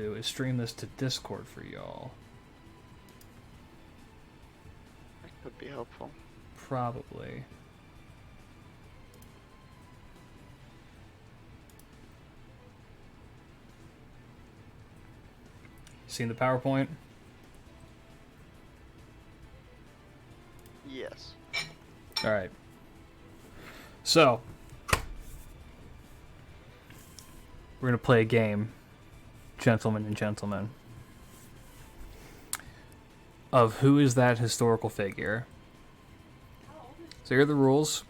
do is stream this to Discord for y'all. That could be helpful. Probably. Seen the PowerPoint? Yes. Alright. So, we're going to play a game, gentlemen and gentlemen, of who is that historical figure. So here are the rules.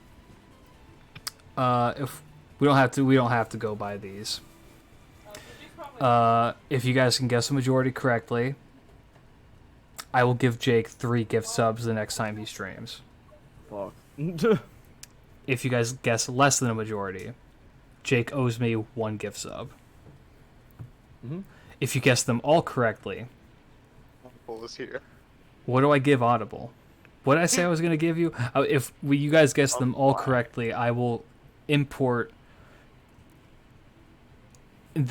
If we don't have to go by these. If you guys can guess a majority correctly, I will give Jake 3 gift subs the next time he streams. Fuck. If you guys guess less than a majority, Jake owes me 1 gift sub. Mm-hmm. If you guess them all correctly, Audible is here. what do I give Audible? What did I say I was going to give you? If you guys guess them all correctly, I will import a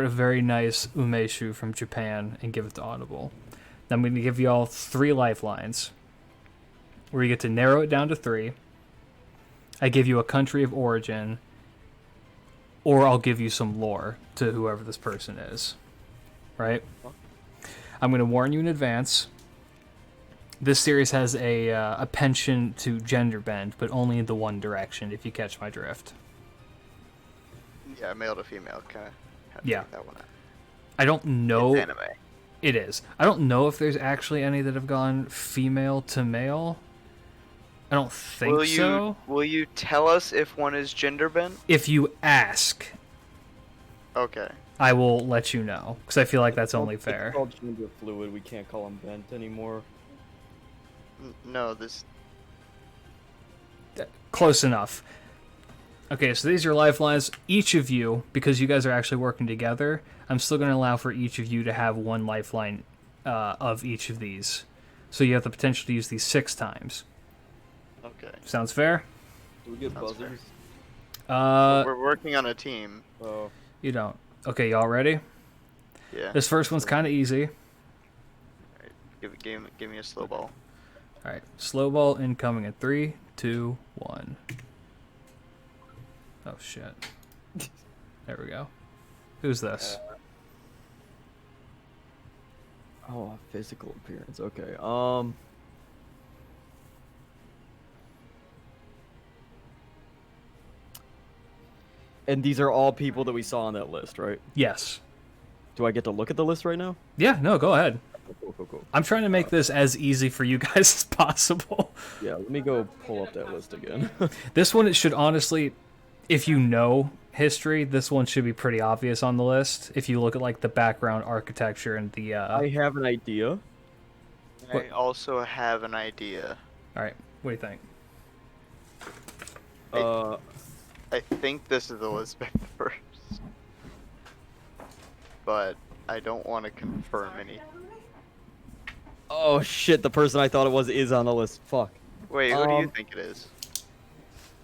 very nice umeshu from Japan and give it to Audible. I'm going to give you all 3 lifelines, where you get to narrow it down to 3. I give you a country of origin, or I'll give you some lore to whoever this person is. Right? I'm going to warn you in advance. This series has a penchant to gender bend, but only in the one direction, if you catch my drift. Yeah, male to female, kind of. Yeah. That one. I don't know. It's anime. It is. I don't know if there's actually any that have gone female to male. I don't think so. Will you tell us if one is gender bent? If you ask, Okay. I will let you know, because I feel like that's only fair. It's called gender fluid. We can't call them bent anymore. No, this. Close enough. Okay, so these are your lifelines. Each of you, because you guys are actually working together, I'm still going to allow for each of you to have 1 lifeline of each of these. So you have the potential to use these 6 times. Okay. Sounds fair? Do we get Sounds buzzers? We're working on a team. Oh. You don't. Okay, y'all ready? Yeah. This first one's kind of easy. Alright, give me a slow ball. Alright, slow ball incoming in 3, 2, 1. Oh shit. There we go. Who's this? Oh, physical appearance. Okay. And these are all people that we saw on that list, right? Yes. Do I get to look at the list right now? Yeah, no, go ahead. Cool. I'm trying to make this as easy for you guys as possible. Yeah, let me go pull up that list again. This one, it should honestly, if you know history, this one should be pretty obvious on the list. If you look at like the background architecture and the I have an idea. What? I also have an idea. Alright, what do you think? I think this is Elizabeth first. But I don't want to confirm any. Oh shit, the person I thought it was is on the list. Fuck. Wait, who do you think it is?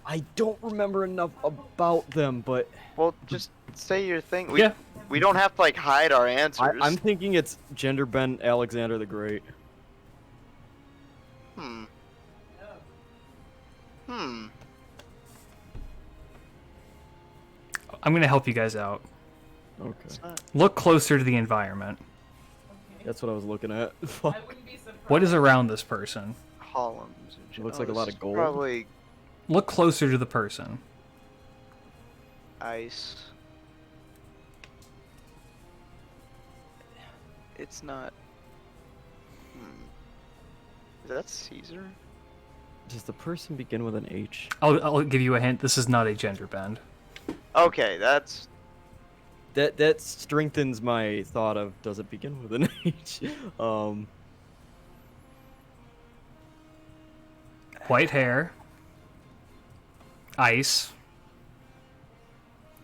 I don't remember enough about them, but Well, just say your thing. Yeah. We don't have to like hide our answers. I'm thinking it's gender bent Alexander the Great. Hmm. I'm going to help you guys out. Okay. It's not Look closer to the environment. That's what I was looking at. Fuck. What is around this person? columns. It looks like a lot of gold. Probably Look closer to the person. ice. It's not. Is that Caesar? Does the person begin with an H? I'll give you a hint. This is not a gender bend. Okay, that's. That strengthens my thought of does it begin with an H? White hair. Ice.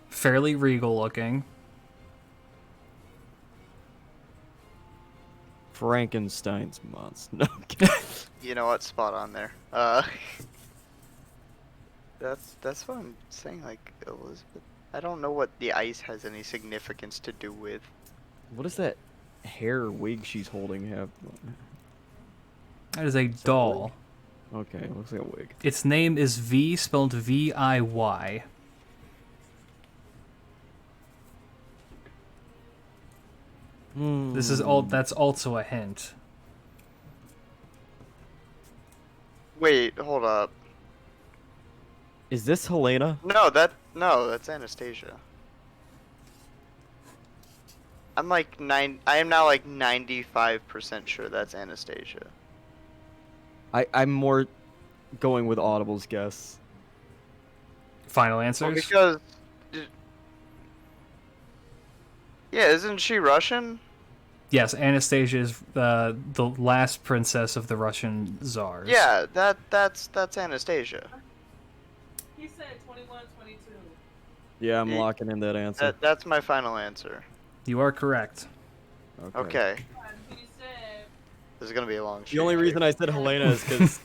Fairly regal looking. Frankenstein's monster. No, I'm kidding. You know what? Spot on there. That's what I'm saying. Like Elizabeth, I don't know what the ice has any significance to do with. What does that hair wig she's holding have? That is a doll. Okay, it looks like a wig. Its name is V, spelled V-I-Y. This is all. That's also a hint. Wait, hold up. Is this Helena? No, that's Anastasia. I am now like 95% sure that's Anastasia. I'm more going with Audible's guess. Final Well, answers? because yeah, isn't she Russian? Yes, Anastasia is the last princess of the Russian czars. Yeah, that's Anastasia. He said 21, 22. Yeah, I'm Ye- locking in that answer. That's my final answer. You are correct. Okay, He said this is gonna be a long. The only reason I said Helena is because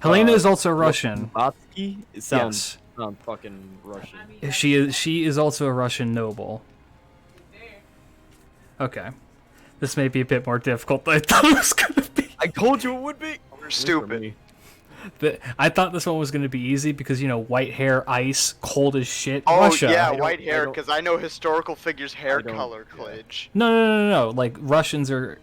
Helena is also Russian. Batsky? It sounds fucking Russian. I mean, She is also a Russian noble. there. Okay. This may be a bit more difficult than I thought it was going to be. I told you it would be. We're stupid. I thought this one was going to be easy because, white hair, ice, cold as shit. Oh Russia. yeah, don't- white I hair, don't- because I know historical figures' hair I don't- color, yeah. Klidge. No. Like, Russians are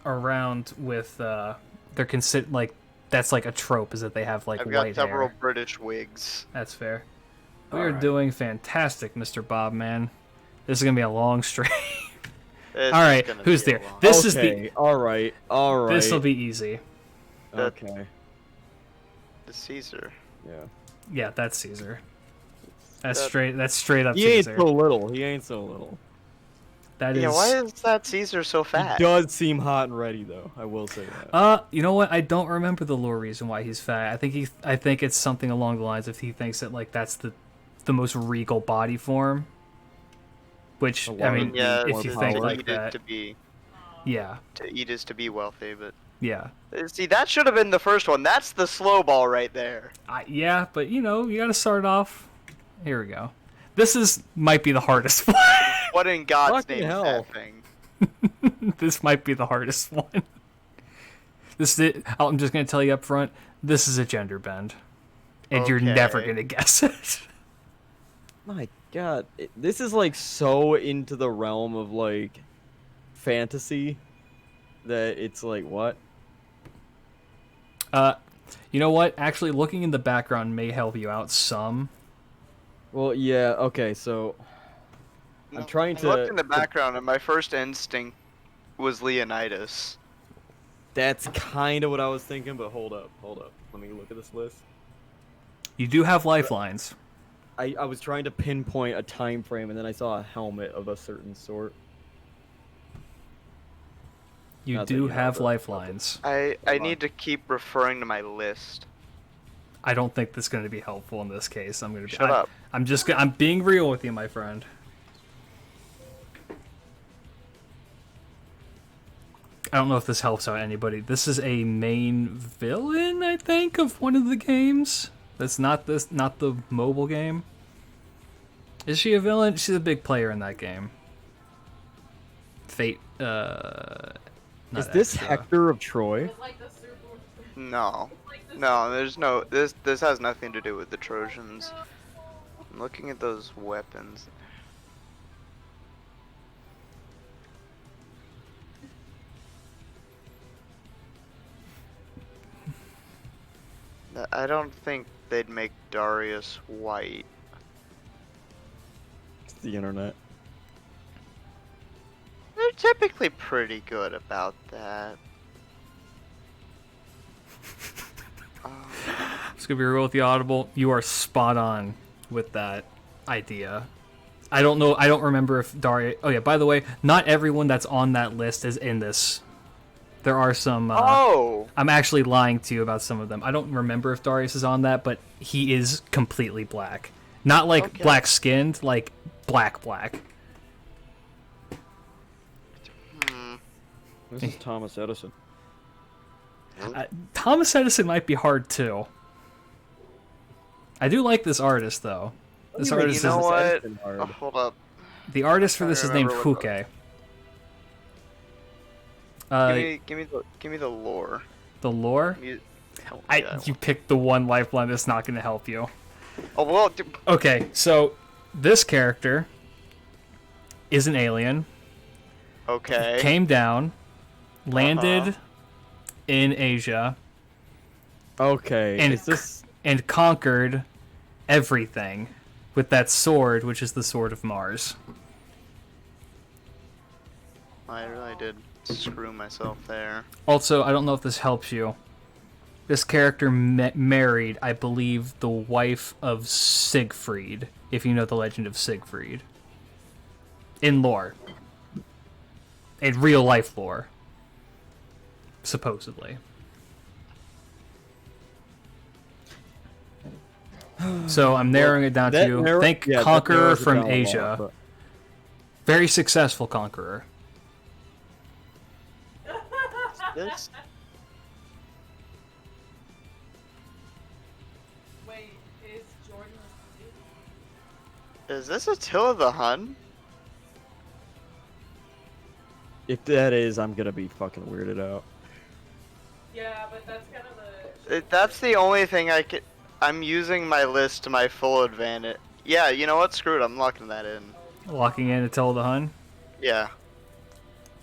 around with, they're considered, like, that's like a trope, is that they have, like, I've got white several hair. British wigs. That's fair. We are Alright. doing fantastic, Mr. Bob, man. This is going to be a long stream. It's All right, gonna who's be a there? long- This is Okay, all right. This will be easy. Okay. The Caesar. Yeah. Yeah, that's Caesar. That's That- straight up He ain't Caesar. so little. He ain't so little. That Yeah, is. why is that Caesar so fat? He does seem hot and ready though. I will say that. You know what? I don't remember the lore reason why he's fat. I think it's something along the lines of he thinks that like that's the most regal body form. Which A I lot mean, of Yeah, if to you think eat like is that, to be yeah, to eat is to be wealthy, but yeah, see that should have been the first one. That's the slow ball right there. yeah. But you got to start off. Here we go. This might be the hardest one. What in God's Fucking name hell. is that thing? This might be the hardest one. I'm just gonna tell you up front. This is a gender bend, and you're never Okay. gonna guess it. My God, this is like so into the realm of like fantasy that it's like what? You know what? Actually, looking in the background may help you out some. Well, yeah. Okay, so I'm trying to. I looked in the background, and my first instinct was Leonidas. That's kind of what I was thinking, but hold up. Let me look at this list. You do have lifelines. I was trying to pinpoint a time frame, and then I saw a helmet of a certain sort. You Not that do you have have that. lifelines. I Come on. need to keep referring to my list. I don't think that's going to be helpful in this case. Shut up. I'm being real with you, my friend. I don't know if this helps out anybody. This is a main villain, I think, of one of the games. That's not the mobile game. Is she a villain? She's a big player in that game. Fate. Not Is this Extra. Hector of Troy? It's like the super. No, Like the no, there's no. This has nothing to do with the Trojans. I'm looking at those weapons. I don't think they'd make Darius white. It's the internet. They're typically pretty good about that. It's gonna be real with the Audible. You are spot on with that idea. I don't know. I don't remember if Daria. Oh yeah. By the way, not everyone that's on that list is in this. There are some. Oh! I'm actually lying to you about some of them. I don't remember if Darius is on that, but he is completely black. Not like Okay. black skinned, like black. Hmm. This is Thomas Edison. Thomas Edison might be hard too. I do like this artist though. This do you mean artist You know is what? Edison hard. Oh, hold up. The artist for trying to this is named remember what Fuke. Give me the lore. The lore? Help me, You picked the one lifeline that's not going to help you. Oh well. Okay, so this character is an alien. Okay. Came down, landed in Asia, Okay. and Is this? and conquered everything with that sword, which is the sword of Mars. I really did screw myself there. Also, I don't know if this helps you. This character married, I believe, the wife of Siegfried, if you know the legend of Siegfried. In lore. In real life lore. Supposedly. So I'm narrowing it down to you. Think conqueror from Asia. Very successful conqueror. This? Wait, is Jordan Is this Attila the Hun? If that is, I'm gonna be fucking weirded out. Yeah, but that's kind of the. That's the only thing I could. I'm using my list to my full advantage. Yeah, you know what? Screw it. I'm locking that in. Locking in Attila the Hun. Yeah.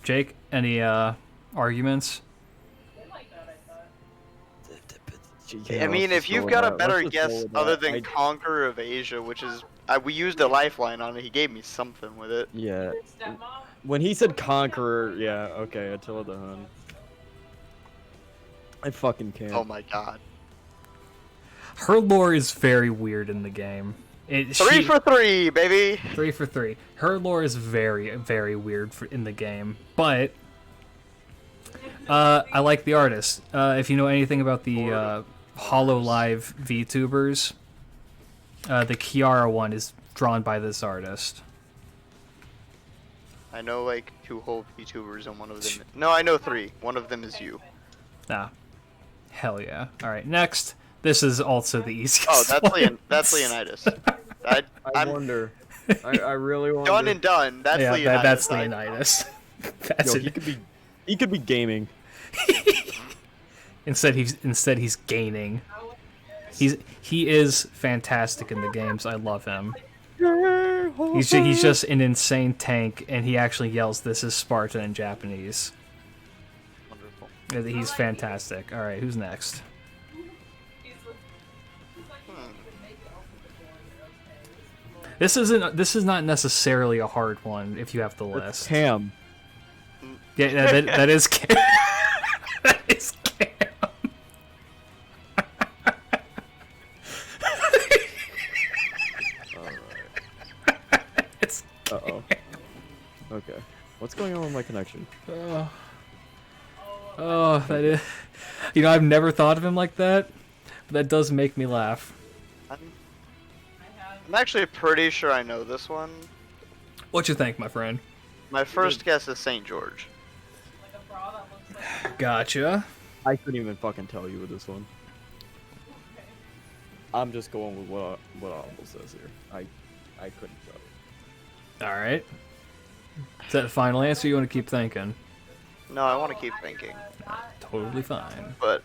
Jake, any arguments? They like that, I thought. Yeah, I mean, let's if just you've go got a with that. better Let's just go guess with other that. than Conqueror of Asia, which is we used a lifeline on it. He gave me something with it. Yeah. Stepmom? When he said conqueror, yeah, okay, Attila the Hun. I fucking can't. Oh my god. Her lore is very weird in the game. Three for three, baby. 3 for 3. Her lore is very, very weird in the game, but I like the artist. If you know anything about the HoloLive VTubers, the Kiara one is drawn by this artist. I know like 2 whole VTubers and one of them. No, I know 3. One of them is you. Ah, hell yeah! All right, next. This is also the easiest. Oh, one. That's Leonidas. I I'm wonder. I really wonder. done and done. That's Yeah, Leonidas. that's Leonidas. That's Yo, it. he could be gaming. Instead he's gaining. He is fantastic in the games. I love him. He's just an insane tank, and he actually yells, "This is Sparta" in Japanese. Wonderful. He's fantastic. All right, who's next? This is not necessarily a hard one if you have the It's list. Cam. Yeah, that is Cam. That is Cam. It's Uh-oh. Okay. What's going on with my connection? oh, that is. You know, I've never thought of him like that, but that does make me laugh. I'm actually pretty sure I know this one. What you think, my friend? My first guess is St. George. Like a bra that looks like. Gotcha. I couldn't even fucking tell you with this one. Okay. I'm just going with what Audible says here. I couldn't tell. All right. Is that the final answer? You want to keep thinking? No, I want to keep thinking. Totally fine. But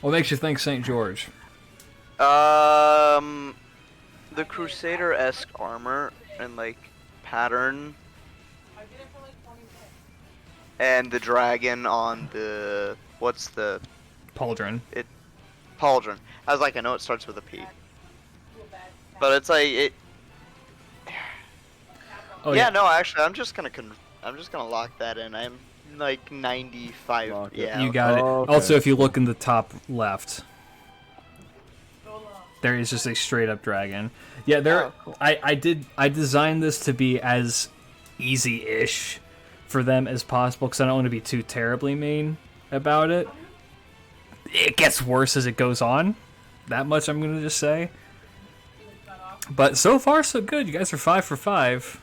What makes you think St. George? the Crusader-esque armor and like pattern, I did it for like 20 minutes. and the dragon on the Pauldron. pauldron. I was like, I know it starts with a P, Feel bad. but it's like it. Oh yeah, no, actually, I'm just gonna lock that in. I'm like 95. Lock it. Yeah. You got it. Okay. Also, if you look in the top left, Go long. there is just a straight up dragon. Yeah, there. Oh, cool. I designed this to be as easy-ish for them as possible because I don't want to be too terribly mean about it. It gets worse as it goes on. That much I'm gonna just say. But so far so good. You guys are 5 for 5.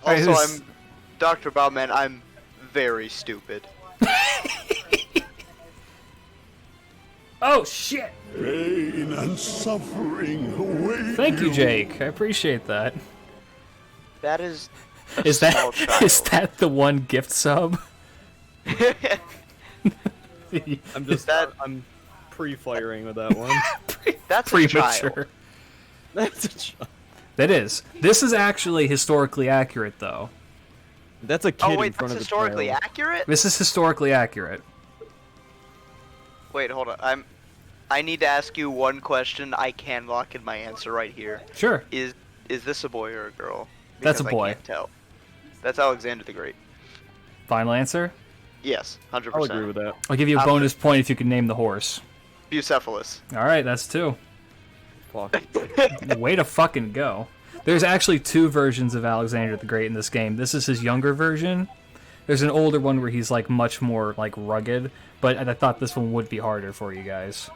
Alright, Also, who's- I'm Dr. Bowman. I'm very stupid. Oh shit! Pain and suffering await Thank you, Jake. I appreciate that. That is a Is small that child. is that the one gift sub? I'm just I'm pre-firing with that one. That's a child. Premature. That's a child. That is. This is actually historically accurate, though. That's a kid Oh in wait, front that's of a historically child. accurate? This is historically accurate. Wait, hold on. I need to ask you one question. I can lock in my answer right here. Sure. Is this a boy or a girl? That's a Because boy. I can't tell. That's Alexander the Great. Final answer? Yes, 100%. I'll agree with that. I'll give you a bonus point if you can name the horse. Bucephalus. Alright, that's 2. Fuck. Way to fucking go. There's actually 2 versions of Alexander the Great in this game. This is his younger version. There's an older one where he's like much more like rugged, but I thought this one would be harder for you guys.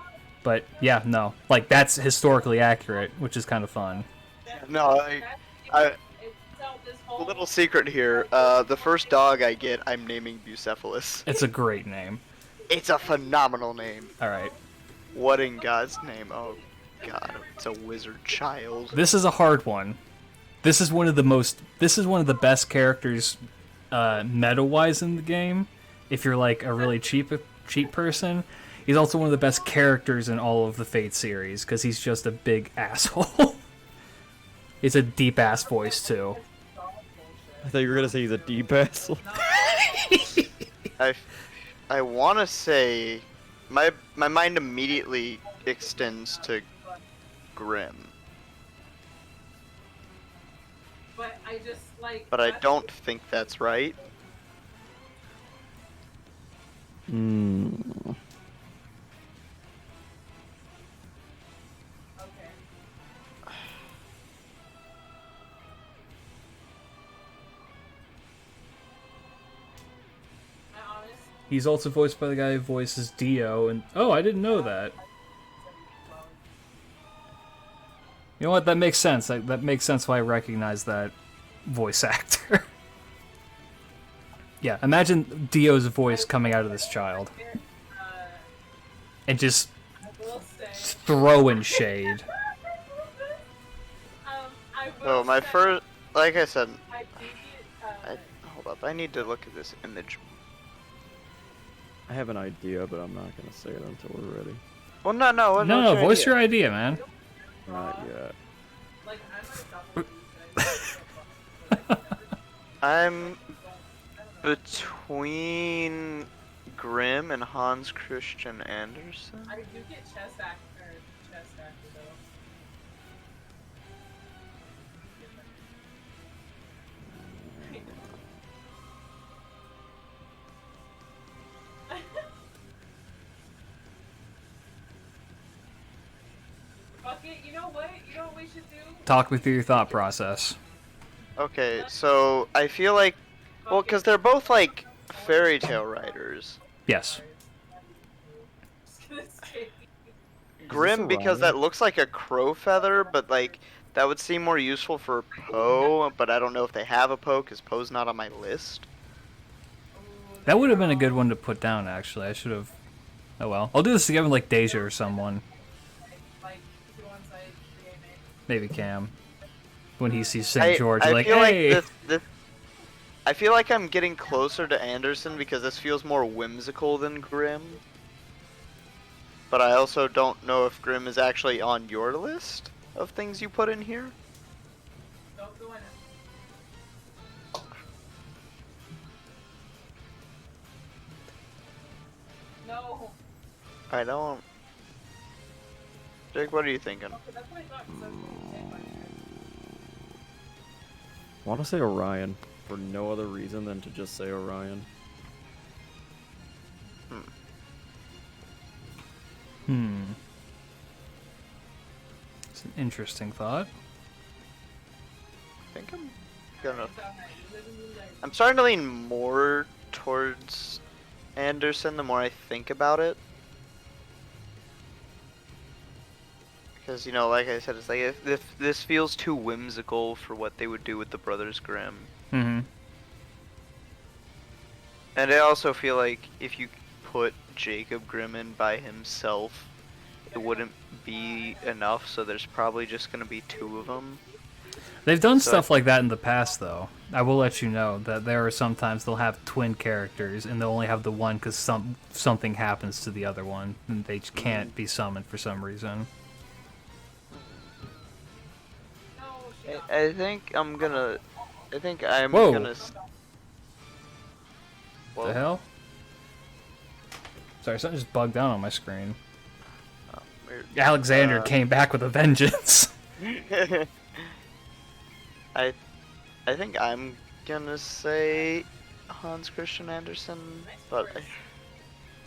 But yeah, no. Like that's historically accurate, which is kind of fun. No, a little secret here. The first dog I get, I'm naming Bucephalus. It's a great name. It's a phenomenal name. Alright. What in God's name? Oh God, it's a wizard child. This is a hard one. This is one of the best characters meta-wise in the game. If you're like a really cheap person. He's also one of the best characters in all of the Fate series, because he's just a big asshole. It's a deep-ass voice, too. I thought you were gonna say he's a D-pass. I want to say, my mind immediately extends to Grim, But I just like. but I don't think that's right. Hmm. Okay. I honestly. He's also voiced by the guy who voices Dio, and oh, I didn't know that. You know what? That makes sense. That makes sense why I recognize that voice actor. Yeah, imagine Dio's voice coming out of this child. And just I will say. throwing shade. I will So my say, first, like I said, I do get, hold up, I need to look at this image. I have an idea, but I'm not gonna say it until we're ready. Well, no, No, voice your your idea, man. Not yet. like, I'm a double these guys. I'm between Grimm and Hans Christian Andersen. I do get chest actor though. Fuck it, you know what? You know what we should do? Talk me through your thought process. Okay, so I feel like, well, because they're both like fairy tale writers. Yes. Just gonna say. Grimm because Orion? that looks like a crow feather, but like that would seem more useful for Poe, but I don't know if they have a Poe because Poe's not on my list. That would have been a good one to put down, actually. I should have... Oh well. I'll do this together with, like, Deja or someone. Like, 2 on site, 3 AMA. Maybe Cam. When he sees St. George, I like, feel hey! like this I feel like I'm getting closer to Anderson because this feels more whimsical than Grimm. But I also don't know if Grimm is actually on your list of things you put in here. Don't go in it. No. I don't. Jake, what are you thinking? That's what I thought. 'Cause I was gonna say, like, I want to say Orion for no other reason than to just say Orion. It's an interesting thought. I think I'm gonna. I'm starting to lean more towards Anderson the more I think about it. Because, you know, like I said, it's like if this feels too whimsical for what they would do with the Brothers Grimm. Mm-hmm. And I also feel like if you put Jacob Grimm in by himself, it wouldn't be enough, so there's probably just going to be 2 of them. They've done So- stuff like that in the past, though. I will let you know that there are sometimes they'll have twin characters, and they'll only have the one because something happens to the other one, and they can't be summoned for some reason. No, shit. I think I'm gonna. I think I'm Whoa. gonna. The hell? Sorry, something just bugged out on my screen. Oh, weird. Alexander came back with a vengeance. I think I'm gonna say Hans Christian Andersen, but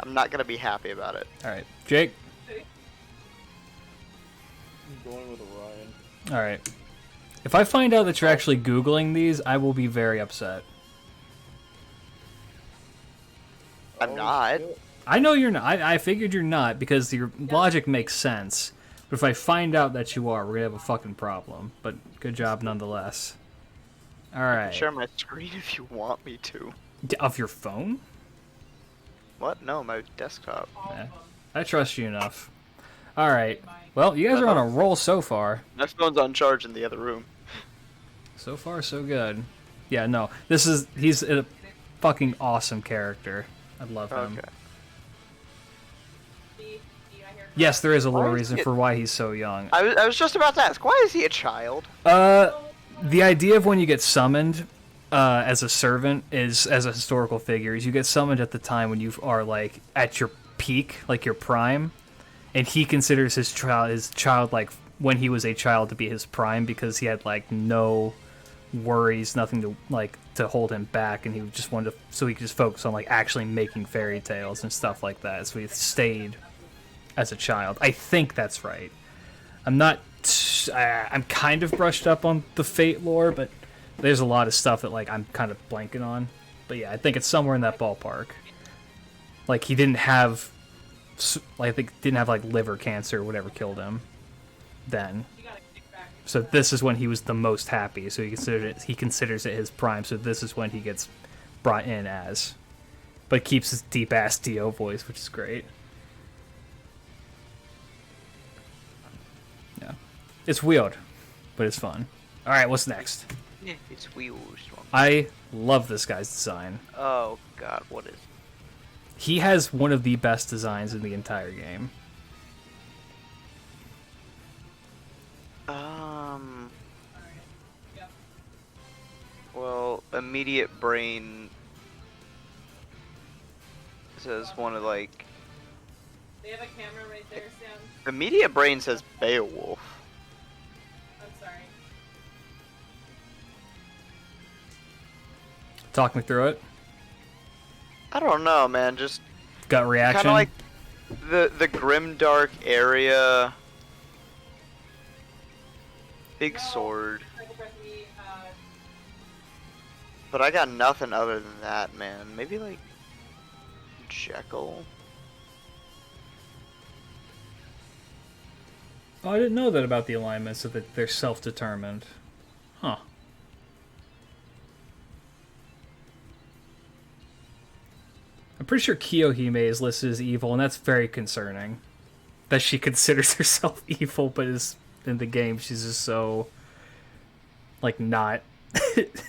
I'm not gonna be happy about it. All right, Jake. I'm going with Orion. All right. If I find out that you're actually Googling these, I will be very upset. I'm not. Shit. I know you're not. I figured you're not because your logic makes sense. But if I find out that you are, we're gonna have a fucking problem. But good job nonetheless. All right. Share my screen if you want me to. Of your phone? What? No, my desktop. All Yeah. of them. I trust you enough. All right. Well, you guys are on a roll so far. My phone's on charge in the other room. So far, so good. Yeah, no. He's a fucking awesome character. I love him. Okay. I hear Yes, there is a little Why is reason it- for why he's so young. I was just about to ask, why is he a child? The idea of when you get summoned as a servant is, as a historical figure, is you get summoned at the time when you are like at your peak, like your prime, and he considers his child like when he was a child to be his prime because he had like no worries, nothing to hold him back, and he just wanted to, so he could just focus on like actually making fairy tales and stuff like that. So he stayed as a child. I think that's right. I'm not. I'm kind of brushed up on the Fate lore, but there's a lot of stuff that like I'm kind of blanking on. But yeah, I think it's somewhere in that ballpark. Like he didn't have, I think didn't have like liver cancer or whatever killed him. Then, You gotta kick back. so this is when he was the most happy. So he considers it his prime. So this is when he gets brought in as, but keeps his deep ass Do voice, which is great. Yeah, it's weird, but it's fun. All right, what's next? It's wheels. I love this guy's design. Oh god, what is? He has one of the best designs in the entire game. Um. Alright. Yep. Well, immediate brain says one of like. They have a camera right there, Sam. Immediate brain says Beowulf. I'm sorry. Talk me through it. I don't know, man. Just Gut reaction. kind of like the grimdark area. Big No. sword. Second press me, But I got nothing other than that, man. Maybe like Jekyll. Oh, I didn't know that about the alignments, so that they're self-determined. Huh. I'm pretty sure Kiyohime is listed as evil, and that's very concerning. That she considers herself evil, but is in the game she's just so like not.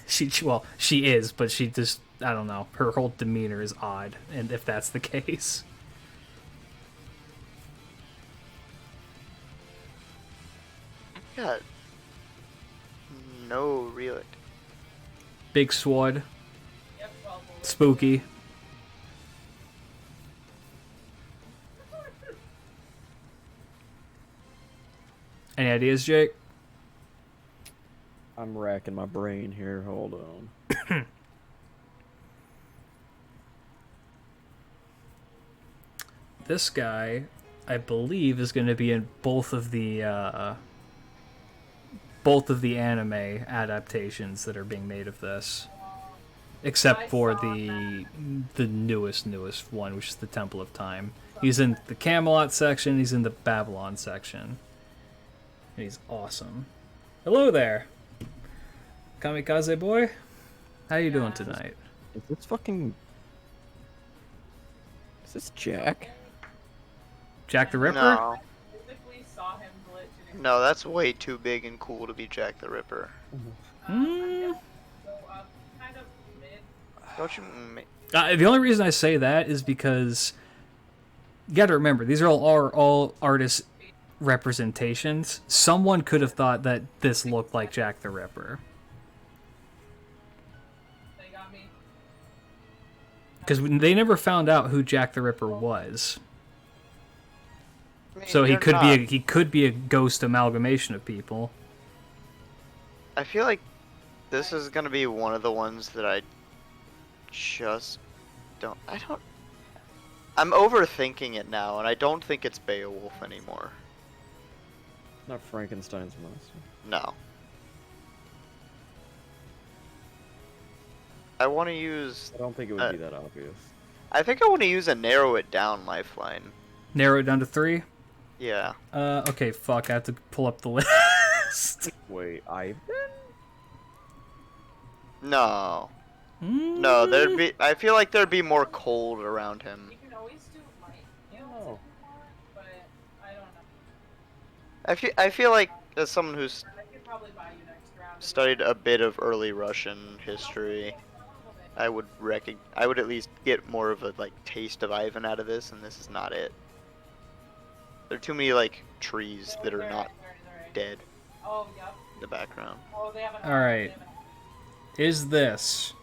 she is, but she just, I don't know. Her whole demeanor is odd, and if that's the case. Got no real. Big sword, yep, 12 bullets. spooky. Any ideas, Jake? I'm racking my brain here. Hold on. This guy, I believe, is going to be in both of the anime adaptations that are being made of this, except for the newest one, which is the Temple of Time. He's in the Camelot section. He's in the Babylon section. And he's awesome. Hello there, Kamikaze boy. How you doing tonight? Is this fucking? Is this Jack? Jack the Ripper? No. Physically saw him glitch and No, that's way too big and cool to be Jack the Ripper. Mm. Go up, kind of mid. Don't you? The only reason I say that is because you got to remember these are all artist representations. Someone could have thought that this looked like Jack the Ripper They got me. because they never found out who Jack the Ripper was. I mean, So he you're could not- be a ghost amalgamation of people. I feel like this is gonna be one of the ones that I just don't. I'm overthinking it now, and I don't think it's Beowulf anymore. Not Frankenstein's monster. No. I want to use. I don't think it would be that obvious. I think I want to use a narrow it down lifeline. Narrow it down to 3. Yeah. Okay, fuck. I have to pull up the list. Wait, I. No. No, there'd be. I feel like there'd be more cold around him. You can always do light heals if you Oh. want, but I don't know. I feel like as someone who's I could probably buy you next round. studied a bit of early Russian history, I would at least get more of a taste of Ivan out of this, and this is not it. There are too many trees that are not dead Oh, yep. in the background. Oh, they have an. All right. Is this?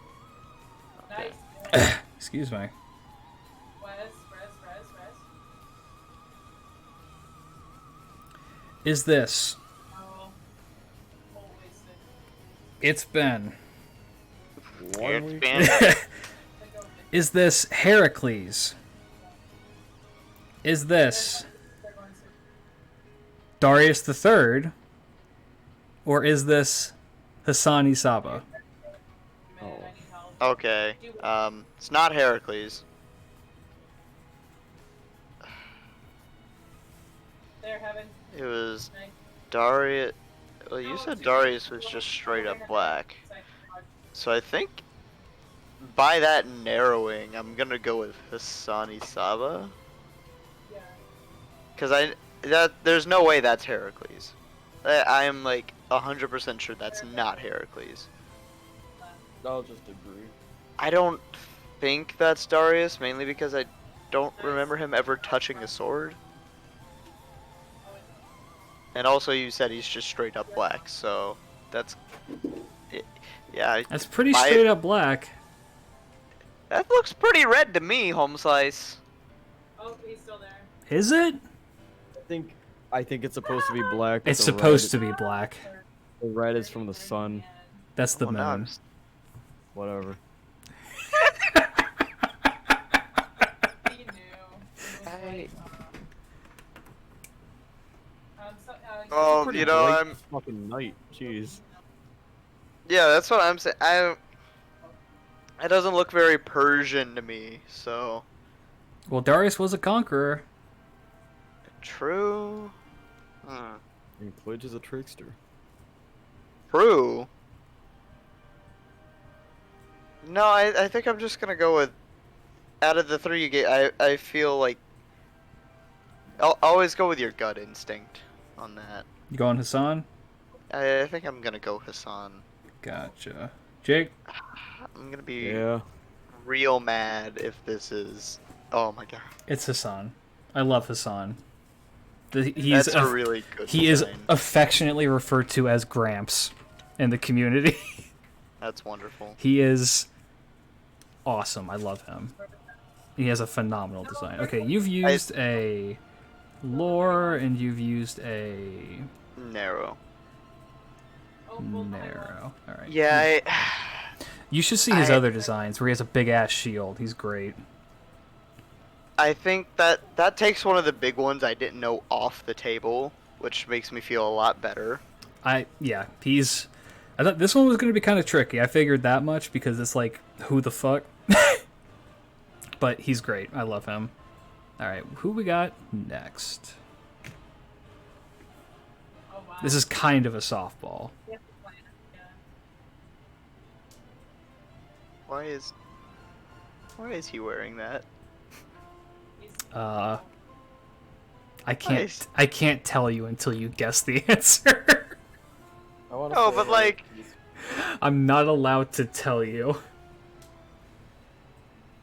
Nice. Excuse me. Res. Is this? Oh. Always sick. It's been. One It's week. been- Is this Heracles? Is this They're going to. Darius the Third? Or is this Hassani Saba? Man, I need help. Okay. It's not Heracles. There, Heaven. It was Nice. Darius. Well, you said Darius was just straight up black. So I think by that narrowing, I'm gonna go with Hassani Saba. Yeah. Cause there's no way that's Heracles. I am 100% sure that's not Heracles. I'll just agree. I don't think that's Darius, mainly because I don't remember him ever touching a sword. And also, you said he's just straight up black, so that's. Yeah, That's pretty My- straight up black. that looks pretty red to me, Home Slice. Oh, he's still there. Is it? I think it's supposed to be black. but It's supposed to be black. The red is from the sun. That's the Well, now moon. Whatever. He knew. Oh, Pretty you know, bright I'm. fucking night. Jeez. Yeah, that's what I'm saying. It doesn't look very Persian to me, so. Well, Darius was a conqueror. True. And Pledge is a trickster. True. No, I think I'm just gonna go with. Out of the 3 you get, I feel like. I'll always go with your gut instinct on that. You going Hassan? I think I'm gonna go Hassan. Gotcha. Jake? I'm gonna be Yeah. real mad if this is. Oh my god. It's Hassan. I love Hassan. He's That's a really good he is design. affectionately referred to as Gramps in the community. That's wonderful. He is awesome. I love him. He has a phenomenal design. Okay, you've used a lore and you've used a Narrow. narrow. All right. Yeah, You should see his I- other designs where he has a big ass shield. He's great. I think that takes one of the big ones I didn't know off the table, which makes me feel a lot better. He's. I thought this one was going to be kind of tricky. I figured that much because it's like, who the fuck? But he's great. I love him. All right, who we got next? Oh, wow. This is kind of a softball. Yeah. Yeah. Why is he wearing that? He's Nice. I can't tell you until you guess the answer. I wanna No, say, but like, I'm not allowed to tell you.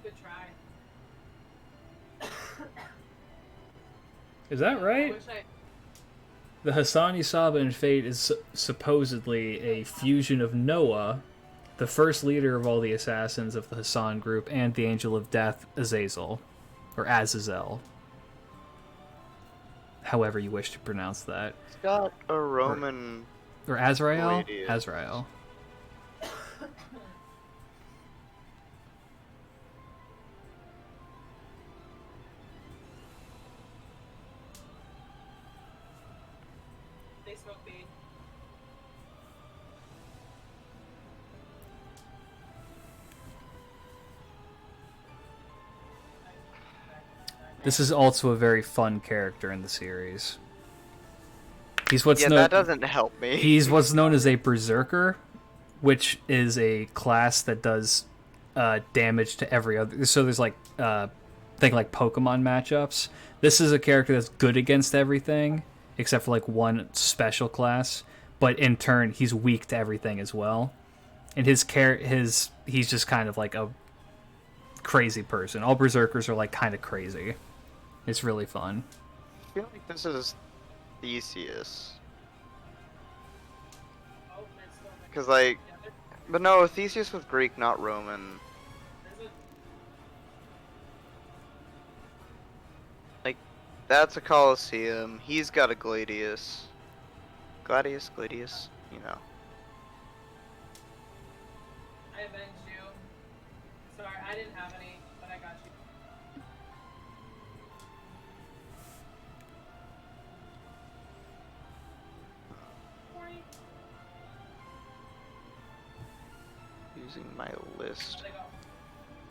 Good try. Is that I right? wish I. The Hasani Saba in Fate is supposedly a fusion of Noah, the first leader of all the assassins of the Hassan group, and the Angel of Death, Azazel. Or Azazel. However you wish to pronounce that. it's got a Roman. Or Azrael? Gladiator. Azrael. They smoke weed. This is also a very fun character in the series. He's what's Yeah, known. that doesn't help me. He's what's known as a berserker, which is a class that does damage to every other. So there's like think like Pokemon matchups. This is a character that's good against everything except for like one special class, but in turn he's weak to everything as well. And he's just kind of like a crazy person. All berserkers are like kind of crazy. It's really fun. I feel like this is Theseus. Oh, it's still like. Because, like, Yeah, they're- but no, Theseus was Greek, not Roman. there's a- That's a Colosseum. He's got a Gladius. Gladius? You know. I avenged you. Sorry, I didn't have any, but I got you. Sorry. Using my list. They go.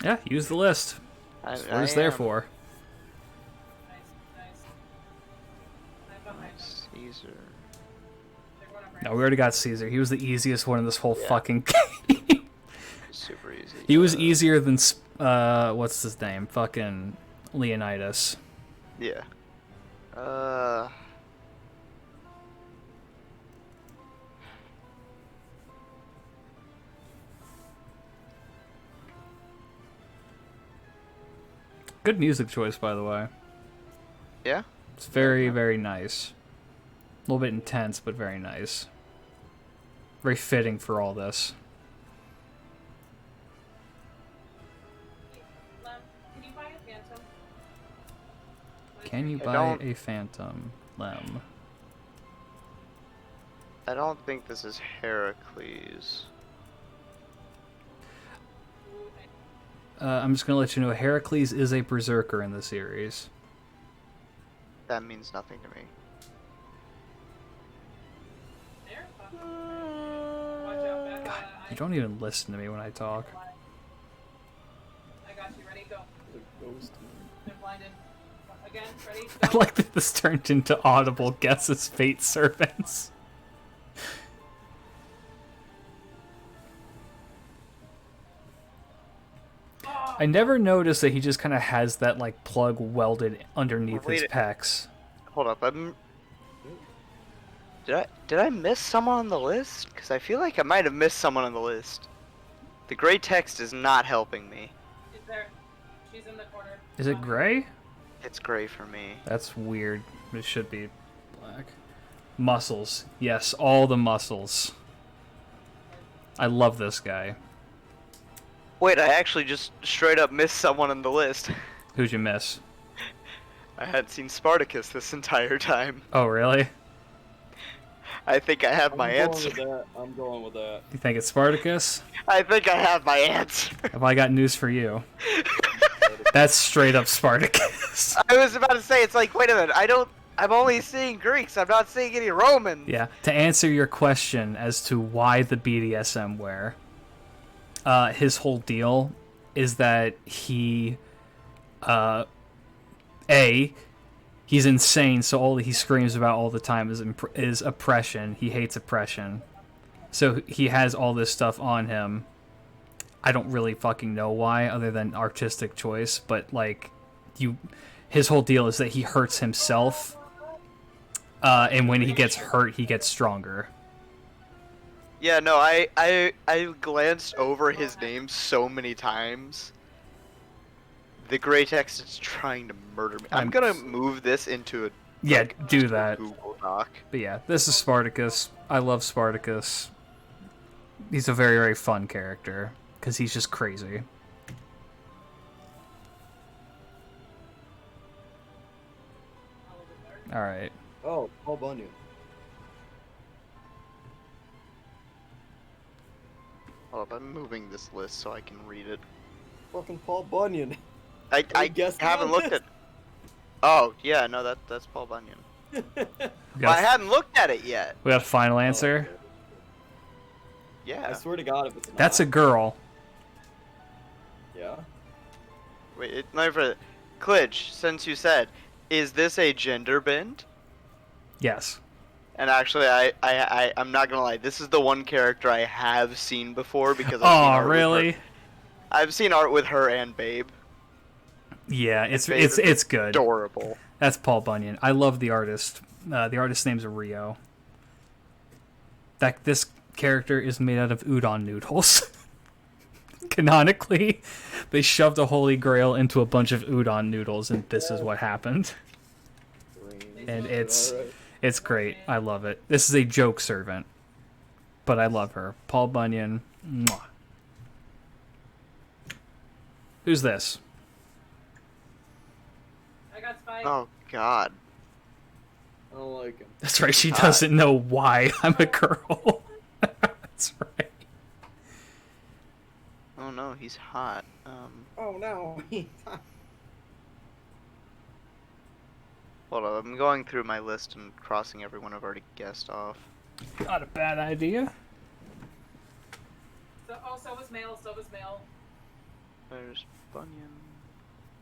Yeah, use the list. That's what it's there for. Nice, nice. I'm behind them. Caesar. They're going up No, right. we already got Caesar. He was the easiest one in this whole Yeah. fucking game. Super easy. He was easier than what's his name? Fucking Leonidas. Yeah. Good music choice, by the way. Yeah? It's very, very nice. A little bit intense, but very nice. Very fitting for all this. Lem, can you buy a phantom? Can you I buy don't- a Phantom Lem? I don't think this is Heracles. I'm just gonna let you know Heracles is a berserker in the series. That means nothing to me. There? Watch out, back. God, you don't even listen to me when I talk. I got you. Ready? Go. Ghost. They're blinded. Again. Ready? I Go. like that this turned into audible guesses fate servants. I never noticed that he just kind of has that like plug welded underneath his Wait. pecs. Hold up, Did I miss someone on the list? Because I feel like I might have missed someone on the list. The gray text is not helping me. She's there. She's in the corner. Is it gray? It's gray for me. That's weird. It should be black. Muscles. Yes, all the muscles. I love this guy. Wait, I actually just straight up missed someone on the list. Who'd you miss? I hadn't seen Spartacus this entire time. Oh, really? I think I have my answer. I'm going with that. You think it's Spartacus? I think I have my answer. Have I got news for you? That's straight up Spartacus. I was about to say, it's like, wait a minute, I'm only seeing Greeks, I'm not seeing any Romans. Yeah. To answer your question as to why the BDSM wear, his whole deal is that he, he's insane, so all he screams about all the time is oppression. He hates oppression. So he has all this stuff on him. I don't really fucking know why, other than artistic choice, but like, his whole deal is that he hurts himself And when he gets hurt, he gets stronger. Yeah, no, I glanced over his name so many times. The Great X is trying to murder me. I'm gonna move this into a Yeah, do that. Google Doc. But yeah, this is Spartacus. I love Spartacus. He's a very, very fun character because he's just crazy. All right. Oh, Paul Bunyan. Hold up, I'm moving this list so I can read it. Fucking Paul Bunyan. I guessing haven't on looked this? at. Oh yeah, no, that's Paul Bunyan. Well, I hadn't looked at it yet. We got a final answer. Oh, okay. Yeah. I swear to God, if it's not. That's a girl. Yeah. Wait, Klidge, since you said, is this a gender bend? Yes. And actually, I'm not gonna lie. This is the one character I have seen before because Oh, really? I've seen art with her and Babe. Yeah, it's Babe is good. Adorable. That's Paul Bunyan. I love the artist. The artist's name's Rio. This character is made out of udon noodles. Canonically, they shoved a holy grail into a bunch of udon noodles, and this is what happened. And it's great. I love it. This is a joke servant, but I love her. Paul Bunyan. Mwah. Who's this? I got Spike. Oh God. I don't like him. That's right. She doesn't know why I'm a girl. That's right. Oh no, he's hot. Oh no. Hold on, I'm going through my list and crossing everyone I've already guessed off. Not a bad idea. So was male. So was male. There's Bunyan.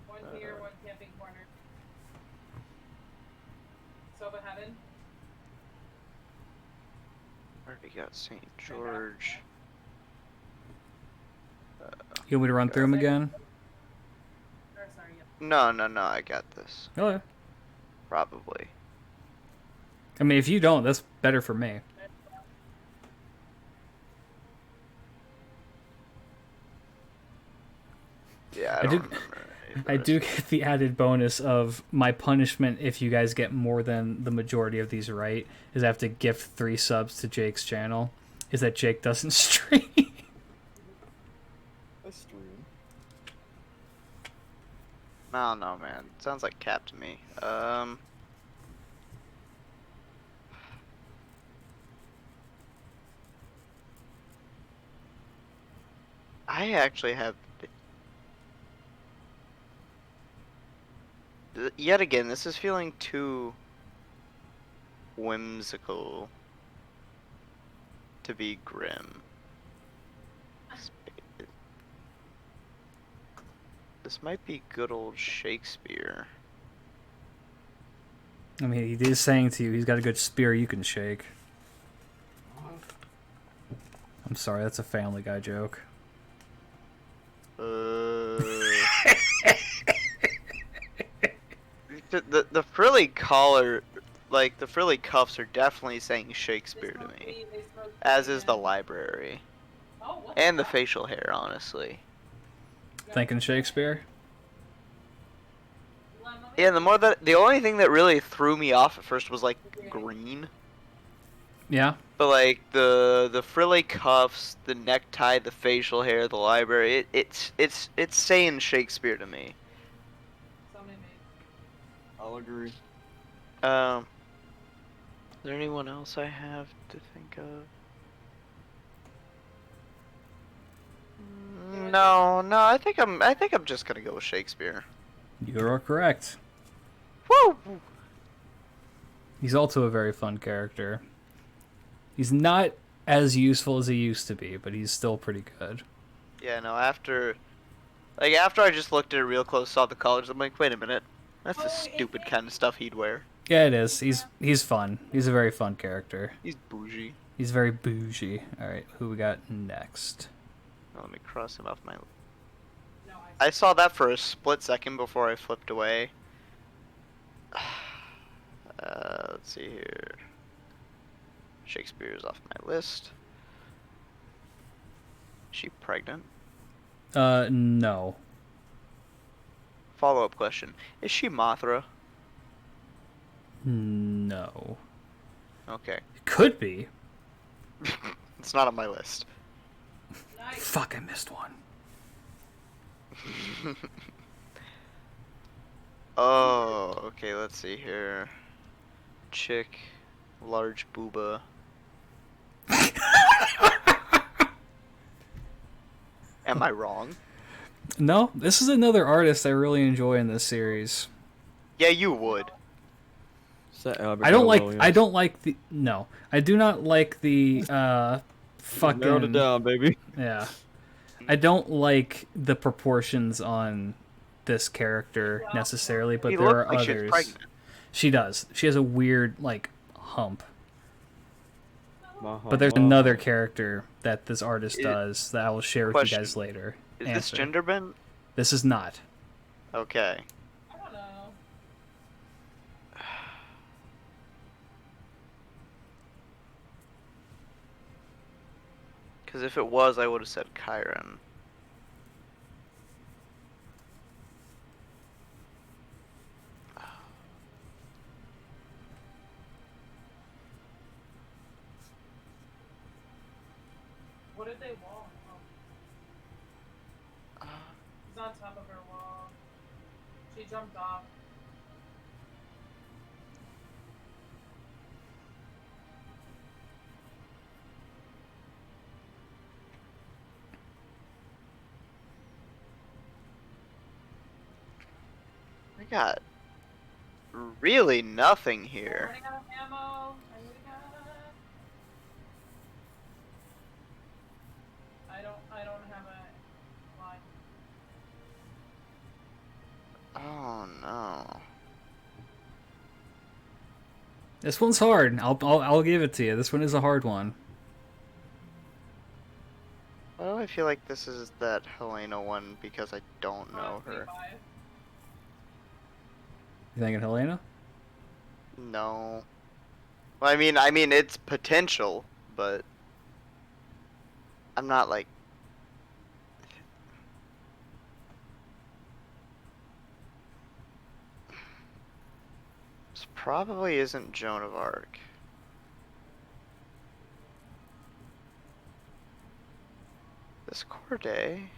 One here, one camping corner. Sova Heaven. Already got St. George. You want me to run through them again? Or sorry, yep. No, I got this. Okay. Probably. I mean, if you don't, that's better for me. Yeah, I do- remember any of I the do rest. get the added bonus of my punishment if you guys get more than the majority of these right is I have to gift 3 subs to Jake's channel. Is that Jake doesn't stream. I stream. I don't know, man. Sounds like cap to me. I actually have. Yet again, this is feeling too whimsical to be grim. This might be good old Shakespeare. I mean, he is saying to you he's got a good spear you can shake. I'm sorry, that's a Family Guy joke. The frilly collar, like the frilly cuffs, are definitely saying Shakespeare to me, as is the library Oh, what and the fuck? facial hair. Honestly, Thinking Shakespeare? yeah. The only thing that really threw me off at first was like green, Yeah. but like the frilly cuffs, the necktie, the facial hair, the library, it's saying Shakespeare to me. Somebody made. I'll agree. Is there anyone else I have to think of? No, I think I'm just gonna go with Shakespeare. You are correct. Woo! He's also a very fun character. He's not as useful as he used to be, but he's still pretty good. Yeah, no. After I just looked at it real close, saw the colors, I'm like, wait a minute, that's the stupid kind of stuff he'd wear. Yeah, it is. He's fun. He's a very fun character. He's bougie. He's very bougie. All right, who we got next? Oh, let me cross him off my. No, I saw that for a split second before I flipped away. let's see here. Shakespeare's off my list. Is she pregnant? No. Follow-up question. Is she Mothra? No. Okay. Could be. It's not on my list. Nice. Fuck, I missed one. Oh, okay, let's see here. Chick, large booba. Am I wrong? No, this is another artist I really enjoy in this series. Yeah, you would. I don't like the no. I do not like the fucking Narrowed it down, baby. Yeah. I don't like the proportions on this character necessarily, but He there looked are like she was others. pregnant. She does. She has a weird like hump. Uh-huh. But there's another character that this artist It- does that I will share with you guys later. Is this Answer. gender bent? This is not. Okay. I don't know. Because if it was, I would have said Chiron. What did they wall? Oh. He's on top of her wall. She jumped off. I got really nothing I'm here. running out of ammo. I'm running out. I don't have a line. Oh no. This one's hard. I'll give it to you. This one is a hard one. Why do I feel like this is that Helena one because I don't know her? You thinking Helena? No. Well, I mean it's potential, but I'm not like this probably isn't Joan of Arc. This Corday.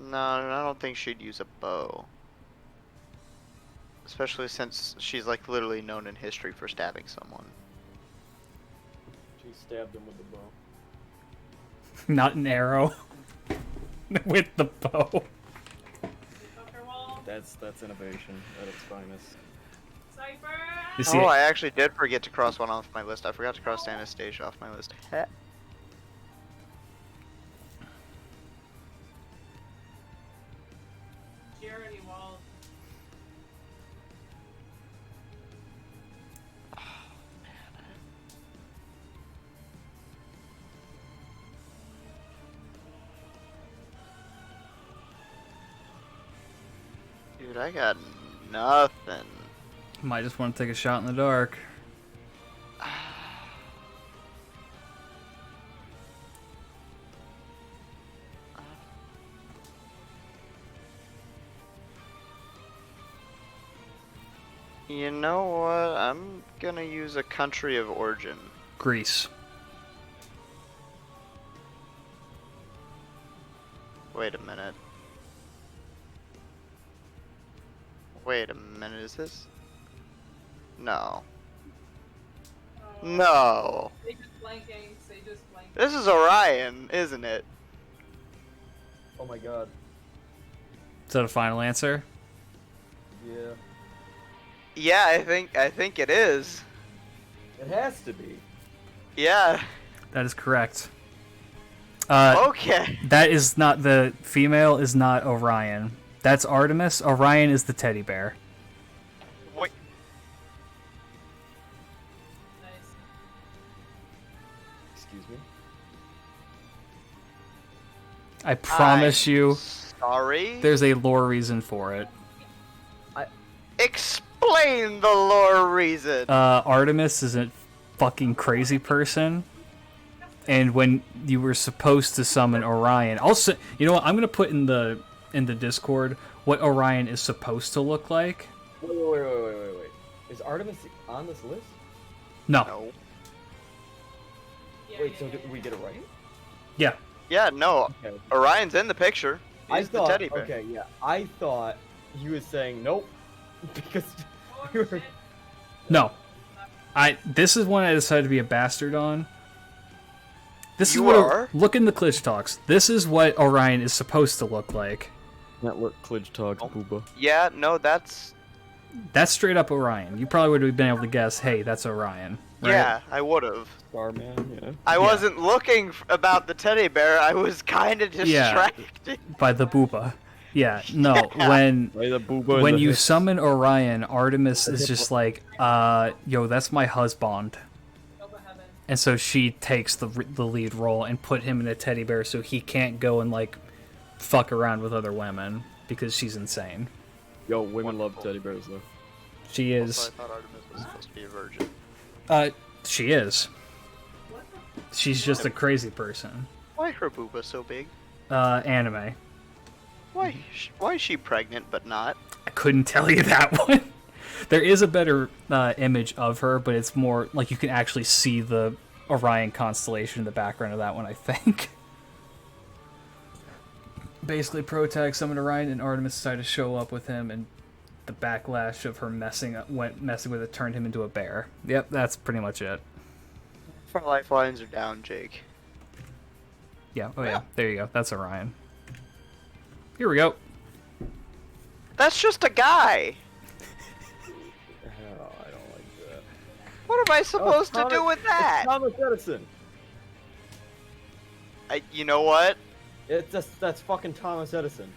No, I don't think she'd use a bow. Especially since she's like literally known in history for stabbing someone. She stabbed him with the bow. Not an arrow. With the bow. Fucker wall. That's innovation at its finest. Sniper. You see Oh, it? I actually did forget to cross one off my list. I forgot to cross Anastasia off my list. She already walled. Dude, I got nothing. Might just want to take a shot in the dark. You know what? I'm gonna use a country of origin. Greece. Wait a minute. Wait a minute, is this? No. Oh. No. They just flanking. They just flanking. This is Orion, isn't it? Oh my god. Is that a final answer? Yeah. Yeah, I think it is. It has to be. Yeah. That is correct. Okay. That is not the female. Is not Orion. That's Artemis. Orion is the teddy bear. Wait. Nice. Excuse me. I promise you, Sorry. there's a lore reason for it. Explain the lore reason. Artemis is a fucking crazy person. And when you were supposed to summon Orion, also, you know what? I'm gonna put in the Discord what Orion is supposed to look like. Wait. Is Artemis on this list? No. No. Yeah, Wait, yeah, so yeah, did we get it right? Yeah. Yeah, no. Okay. Orion's in the picture. He's the teddy bear. Okay, yeah. I thought he was saying nope because we were. No. This is one I decided to be a bastard on. This You is what are? look in the Glitch Talks. This is what Orion is supposed to look like. Not what Klidge talks, Oh. Booba. Yeah, no, that's... That's straight up Orion. You probably would have been able to guess, hey, that's Orion. Right? Yeah, I would have. Starman, yeah. I wasn't looking about the teddy bear. I was kind of Yeah. distracted. By the booba. Yeah, no, Yeah. when Right, the Booba. when and you the summon Orion, Artemis is just like, yo, that's my husband. Over heaven. And so she takes the lead role and put him in a teddy bear so he can't go and, like, fuck around with other women because she's insane. Yo, women love Wonderful. teddy bears though. She Also, is. I thought Artemis was supposed to be a virgin. She is. She's just a crazy person. Why her booba so big? Anime. Why is she pregnant but not? I couldn't tell you that one. There is a better image of her, but it's more like you can actually see the Orion constellation in the background of that one, I think. Basically, Protag summoned Orion, and Artemis decided to show up with him, and the backlash of her messing with it turned him into a bear. Yep, that's pretty much it. Our lifelines are down, Jake. Yeah, oh yeah, there you go. That's Orion. Here we go. That's just a guy. Oh, I don't like that. What am I supposed to do with that? Thomas Edison. You know what? That's fucking Thomas Edison.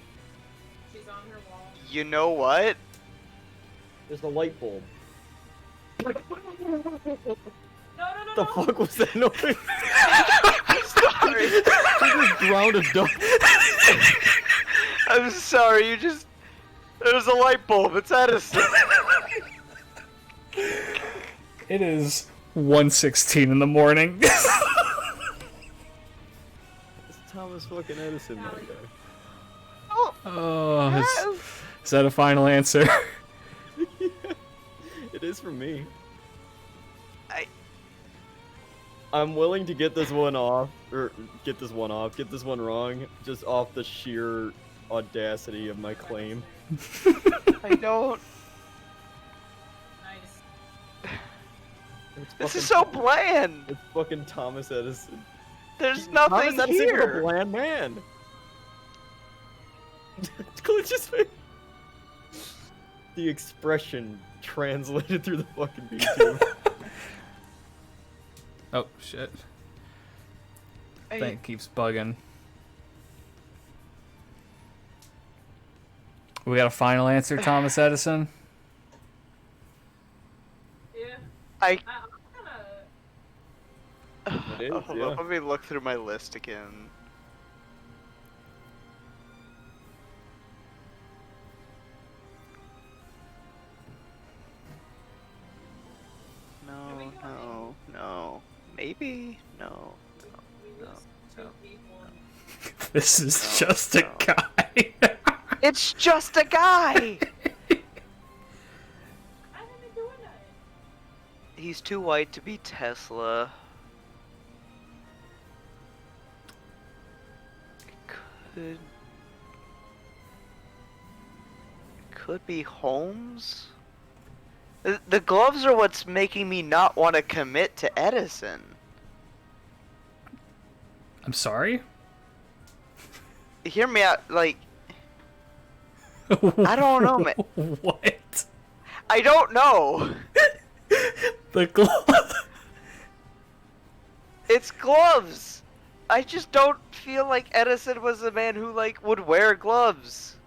She's on her wall. You know what? There's the light bulb. No. The fuck was that noise? Sorry. You just drowned a duck. I'm sorry. There's a light bulb. It's Edison. It is 1:16 in the morning. It's Thomas fucking Edison, my guy. Oh, is that a final answer? It is for me. I'm willing to get this one off, or get this one wrong, just off the sheer audacity of my claim. I don't. Nice. It's This fucking is so bland. It's fucking Thomas Edison. There's Thomas nothing Edison was a here. bland man. Glitch's face. The expression translated through the fucking YouTube. Oh shit! Hey, Thing keeps bugging. We got a final answer, Thomas Edison. Yeah. I I'm kinda... It is, hold yeah. on, let me look through my list again. No. Maybe? No. We No, lose two no, people. This is No, just a no. guy. It's just a guy! I haven't been doing that. He's too white to be Tesla. Could be Holmes? The gloves are what's making me not want to commit to Edison. I'm sorry. Hear me out, like, I don't know, man. What? I don't know. The glove. It's gloves. I just don't feel like Edison was a man who, like, would wear gloves.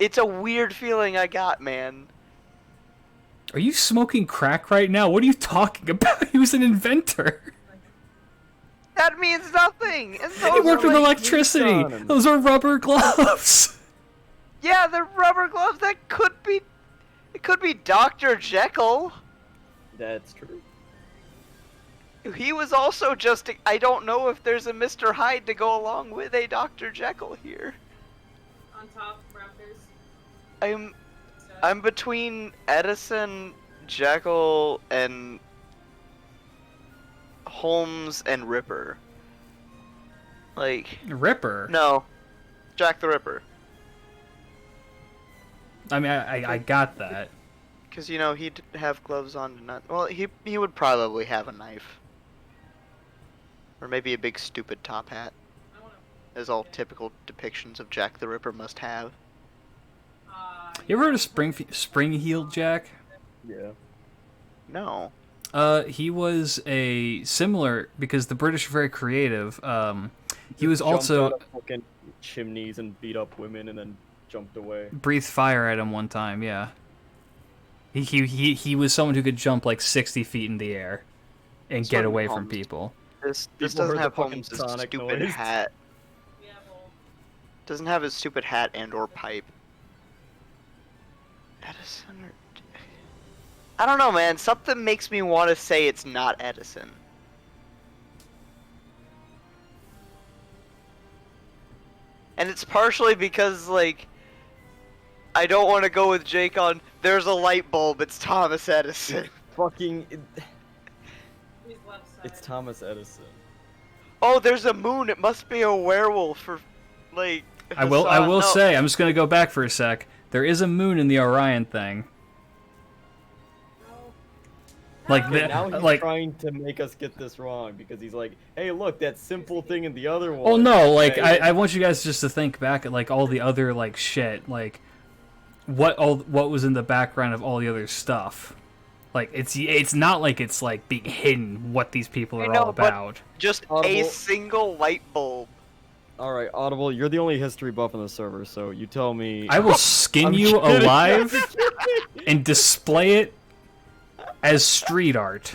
It's a weird feeling I got, man. Are you smoking crack right now? What are you talking about? He was an inventor. That means nothing. And He those worked are with like, electricity. Nissan. Those are rubber gloves. yeah, they're rubber gloves. That could be. It could be Dr. Jekyll. That's true. He was also just. I don't know if there's a Mr. Hyde to go along with a Dr. Jekyll here. On top, Raptors. I'm between Edison, Jekyll, and Holmes and Ripper. Like, Ripper. no, Jack the Ripper. I mean, I got that. Cause you know he'd have gloves on to not. Well, he would probably have a knife, or maybe a big stupid top hat, I wanna. as all typical depictions of Jack the Ripper must have. You ever heard of Spring-Heeled Jack? Yeah. No. He was a similar because the British are very creative. He was Jumped also out of fucking chimneys and beat up women and then jumped away. breathed fire at him one time. Yeah. He was someone who could jump like 60 feet in the air and This get one away from Holmes. people. This People doesn't heard the have fucking Holmes' sonic stupid noise. hat. Yeah, well, Doesn't have his stupid hat and or pipe. Edison or... I don't know, man. Something makes me want to say it's not Edison. And it's partially because, like, I don't want to go with Jake on, there's a light bulb, it's Thomas Edison. Fucking. he's left side. It's Thomas Edison. Oh, there's a moon, it must be a werewolf, or, like... I will no. say, I'm just gonna go back for a sec. There is a moon in the Orion thing. No. Like Okay, now the, he's like trying to make us get this wrong because he's like, hey, look, that simple thing in the other one. well, no, like Hey, I want you guys just to think back at like all the other like shit, like what was in the background of all the other stuff. Like it's not like it's like being hidden what these people I are know, all but- about. Just a Audible. single light bulb. All right, Audible, you're the only history buff on the server, so you tell me. I will skin I'm you kidding. alive and display it as street art.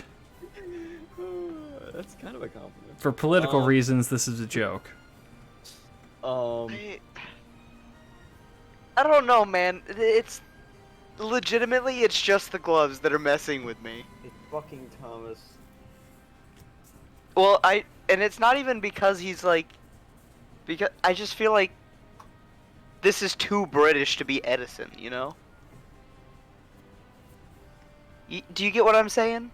That's kind of a compliment. For political Um, reasons, this is a joke. I don't know, man. It's legitimately, it's just the gloves that are messing with me. It's fucking Thomas. Well, and it's not even because he's like, because I just feel like this is too British to be Edison, you know? Do you get what I'm saying?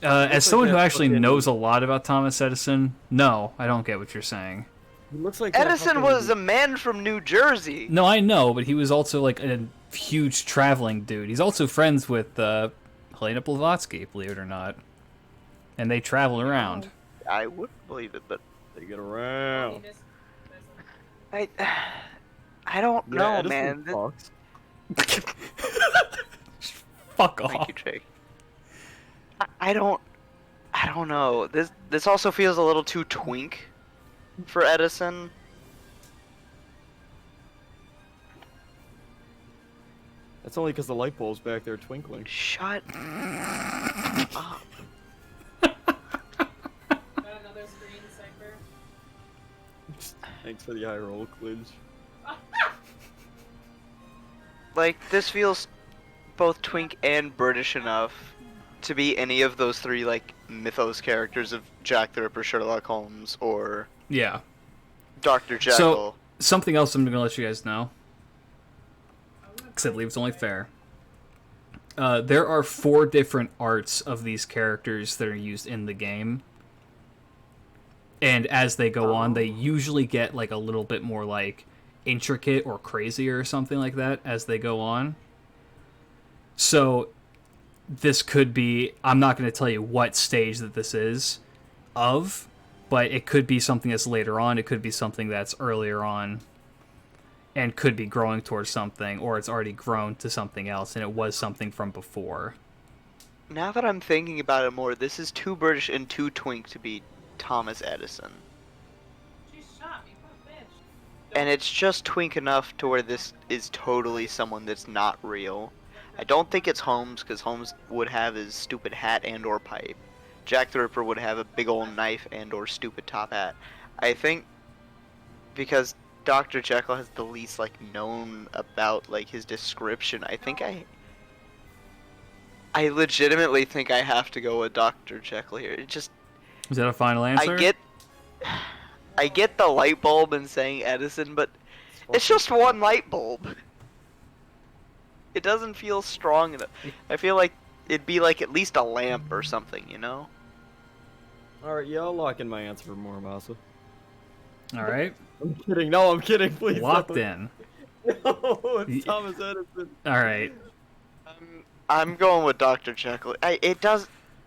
As like someone who that actually fucking- knows a lot about Thomas Edison, no, I don't get what you're saying. He looks like that Edison fucking- was a man from New Jersey. No, I know, but he was also like a huge traveling dude. He's also friends with Helena Blavatsky, believe it or not. And they travel around. I would believe it, but They get around. I don't Yeah, know, Edison man. fucks. Fuck off. Thank you, Jake. I don't know. This also feels a little too twink for Edison. That's only because the light bulb's back there twinkling. Shut up. Got another screen cipher. Thanks for the eye roll, Clinch. Like, this feels both twink and British enough to be any of those three, like, mythos characters of Jack the Ripper, Sherlock Holmes, or Yeah. Dr. Jekyll. So, something else I'm going to let you guys know, because I believe it's only fair. There are 4 different arts of these characters that are used in the game. And as they go on, they usually get, like, a little bit more, like, intricate or crazy or something like that as they go on. So, this could be... I'm not going to tell you what stage that this is of, but it could be something that's later on. It could be something that's earlier on and could be growing towards something, or it's already grown to something else and it was something from before. Now that I'm thinking about it more, this is too British and too twink to be Thomas Edison. She shot me, poor bitch. And it's just twink enough to where this is totally someone that's not real. I don't think it's Holmes, because Holmes would have his stupid hat and or pipe. Jack the Ripper would have a big old knife and or stupid top hat. I think because Dr. Jekyll has the least like known about like his description, I legitimately think I have to go with Dr. Jekyll here. It just Is that a final answer? I get the light bulb and saying Edison, but it's just one light bulb. It doesn't feel strong enough. I feel like it'd be like at least a lamp or something, you know? Alright, yeah, I'll lock in my answer for Muramasa. All right. I'm kidding. No, I'm kidding. Please. Locked don't. in. No, it's Thomas Edison. All right. I'm going with Dr. Jekyll.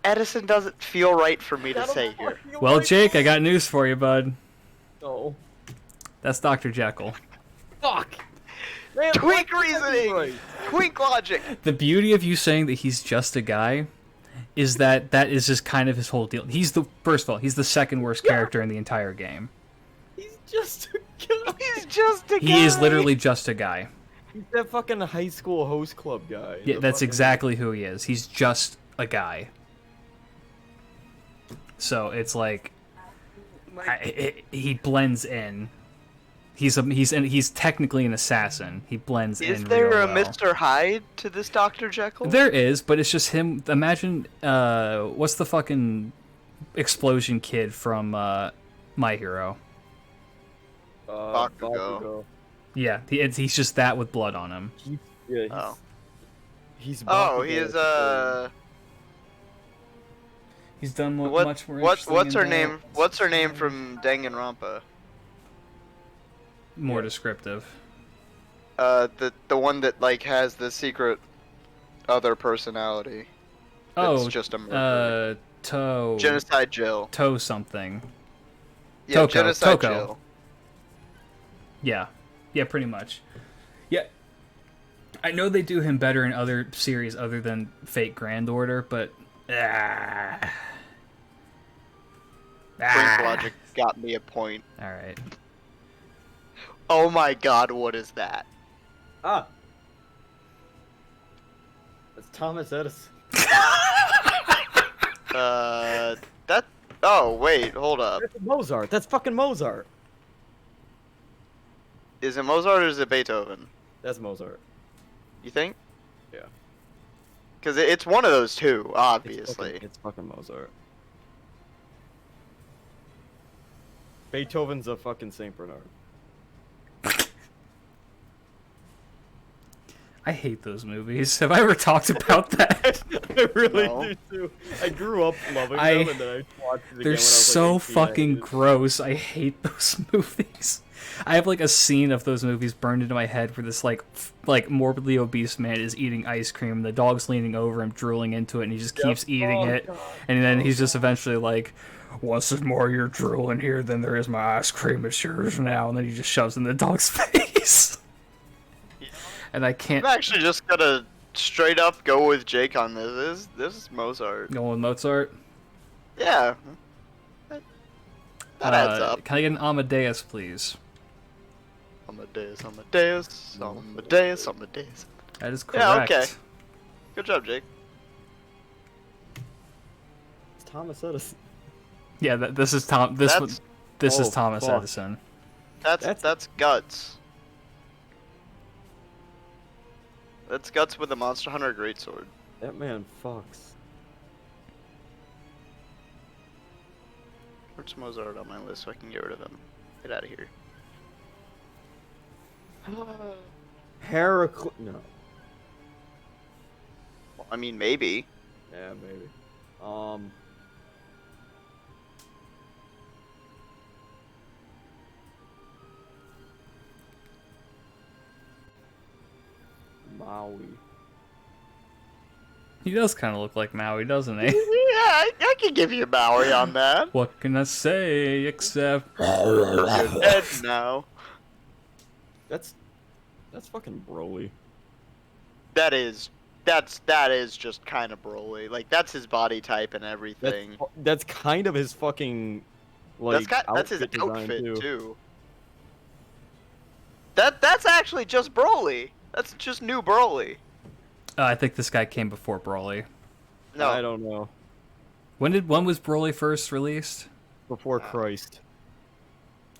Edison doesn't feel right for me to say here. Well, Jake, I got news for you, bud. Oh. That's Dr. Jekyll. Fuck. Man, Tweak why can't I be reasoning! right? Tweak logic! The beauty of you saying that he's just a guy is that is just kind of his whole deal. First of all, he's the second worst character in the entire game. He's just a guy. He's just a guy! He is literally just a guy. He's that fucking high school host club guy. Yeah, The that's fucking- exactly who he is. He's just a guy. So it's like he blends in. He's technically an assassin. He blends in. Is there real a well. Mr. Hyde to this Dr. Jekyll? There is, but it's just him. Imagine what's the fucking explosion kid from My Hero? Bakugo. Yeah, he's just that with blood on him. Yeah. Oh. He's Oh, Bakugo. he is He's done What, much more. what's interesting her and name? What's her name from Danganronpa? more descriptive? The one that like has the secret other personality. Oh, That's just a murderer. Toe. Genocide Jill. Toe something. Yeah, Toko, Genocide Toko. Jill. Yeah, pretty much. Yeah, I know they do him better in other series other than Fate Grand Order, but Twink logic got me a point. All right. Oh my god, what is that? Ah. That's Thomas Edison. That. Oh wait, hold up. That's Mozart. That's fucking Mozart. Is it Mozart or is it Beethoven? That's Mozart. You think? Yeah. Because it's one of those two, It's obviously. fucking Mozart. Beethoven's a fucking Saint Bernard. I hate those movies. Have I ever talked about that? I really No. do too. I grew up loving I- them, and then I watched it again when I They're was so like 18. fucking gross. I hate those movies. I have like a scene of those movies burned into my head where this like morbidly obese man is eating ice cream and the dog's leaning over him drooling into it and he just keeps eating Oh, it God. and then he's just eventually like, once there's more of your drool in here than there is my ice cream, it's yours now, and then he just shoves it in the dog's face. And I can't I'm actually just gonna straight up go with Jake on this. This is Mozart. go with Mozart. Yeah. That adds up. Can I get an Amadeus, please? Amadeus, Amadeus, Amadeus, Amadeus. That is Yeah, correct. okay. Good job, Jake. It's Thomas Edison. Yeah, this is Tom. This That's- this is Oh, Thomas fuck. Edison. That's Guts. That's Guts with the Monster Hunter Greatsword. That man fucks. Where's Mozart on my list so I can get rid of him? Get out of here. Heracles. No. Well, I mean, maybe. Yeah, maybe. Maui. He does kind of look like Maui, doesn't he? Yeah, I can give you a Maui on that. What can I say except You're dead now. That's fucking Broly. That is just kind of Broly. Like that's his body type and everything. That's kind of his fucking like That's his design, outfit too. That's actually just Broly. That's just new Broly. I think this guy came before Broly. No, I don't know. When was Broly first released? Before Christ.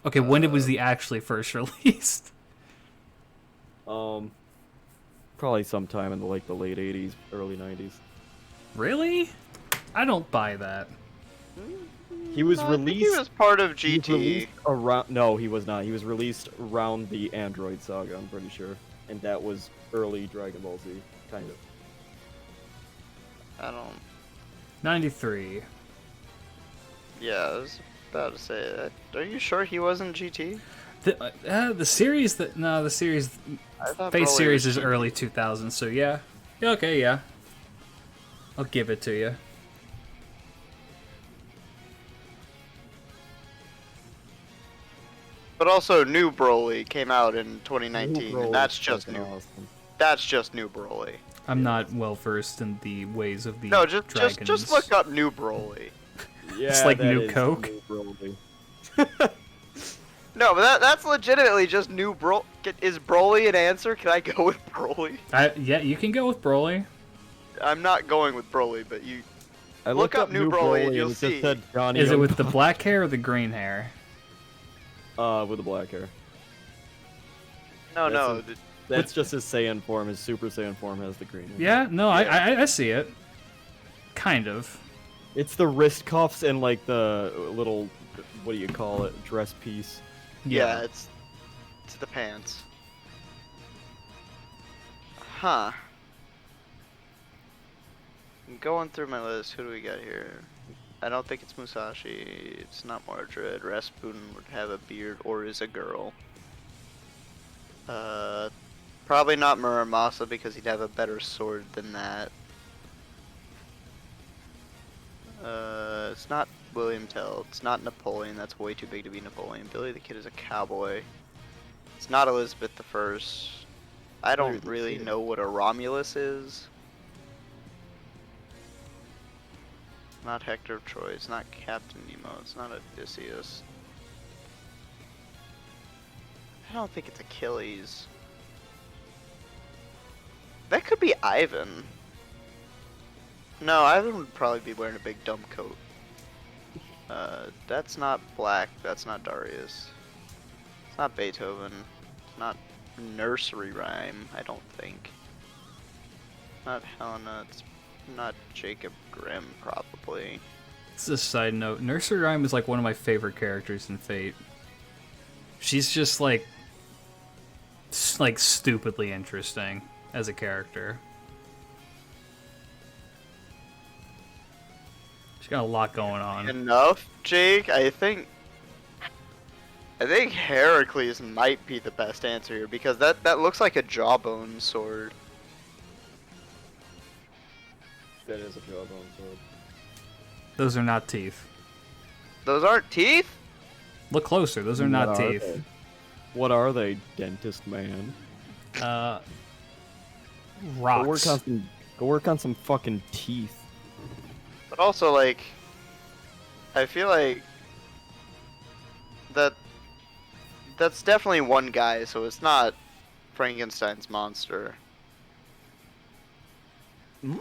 Okay, when was he actually first released? Probably sometime in the late 80s, early 90s. Really? I don't buy that. He was No, I think released. he was part of he was GT. released around. No, he was not. He was released around the Android saga. I'm pretty sure, and that was early Dragon Ball Z, kind of. I don't. 93. Yeah, I was about to say that. Are you sure he wasn't GT? The series that the series I thought Face Broly series was is GT. early 2000s, so yeah. Yeah, okay, yeah. I'll give it to you. But also, New Broly came out in 2019, New and that's just fucking new. awesome. That's just New Broly. I'm not well versed in the ways of the No, dragons. just look up New Broly. Yeah, It's like that New is Coke. New Broly. No, but that's legitimately just New Bro. Is Broly an answer? Can I go with Broly? Yeah, you can go with Broly. I'm not going with Broly, but you. I Look looked up New Broly and you'll it just see. said Johnny Is it Young with the black hair or the green hair? with the black hair. No, That's no. a- That's just his Saiyan form. His Super Saiyan form has the green hair. Yeah, no, Yeah. I see it. Kind of. It's the wrist cuffs and like the little, what do you call it, dress piece. Yeah, it's the pants. Huh. I'm going through my list. Who do we got here? I don't think it's Musashi. It's not Mordred. Rasputin would have a beard or is a girl. Probably not Muramasa because he'd have a better sword than that. It's not William Tell. It's not Napoleon. That's way too big to be Napoleon. Billy the Kid is a cowboy. It's not Elizabeth the First. I don't Larry the really Kid. know what a Romulus is. Not Hector of Troy. It's not Captain Nemo. It's not Odysseus. I don't think it's Achilles. That could be Ivan. No, Ivan would probably be wearing a big dumb coat. That's not Black. That's not Darius. It's not Beethoven. It's not Nursery Rhyme, I don't think. Not Helena. It's not Jacob Grimm, probably. This is a side note. Nursery Rhyme is like one of my favorite characters in Fate. She's just like stupidly interesting as a character. She's got a lot going on. Enough, Jake. I think Heracles might be the best answer here because that looks like a jawbone sword. That is a jawbone sword. Those are not teeth. Those aren't teeth? Look closer. Those are not teeth. They? What are they, dentist man? Rocks. Go work on some fucking teeth. But also, like, I feel like that's definitely one guy, so it's not Frankenstein's monster.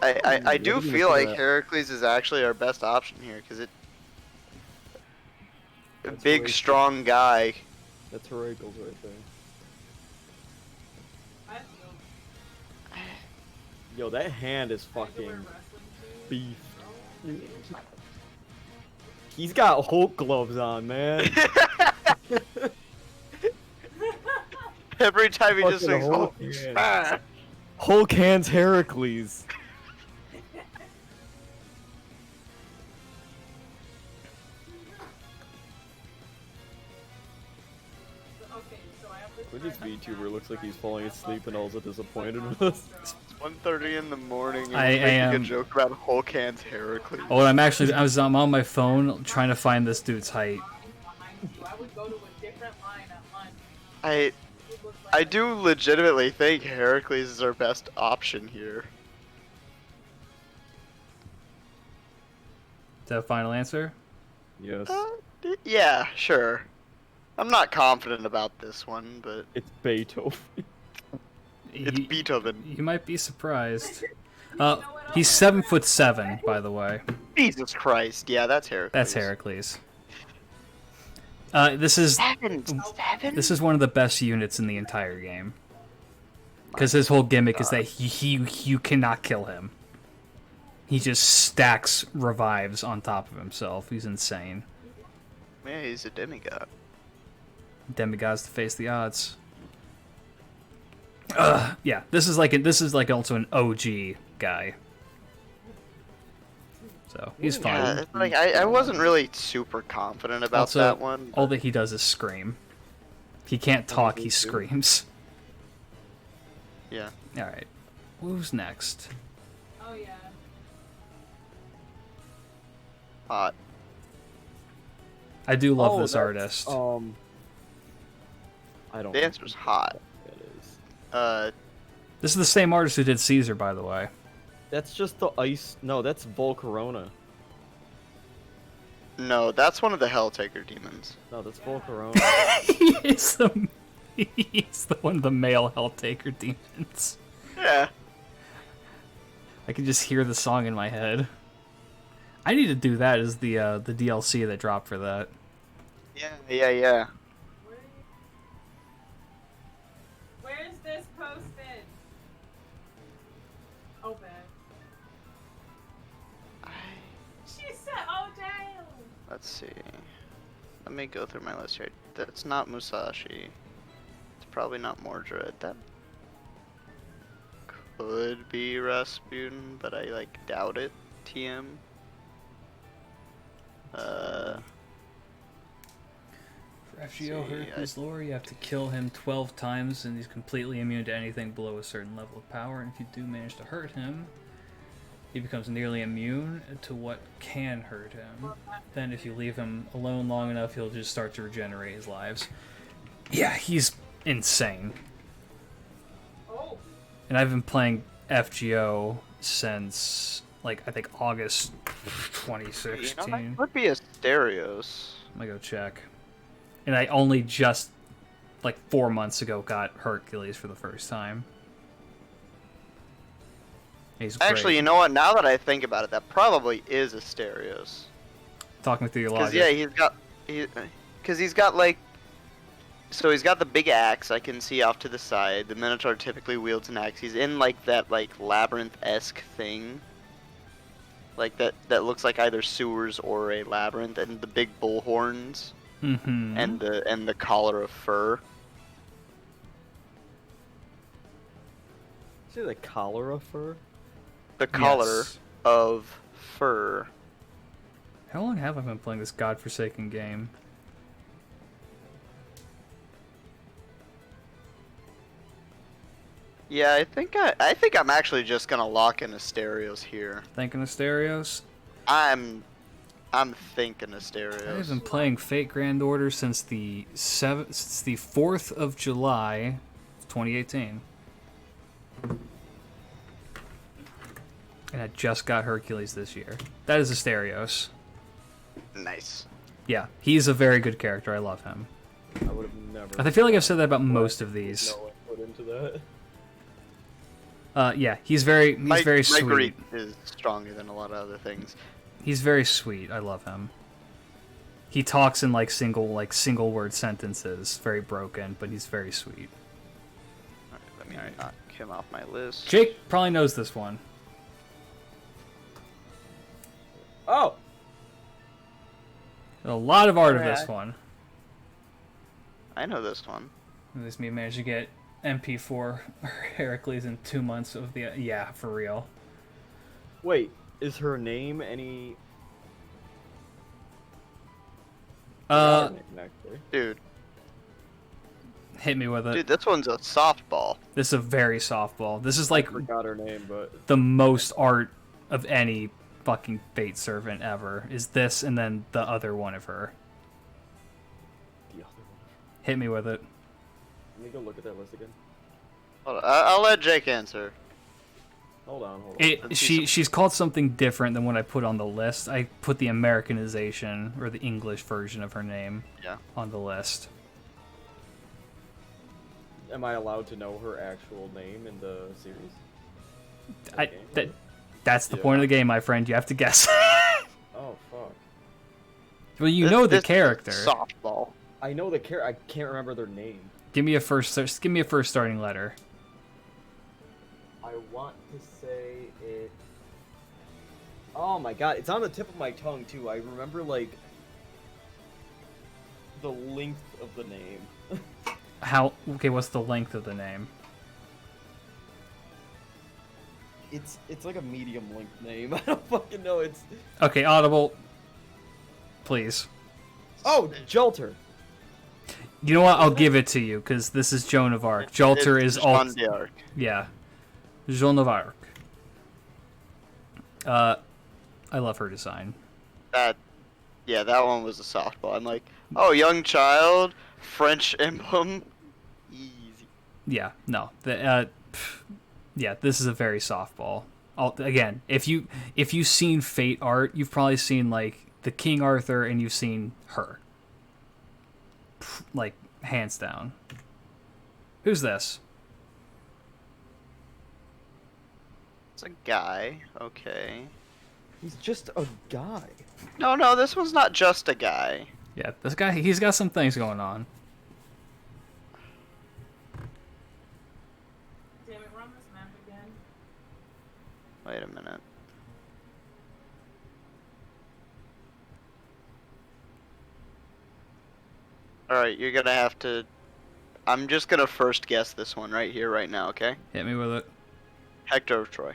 I do What do you feel think like of that? Heracles is actually our best option here because a That's big, right. strong guy. That's Heracles right there. I feel Yo, that hand is I had to wear fucking wrestling shoes. beef. He's got Hulk gloves on, man. Every time he just Fucking swings, Hulk oh, hand. ah. Hulk hands Heracles. Okay, so I have this Look at this friend VTuber, that looks like he's friends falling with asleep and my also buffet. disappointed Like, with us. It's 1:30 in the morning and I we're making a am- joke about Hulk hands Heracles. Oh, I'm on my phone trying to find this dude's height. behind you. I would go to a different line at lunch. I It would look like do legitimately think Heracles is our best option here. Is that a final answer? Yes. Yeah, sure. I'm not confident about this one, but It's Beethoven. it's You- Beethoven. You might be surprised. He's 7'7", by the way. Jesus Christ. Yeah, that's Heracles. That's Heracles. This is Seven? this is one of the best units in the entire game. Because his whole gimmick is that you cannot kill him. He just stacks revives on top of himself. He's insane. Yeah, he's a demigod. Demigods to face the odds. Yeah, this is like also an OG guy. So he's fine. Yeah, it's like I wasn't really super confident about Also, that one. all that he does is scream. He can't talk, he screams. Yeah. Alright. Who's next? Oh yeah. Hot. I do love Oh, this that's, artist. I don't. The answer's hot. It is. This is the same artist who did Caesar, by the way. That's just the ice. No, that's Volcarona. No, that's one of the Helltaker demons. No, that's Volcarona. he's the one of the male Helltaker demons. Yeah. I can just hear the song in my head. I need to do that as the DLC that dropped for that. Yeah. Where's this posted? Open. She said, "Oh damn." Let's see. Let me go through my list here. That's not Musashi. It's probably not Mordred. That could be Rasputin, but I like doubt it. TM. For FGO See, Hercules lore, you have to kill him 12 times, and he's completely immune to anything below a certain level of power. And if you do manage to hurt him, he becomes nearly immune to what can hurt him. Then if you leave him alone long enough, he'll just start to regenerate his lives. Yeah, he's insane. Oh. And I've been playing FGO since, like, I think August 2016. You know, that could be Asterios. I'm gonna go check. And I only just, like, 4 months ago got Hercules for the first time. He's great. Actually, you know what? Now that I think about it, that probably is Asterios. Talk me through your Because logic. yeah, he's got like, so he's got the big axe I can see off to the side. The Minotaur typically wields an axe. He's in like that like labyrinth-esque thing, like that looks like either sewers or a labyrinth, and the big bull horns, Mm-hmm. and the collar of fur. See the collar of fur? The collar Yes. of fur. How long have I been playing this godforsaken game? Yeah, I think I'm actually just gonna lock in Asterios here. Thinking of Stereos? I'm thinking I've Asterios. been playing Fate Grand Order since the 4th of July, 2018. And I just got Hercules this year. That is Asterios. Nice. Yeah, he's a very good character. I love him. I would have never. I feel like I've said that about most of these. No input into that. Yeah, he's very My sweet. Greek is stronger than a lot of other things. He's very sweet. I love him. He talks in like single word sentences, very broken, but he's very sweet. Alright, let me Alright. knock him off my list. Jake probably knows this one. Oh. A lot of art of Alright. this one. I know this one. At least me managed to get MP4 Heracles in 2 months of the yeah, for real. Wait, is her name any? Dude, Hit me with it. dude, this one's a softball. This is a very softball. This is I like forgot her name, but the most art of any fucking Fate servant ever. Is this and then the other one of her. the other one. Hit me with it. Let me go look at that list again. Hold on, I'll let Jake answer. Hold on. She's called something different than what I put on the list. I put the Americanization or the English version of her name Yeah. on the list. Am I allowed to know her actual name in the series? I That's the point of the game, my friend. You have to guess. Oh fuck. Well, you know the This is character. Softball. I know the character. I can't remember their name. Give me a first starting letter. I want to say it. Oh my god, it's on the tip of my tongue too. I remember like the length of the name. How? Okay, what's the length of the name? It's like a medium length name. I don't fucking know. It's Okay, Audible. Please. Jolter. You know what? I'll give it to you because this is Joan of Arc. Jolter is all. Jeanne d'Arc. Yeah. Joan of Arc. I love her design. That one was a softball. I'm like, oh, young child, French emblem, easy. Yeah, no. Yeah, this is a very softball. Again, if you've seen Fate art, you've probably seen like the King Arthur and you've seen her. Like hands down. Who's this? It's a guy. Okay. He's just a guy. No, this one's not just a guy. Yeah, this guy, he's got some things going on. Damn it, we're on this map again. Wait a minute. Alright, you're gonna have to... I'm just gonna first guess this one right here, right now, okay? Hit me with it. Hector of Troy.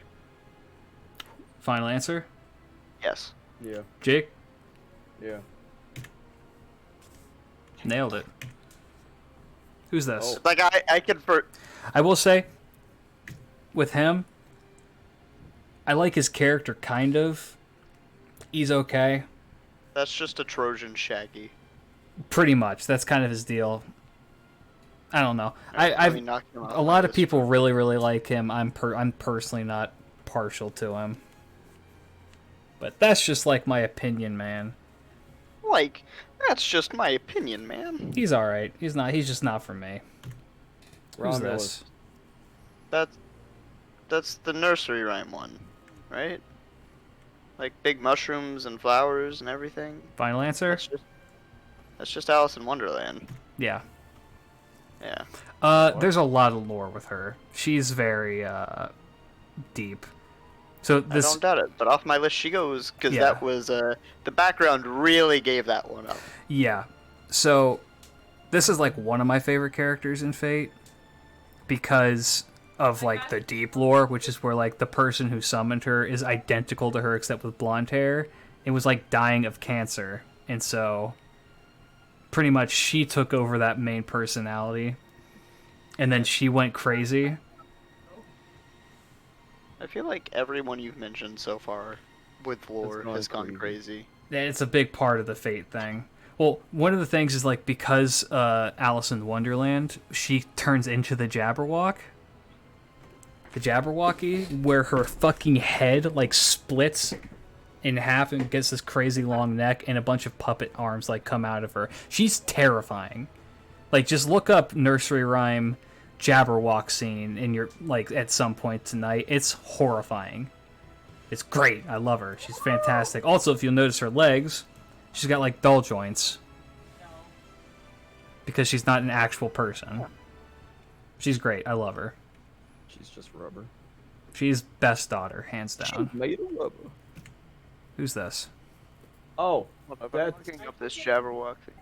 Final answer? Yes. Yeah. Jake? Yeah. Nailed it. Who's this? Like, I could I will say, with him, I like his character, kind of. He's okay. That's just a Trojan Shaggy. Pretty much. That's kind of his deal. I don't know. Let me knock him out A lot like of this. people really, really like him. I'm personally not partial to him. But that's just like my opinion, man. Like, that's just my opinion, man. He's alright. He's just not for me. Who's Romulus. this? That's the nursery rhyme one, right? Like big mushrooms and flowers and everything. Final answer? That's just Alice in Wonderland. Yeah. Yeah. There's a lot of lore with her. She's very deep. So I don't doubt it, but off my list she goes because Yeah. that was the background really gave that one up. Yeah. So this is like one of my favorite characters in Fate because of like the deep lore, which is where like the person who summoned her is identical to her except with blonde hair and was like dying of cancer. And so pretty much she took over that main personality and then she went crazy. I feel like everyone you've mentioned so far with lore gone has gone crazy. crazy. It's a big part of the Fate thing. Well, one of the things is like because Alice in Wonderland, she turns into the Jabberwock. The Jabberwocky, where her fucking head like splits in half and gets this crazy long neck and a bunch of puppet arms like come out of her. She's terrifying. Like just look up nursery rhyme Jabberwock scene in your like at some point tonight. It's horrifying. It's great. I love her. She's fantastic. Also, if you'll notice her legs, she's got like dull joints No. because she's not an actual person. She's great. I love her. She's just rubber. She's best daughter, hands down. She's made of rubber. Who's this? Oh, I'm That's- looking up this Jabberwock thing.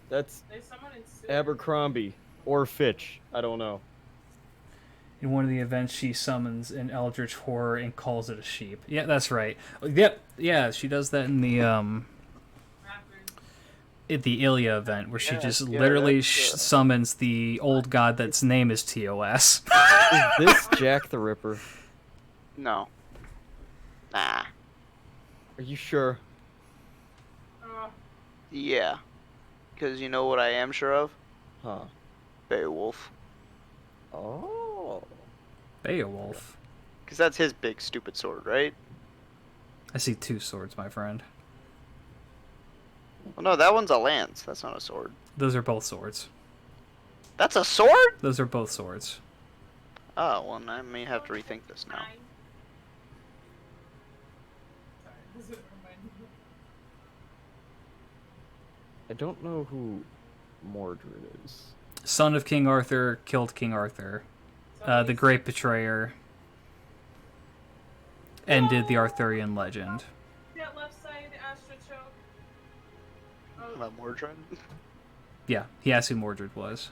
that's They summoned in Sue. Abercrombie or Fitch. I don't know. In one of the events, she summons an eldritch horror and calls it a sheep. Yeah, that's right. Yep, yeah, she does that in the Raptors. at the Ilya event, where she Yeah, just yeah, literally that's, summons the old god that's name is TOS. Is this Jack the Ripper? No. Nah. Are you sure? Yeah. Because you know what I am sure of? Huh. Beowulf. Oh. Beowulf. Because that's his big stupid sword, right? I see two swords, my friend. Well, no, that one's a lance. That's not a sword. Those are both swords. That's a sword? Those are both swords. Oh, well, I may have to rethink this now. Does it remind you? I don't know who Mordred is. Son of King Arthur, killed King Arthur. The Great Betrayer. Ended the Arthurian legend. That left side Astra choke. Oh, About Mordred? Yeah, he asked who Mordred was.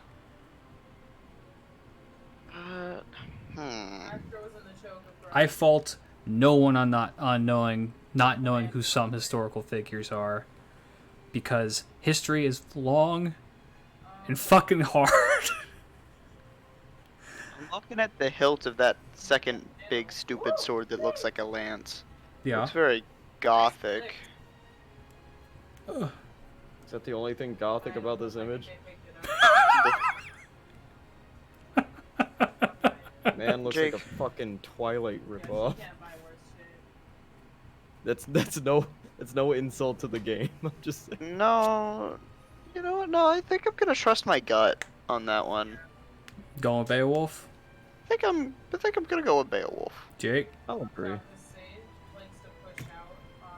Hmm. Astra was in the choke of Thrones. I fault no one on not knowing who some historical figures are, because history is long and fucking hard. I'm looking at the hilt of that second big stupid sword that looks like a lance. Yeah. It's very gothic. Is that the only thing gothic about this image? Man looks like a fucking Twilight ripoff. That's no insult to the game. I'm just saying. No, you know what? No, I think I'm gonna trust my gut on that one. Going with Beowulf? I think I'm gonna go with Beowulf. Jake? I'll agree.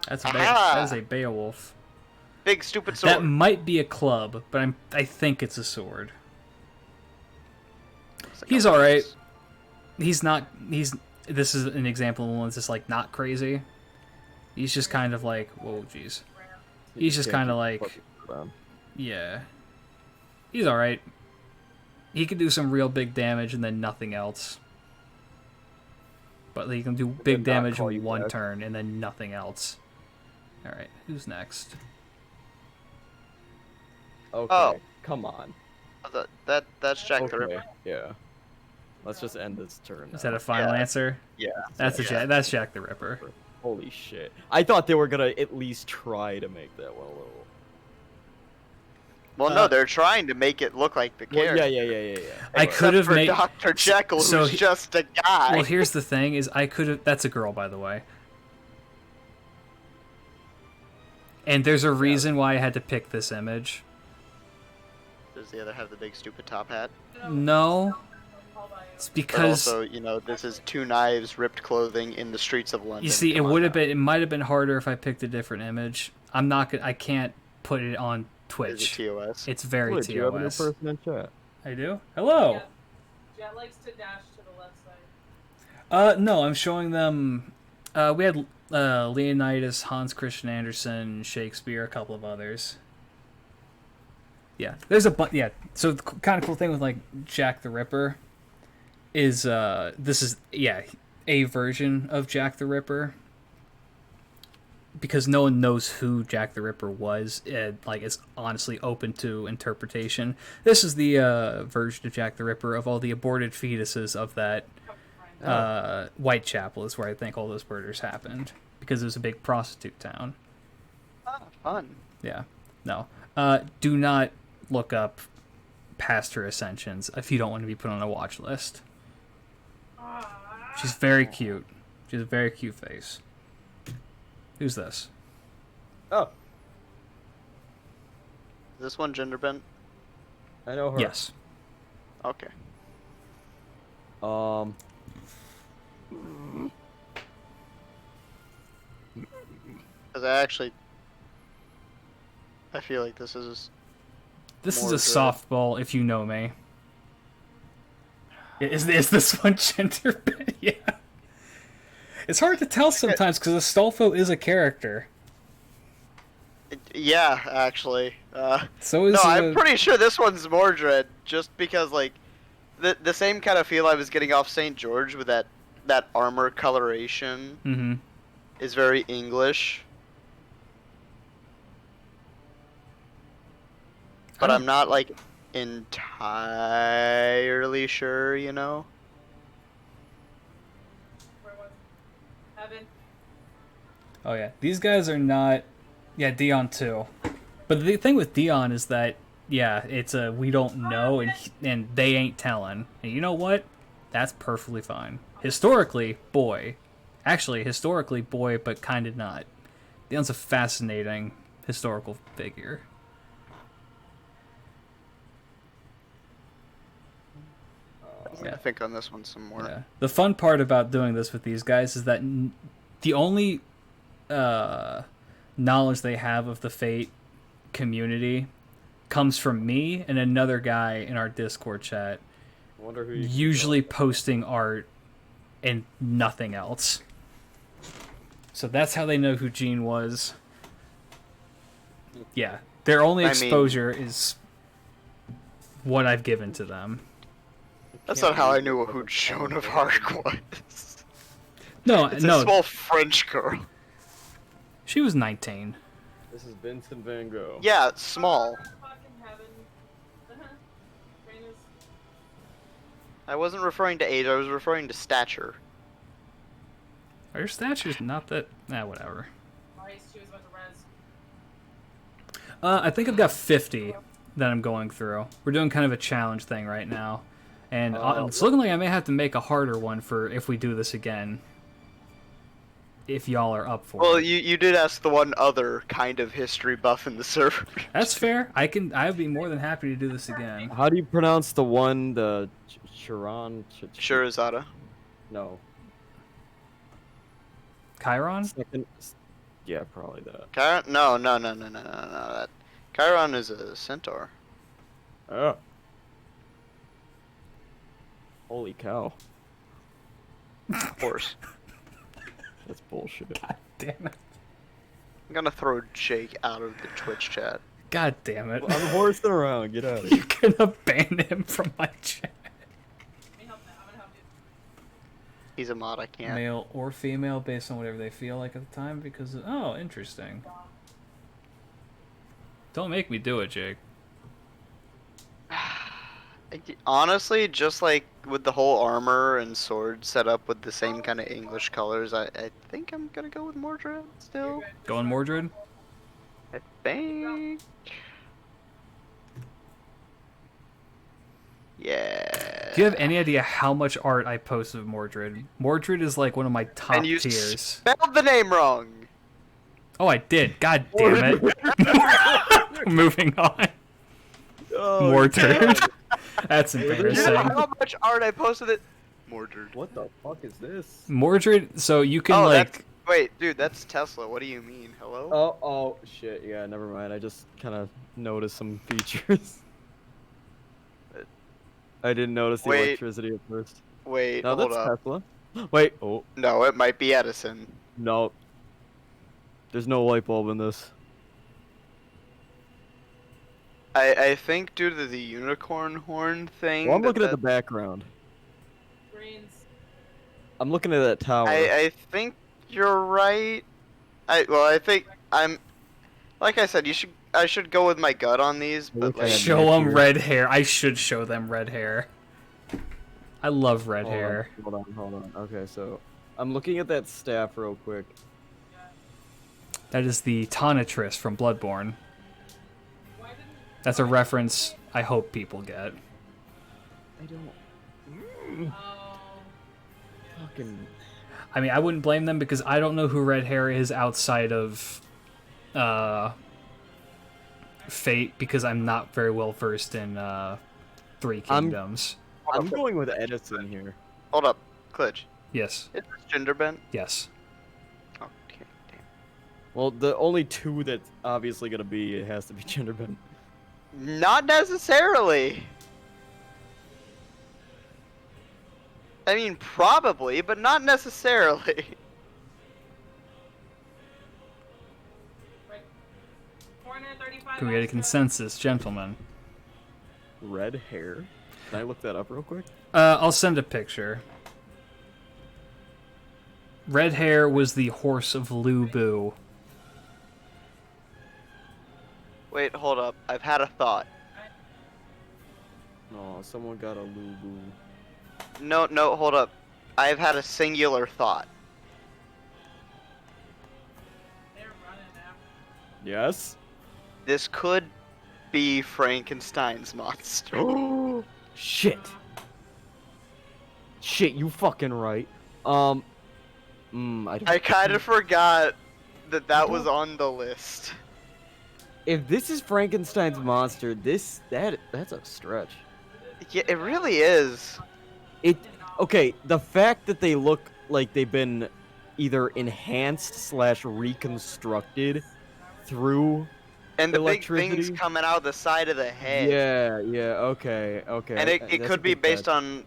That's Aha! that is a Beowulf. Big stupid sword. That might be a club, but I think it's a sword. Looks like He's a alright. lance. This is an example of one that's just like not crazy. He's just kind of like, whoa, jeez. He's just kind of like, yeah. He's alright. He can do some real big damage and then nothing else. But he can do big then not damage call in you one back. turn and then nothing else. Alright, who's next? Okay, Oh. come on. That's Jack Okay, the Ripper. yeah. Let's just end this turn. Is that now. a final Yeah. answer? Yeah. That's Yeah. that's Jack the Ripper. Holy shit. I thought they were gonna at least try to make that one a little. Well, no, they're trying to make it look like the Well, character. yeah. I Except could have for made. Dr. Jekyll, so who's he- just a guy. Well, here's the thing: is I could have. That's a girl, by the way. And there's a reason why I had to pick this image. Does the other have the big stupid top hat? No, it's But because also, you know, this is two knives, ripped clothing in the streets of London. you see, it Come on would have now. been. It might have been harder if I picked a different image. I'm not gonna. I can't put it on Is it Twitch. TOS? It's very Wood, you have a new TOS. person in chat. I do. Hello. Jet likes to dash to the left side. No, I'm showing them. We had Leonidas, Hans Christian Andersen, Shakespeare, a couple of others. Yeah, there's a bunch. Yeah, so the kind of cool thing with like Jack the Ripper is this is a version of Jack the Ripper because no one knows who Jack the Ripper was. Like it's honestly open to interpretation. This is the version of Jack the Ripper of all the aborted fetuses of that. Whitechapel is where I think all those murders happened because it was a big prostitute town. Ah, fun. Yeah, no. Do not look up past her ascensions if you don't want to be put on a watch list. She's very cute. She has a very cute face. Who's this? Oh, Is this one gender bent? I know her. Yes. Okay. Because I feel like this is. This More is a good. softball if you know me. Is this one gender bent? Yeah. It's hard to tell sometimes because Astolfo is a character. Yeah, actually. So is No, I'm pretty sure this one's Mordred, just because like the same kind of feel I was getting off St. George with that armor coloration Mm-hmm. is very English. But I'm not like entirely sure, you know. Where was Evan? Oh yeah, these guys are not. Yeah, Dion too. But the thing with Dion is that it's a we don't know and they ain't telling. And you know what? That's perfectly fine. Historically, boy. Actually, historically, boy, but kind of not. Dion's a fascinating historical figure. I'm gonna think on this one some more. Yeah. The fun part about doing this with these guys is that the only knowledge they have of the Fate community comes from me and another guy in our Discord chat, I wonder who you usually posting art and nothing else. So that's how they know who Gene was. Yeah, their only exposure is what I've given to them. That's not how I knew who Joan of Arc was. No, It's no, a small French girl. she was 19. This is Vincent Van Gogh. Yeah, small. Fucking heaven. Rain is- I wasn't referring to age, I was referring to stature. Her stature's not that. Whatever. Maurice, she was about to res. I think I've got 50 that I'm going through. We're doing kind of a challenge thing right now. And it's looking like I may have to make a harder one for if we do this again. If y'all are up for Well, it. you did ask the one other kind of history buff in the server. That's fair. I'd be more than happy to do this again. How do you pronounce the one, the Chiron? Shirazada. No. Chiron? Second. Yeah, probably that. Chiron? No. That Chiron is a centaur. Oh. Holy cow. Horse. That's bullshit. God damn it. I'm gonna throw Jake out of the Twitch chat. God damn it. I'm horsing around. Get out of here. You're gonna ban him from my chat. Let me help that. I'm gonna help you. He's a mod, I can't. Male or female based on whatever they feel like at the time because oh, interesting. Don't make me do it, Jake. Honestly, just like with the whole armor and sword set up with the same kind of English colors, I think I'm gonna go with Mordred still. Going Mordred? I think. Yeah. Do you have any idea how much art I post of Mordred? Mordred is like one of my top And you tiers. spelled the name wrong. Oh, I did. God damn it. Moving on. Oh, Mordred. That's You know embarrassing. how much art I posted it? Mordred. What the fuck is this? Mordred, so you can Oh, like... wait, dude, that's Tesla. What do you mean? Hello? Oh, shit. Yeah, never mind. I just kind of noticed some features. I didn't notice the Wait. electricity at first. Wait, No, hold that's up. Tesla. Wait. Oh, No, it might be Edison. no. There's no light bulb in this. I think due to the unicorn horn thing. Well, I'm looking at the background. Greens. I'm looking at that tower. I think you're right. I think I'm. Like I said, I should go with my gut on these, but wish I like, had Show Nick them here. red hair. I should show them red hair. I love red Hold on, hair. Hold on. Okay, so I'm looking at that staff real quick. That is the Tonitrus from Bloodborne. Why didn't... That's a reference I hope people get. I don't Oh. fucking. I mean, I wouldn't blame them because I don't know who red hair is outside of Fate because I'm not very well versed in Three Kingdoms. I'm going with Edison here. hold up, Klitsch. Yes. Is this gender bent? Yes. Oh, okay, damn. Well, the only two that's obviously gonna be it has to be gender bent. Not necessarily. I mean, probably, but not necessarily. Right. 435. Can we get a consensus, gentlemen? Red hair. Can I look that up real quick? I'll send a picture. Red hair was the horse of Lubu. Wait, hold up. I've had a thought. Oh, someone got a Lubu. No, hold up. I've had a singular thought. They're running now. Yes. This could be Frankenstein's monster. Oh shit. Shit, you fucking right. I don't. I kind of forgot that was on the list. If this is Frankenstein's monster, that's a stretch. Yeah, it really is. Okay, the fact that they look like they've been either enhanced / reconstructed through And the big electricity. things coming out the side of the head. Yeah, okay. And it That's a could be good based catch. on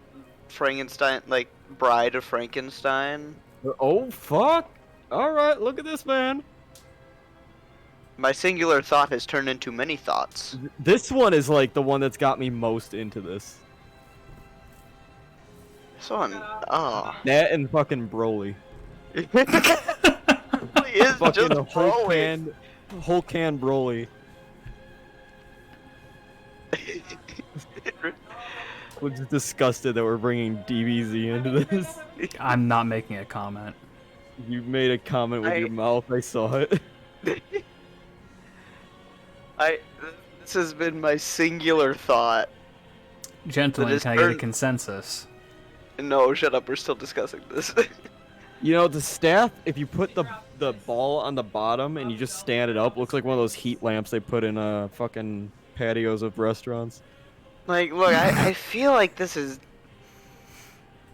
Frankenstein, like Bride of Frankenstein. Oh, fuck! Alright, look at this, man. My singular thought has turned into many thoughts. This one is like the one that's got me most into this. This one, oh. That and fucking Broly. It really is Fucking just the whole Broly. whole can Broly. We're just disgusted that we're bringing DBZ into this. I'm not making a comment. You made a comment with your mouth, I saw it. This has been my singular thought. Gentlemen, is can I get a turned- consensus? No, shut up, we're still discussing this. You know, the staff, if you put the ball on the bottom and you just stand it up, looks like one of those heat lamps they put in fucking patios of restaurants. Like, look, I feel like this is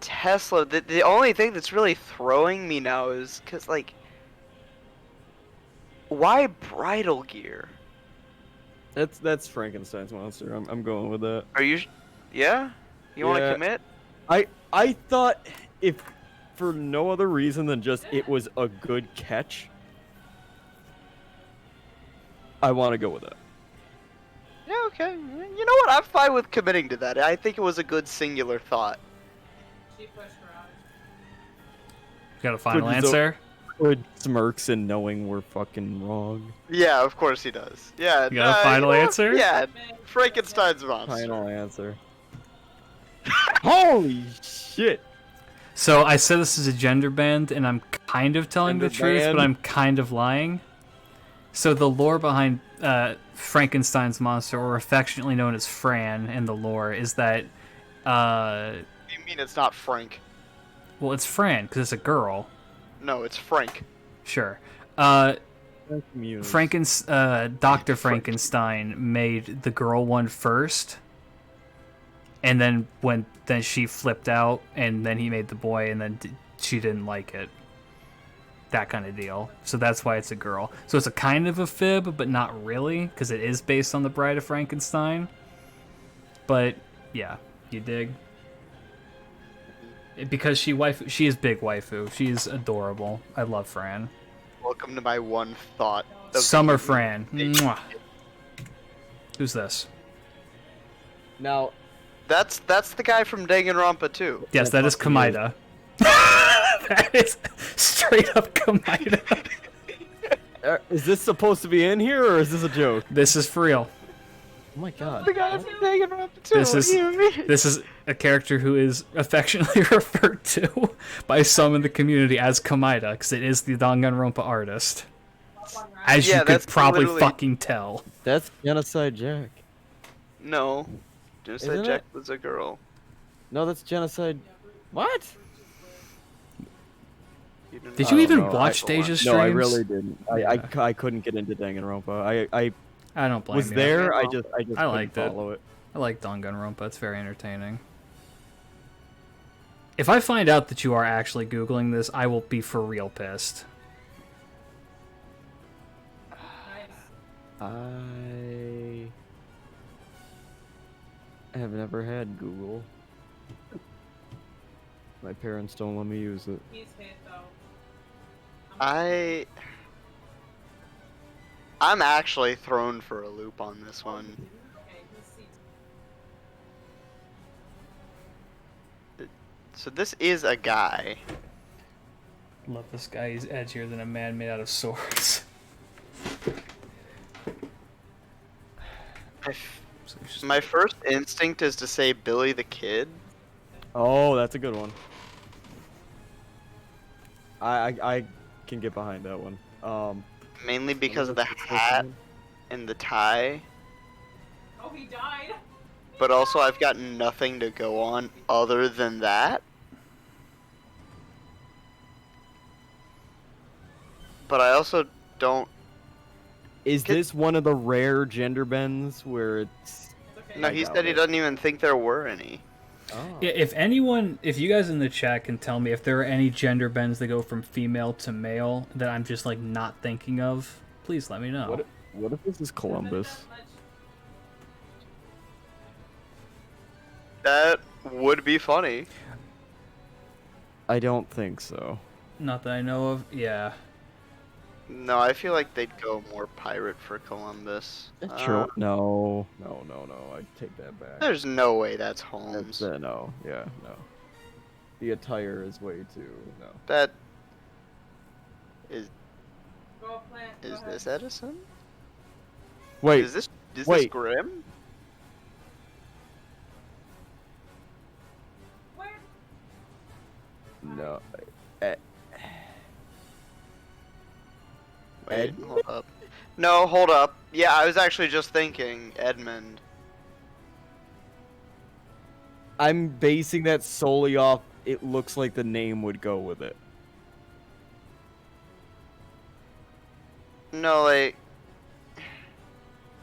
Tesla. The only thing that's really throwing me now is because, like, why bridal gear? That's Frankenstein's monster. I'm going with that. Are you? Yeah? You want to Yeah. commit? I thought if for no other reason than just it was a good catch, I want to go with that. Yeah, okay. You know what? I'm fine with committing to that. I think it was a good singular thought. She pushed her out. You got a final Good result. answer? Good smirks and knowing we're fucking wrong. Yeah, of course he does. Yeah. You got a final answer? Yeah. Frankenstein's monster. Final answer. Holy shit! So I said this is a gender bend, and I'm kind of telling the Gender truth, bend. but I'm kind of lying. So the lore behind Frankenstein's monster, or affectionately known as Fran in the lore, is that, You mean it's not Frank? well, it's Fran, because it's a girl. No, it's Frank. Sure. Community. Dr. Frankenstein made the girl one first, and then then she flipped out, and then he made the boy, and then she didn't like it. That kind of deal. So that's why it's a girl. So it's a kind of a fib, but not really, because it is based on the Bride of Frankenstein. But yeah, you dig? Because she is big waifu. She is adorable. I love Fran. Welcome to my one thought. of Summer the Fran. evening. Mwah. Who's this? Now, That's the guy from Danganronpa too. Yes, that is fucking is. Kamaida. That is straight up Kamaida. is this supposed to be in here or is this a joke? This is for real. Oh my god. The guy from Danganronpa too. This What is do you mean? this is a character who is affectionately referred to by some in the community as Kamaida, because it is the Danganronpa artist. As Yeah, you could that's probably literally- fucking tell. That's Genocide Jack. No. Just said Isn't Jack it? was a girl. No, that's Genocide. What? didn't Did know. you even know. watch Deja's streams? No, I really didn't. Yeah. I couldn't get into Danganronpa. I I don't blame was you. there. I Yeah. just I couldn't liked it. follow it. I like Danganronpa. It's very entertaining. If I find out that you are actually Googling this, I will be for real pissed. I have never had Google. My parents don't let me use it. He's hit though. I'm actually thrown for a loop on this one. Okay, let's see. So this is a guy. Love this guy. He's edgier than a man made out of swords. So he's just- My first instinct is to say Billy the Kid. Oh, that's a good one. I can get behind that one. Mainly because of the hat and the tie. Oh, he died. But also I've got nothing to go on other than that. But I also don't... Is Get- this one of the rare gender bends where it's... It's okay. No, I he doubt said he it. doesn't even think there were any. Oh. If you guys in the chat can tell me if there are any gender bends that go from female to male that I'm just like not thinking of, please let me know. What if this is Columbus? That would be funny. I don't think so. Not that I know of. Yeah. No, I feel like they'd go more pirate for Columbus. Sure. No. I take that back. There's no way that's Holmes. No. Yeah, no. The attire is way too no. That is. Go plant. Go Is ahead. this Edison? Wait. Is this wait. Grimm? Where? No. Wait, Ed? hold up. No, hold up. Yeah, I was actually just thinking Edmund. I'm basing that solely off. It looks like the name would go with it. No, like,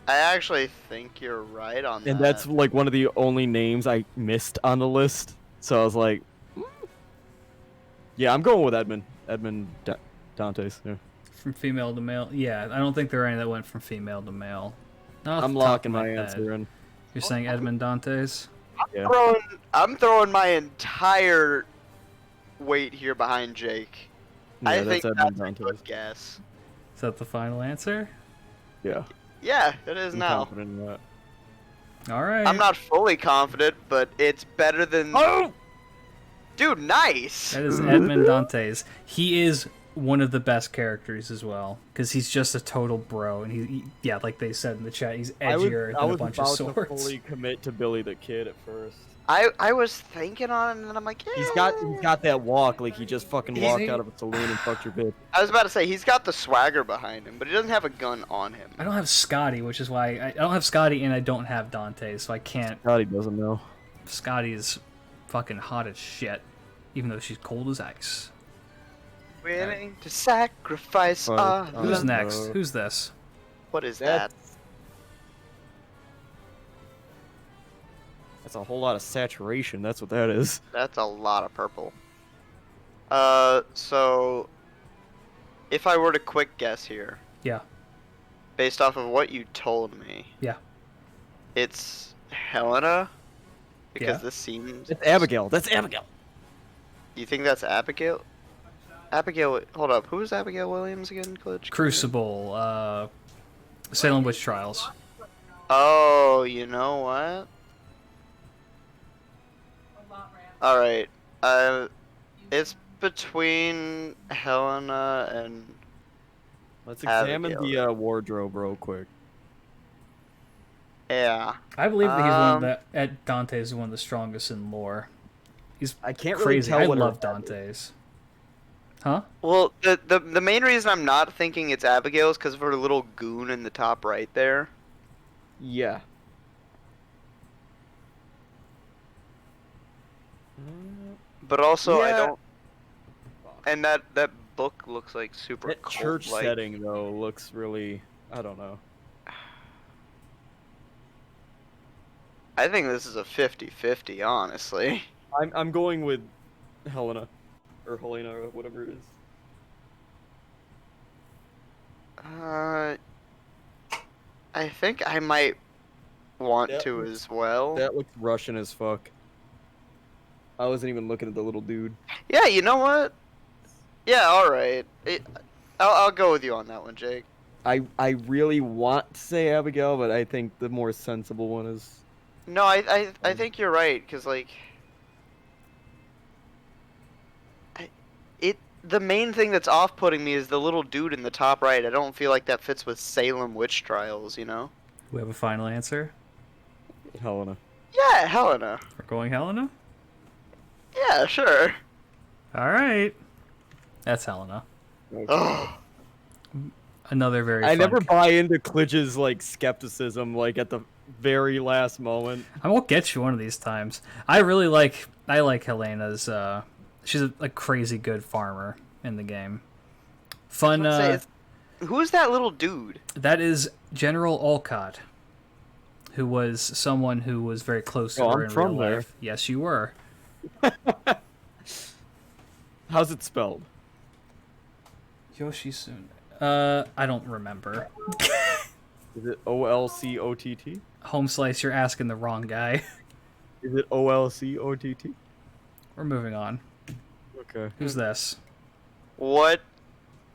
I actually think you're right on that. And that's like one of the only names I missed on the list. So I was like, yeah, I'm going with Edmund. Dante's. Yeah. From female to male. Yeah, I don't think there are any that went from female to male. Not off I'm the top locking of my head. answer in. You're saying Edmund Dantes? Yeah. I'm throwing my entire weight here behind Jake. I Yeah, think that's that's Edmund a Dantes. good guess. Is that the final answer? Yeah. Yeah, it is I'm now. confident in that. All right. I'm not fully confident, but it's better than. Oh! Dude, nice. That is Edmund Dantes. He is one of the best characters as well, because he's just a total bro, and yeah, like they said in the chat, he's edgier I than a was bunch of about swords. to fully commit to Billy the Kid at first. I was thinking on it, and then I'm like, yeah. He's got that walk like he just fucking He's- walked out of a saloon and fucked your bitch. I was about to say he's got the swagger behind him, but he doesn't have a gun on him. I don't have Skadi, which is why I don't have Skadi, and I don't have Dante, so I can't. God, he doesn't know. Skadi is fucking hot as shit, even though she's cold as ice. Willing to sacrifice Fuck. our Who's love. next? Who's this? What is that? That's a whole lot of saturation. That's what that is. That's a lot of purple. So if I were to quick guess here, Yeah. based off of what you told me, Yeah. it's Helena, because Yeah. this seems. It's Abigail. That's Abigail. You think that's Abigail? Abigail, hold up. Who is Abigail Williams again, Glitch? Crucible, Salem Witch Trials. Oh, you know what? A lot ran. All right. It's between Helena and. Let's examine Abigail. the wardrobe real quick. Yeah. I believe that he's one of the Dante is one of the strongest in lore. He's I can't really crazy. tell I what her love head is. Dante's. Huh? Well, the main reason I'm not thinking it's Abigail is because of her little goon in the top right there. Yeah. But also, I Yeah. don't. And that book looks like super That cold, church like, setting though looks really. I don't know. I think this is a 50-50, honestly. I'm going with Helena, or Helena, or whatever it is. I think I might want That to looks- as well. That looks Russian as fuck. I wasn't even looking at the little dude. Yeah, you know what? Yeah, all right. I'll go with you on that one, Jake. I really want to say Abigail, but I think the more sensible one is. No, I think you're right, because like, the main thing that's off-putting me is the little dude in the top right. I don't feel like that fits with Salem witch trials, you know? We have a final answer. Helena. Yeah, Helena. We're going Helena. Yeah, sure. All right. That's Helena. Oh, Another very. I fun never buy into Klitsch's like skepticism like at the very last moment. I won't get you one of these times. I like Helena's. She's a crazy good farmer in the game. Fun. who's that little dude? That is General Olcott. who was someone who was very close to Oh, her I'm in from real there. life. Yes, you were. How's it spelled? Yoshisun. I don't remember. Is it OLCOTT? Home slice, you're asking the wrong guy. Is it OLCOTT? We're moving on. Okay. Who's this? What?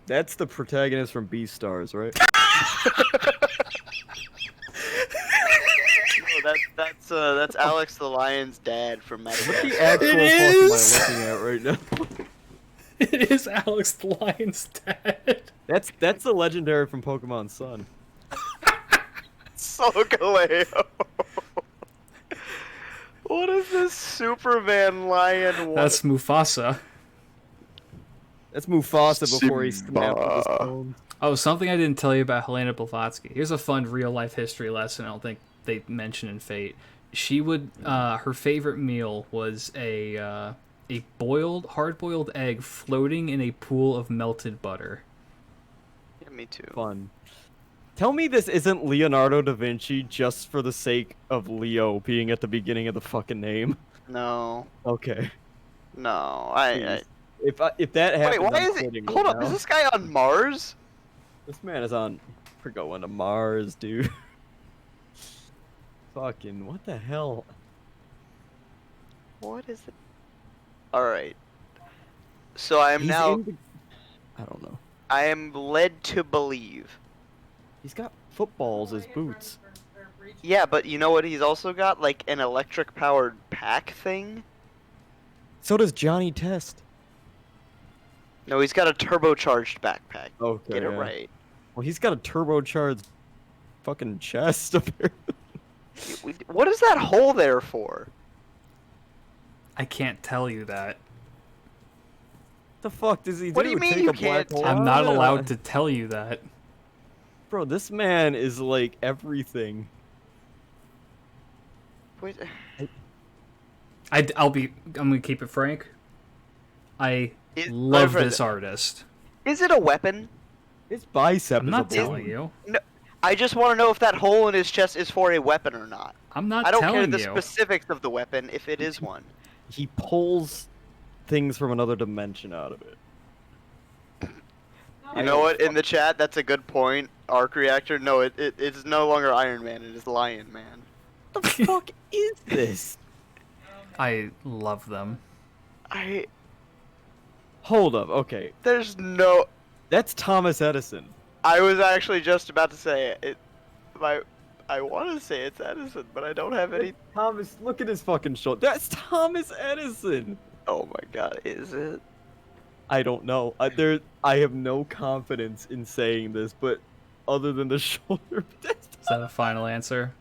That's the protagonist from Beastars, right? No, that's Alex the Lion's dad from What Madagascar. the actual fuck am I looking at right now? It is Alex the Lion's dad. That's the legendary from Pokemon Sun. So Galeo. What is this Superman lion one? That's Mufasa. That's Mufasa before he snapped with his clone. Oh, something I didn't tell you about Helena Blavatsky. Here's a fun real-life history lesson I don't think they mention in Fate. She would, her favorite meal was a hard-boiled egg floating in a pool of melted butter. Yeah, me too. Fun. Tell me this isn't Leonardo da Vinci just for the sake of Leo being at the beginning of the fucking name. No, Okay. no, Please. If that happens, Wait, why I'm is it? quitting Hold right up, now. is this guy on Mars? This man is on. We're going to Mars, dude. Fucking what the hell? What is it? Alright. So I am He's now. in the- I don't know. I am led to believe. He's got footballs as boots. Yeah, but you know what he's also got? Like an electric powered pack thing? So does Johnny Test. No, he's got a turbocharged backpack. Okay. Get it yeah. right. Well, he's got a turbocharged fucking chest apparently. What is that hole there for? I can't tell you that. The fuck does he do? What do you mean Take you a black can't hole I'm out not of it? allowed to tell you that. Bro, this man is like everything. Wait, I'm gonna keep it frank. I Is- love whatever this the- artist. is it a weapon? His bicep I'm is not a telling bone. you. No, I just want to know if that hole in his chest is for a weapon or not. I'm not I don't care telling the you. specifics of the weapon if it is one. He pulls things from another dimension out of it. You know what? In the chat, that's a good point. Arc reactor. No, it's no longer Iron Man. It is Lion Man. What the fuck is this? I love them. Hold up, okay. There's no. That's Thomas Edison. I was actually just about to say it. I want to say it's Edison, but I don't have any. Thomas, look at his fucking shoulder. That's Thomas Edison. Oh my God, is it? I don't know. I have no confidence in saying this, but other than the shoulder, that's Is that a final answer?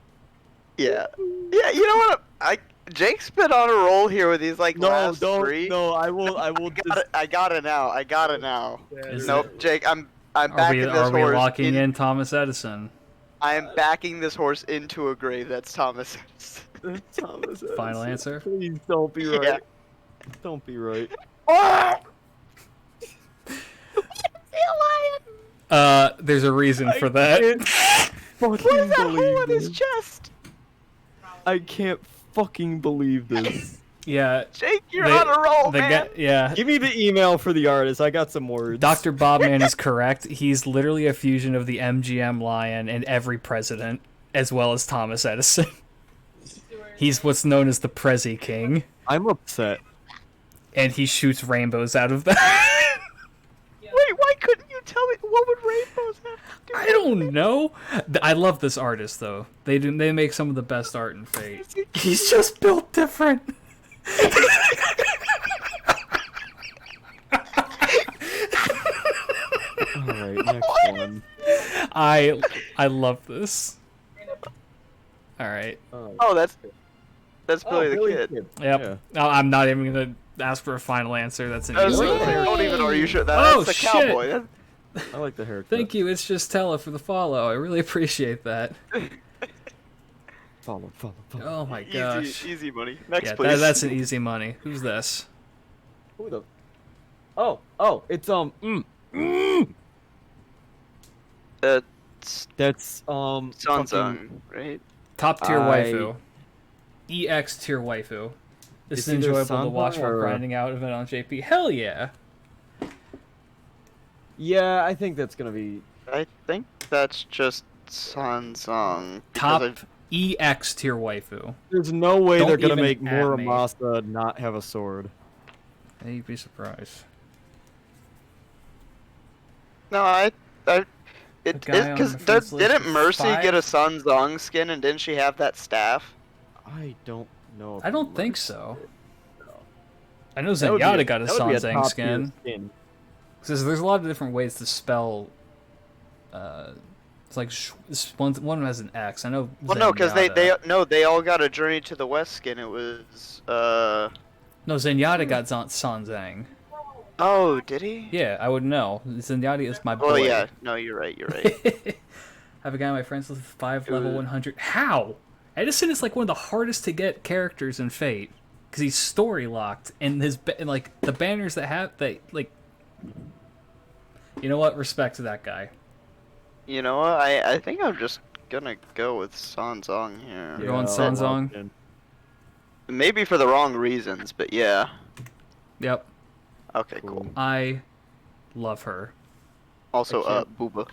Yeah. Yeah. You know what? Jake's been on a roll here with these like no, last don't, three. no. I will. I got it now. I got it now. Is Nope, it- Jake. I'm Are backing we, this are we horse. locking in Thomas Edison? I am backing this horse into a grave. That's Thomas. That's Thomas Edison. Final answer? Please don't be right. Yeah. Don't be right. There's a reason for that. What is that hole in his chest? I can't fucking believe this. Yeah. Jake, you're on a roll, the man. guy, yeah. Give me the email for the artist. I got some words. Dr. Bobman is correct. He's literally a fusion of the MGM lion and every president, as well as Thomas Edison. He's what's known as the Prezi King, I'm upset. and he shoots rainbows out of that. Wait, why couldn't you tell me what would rainbows have to do? I don't know. I love this artist though. They make some of the best art in Fate. He's just built different. Alright, next one. I love this. All right. Oh, that's Billy the Kid. Yep. No, I'm not even gonna ask for a final answer. That's an That's easy. the- don't even. Are you sure? Oh, That's the shit. cowboy. That's, I like the haircut. Thank you. It's just Tella for the follow. I really appreciate that. Follow. Oh my gosh. easy money. Next, Yeah, please. that's an easy money. Who's this? Who the? Oh, it's That's that's Sanzang, fucking- right? Top tier waifu. EX tier waifu. This is Is either enjoyable to watch while Sanba or- grinding out event on JP. Hell yeah. Yeah, I think that's gonna be. I think that's just Sanzong. Top EX tier waifu. There's no way Don't they're gonna even make at me. Muramasa not have a sword. Hey, you'd be surprised. No, it The guy on because the first list didn't with Mercy 5? get a Sanzong skin and didn't she have that staff? I don't know. I don't think so. I know That would be Zenyatta got a that would be Sanzang top-tier skin. Because there's a lot of different ways to spell. It's like one has an X. I know. Well, no, because they all got a Journey to the West skin. It was No, Zenyatta got Sanzang. Oh, did he? Yeah, I would know. Zenyatta is my boy. Oh yeah, no, you're right. You're right. I have a guy on my friends list with 5 level 100. How? Edison is like one of the hardest to get characters in Fate because he's story locked, and and like the banners that have like. You know what? Respect to that guy. You know what? I think I'm just gonna go with Sanzong here. You're going Sanzong? Maybe for the wrong reasons, but yeah. Yep. Okay, cool. I love her. Also, I can't- Booba.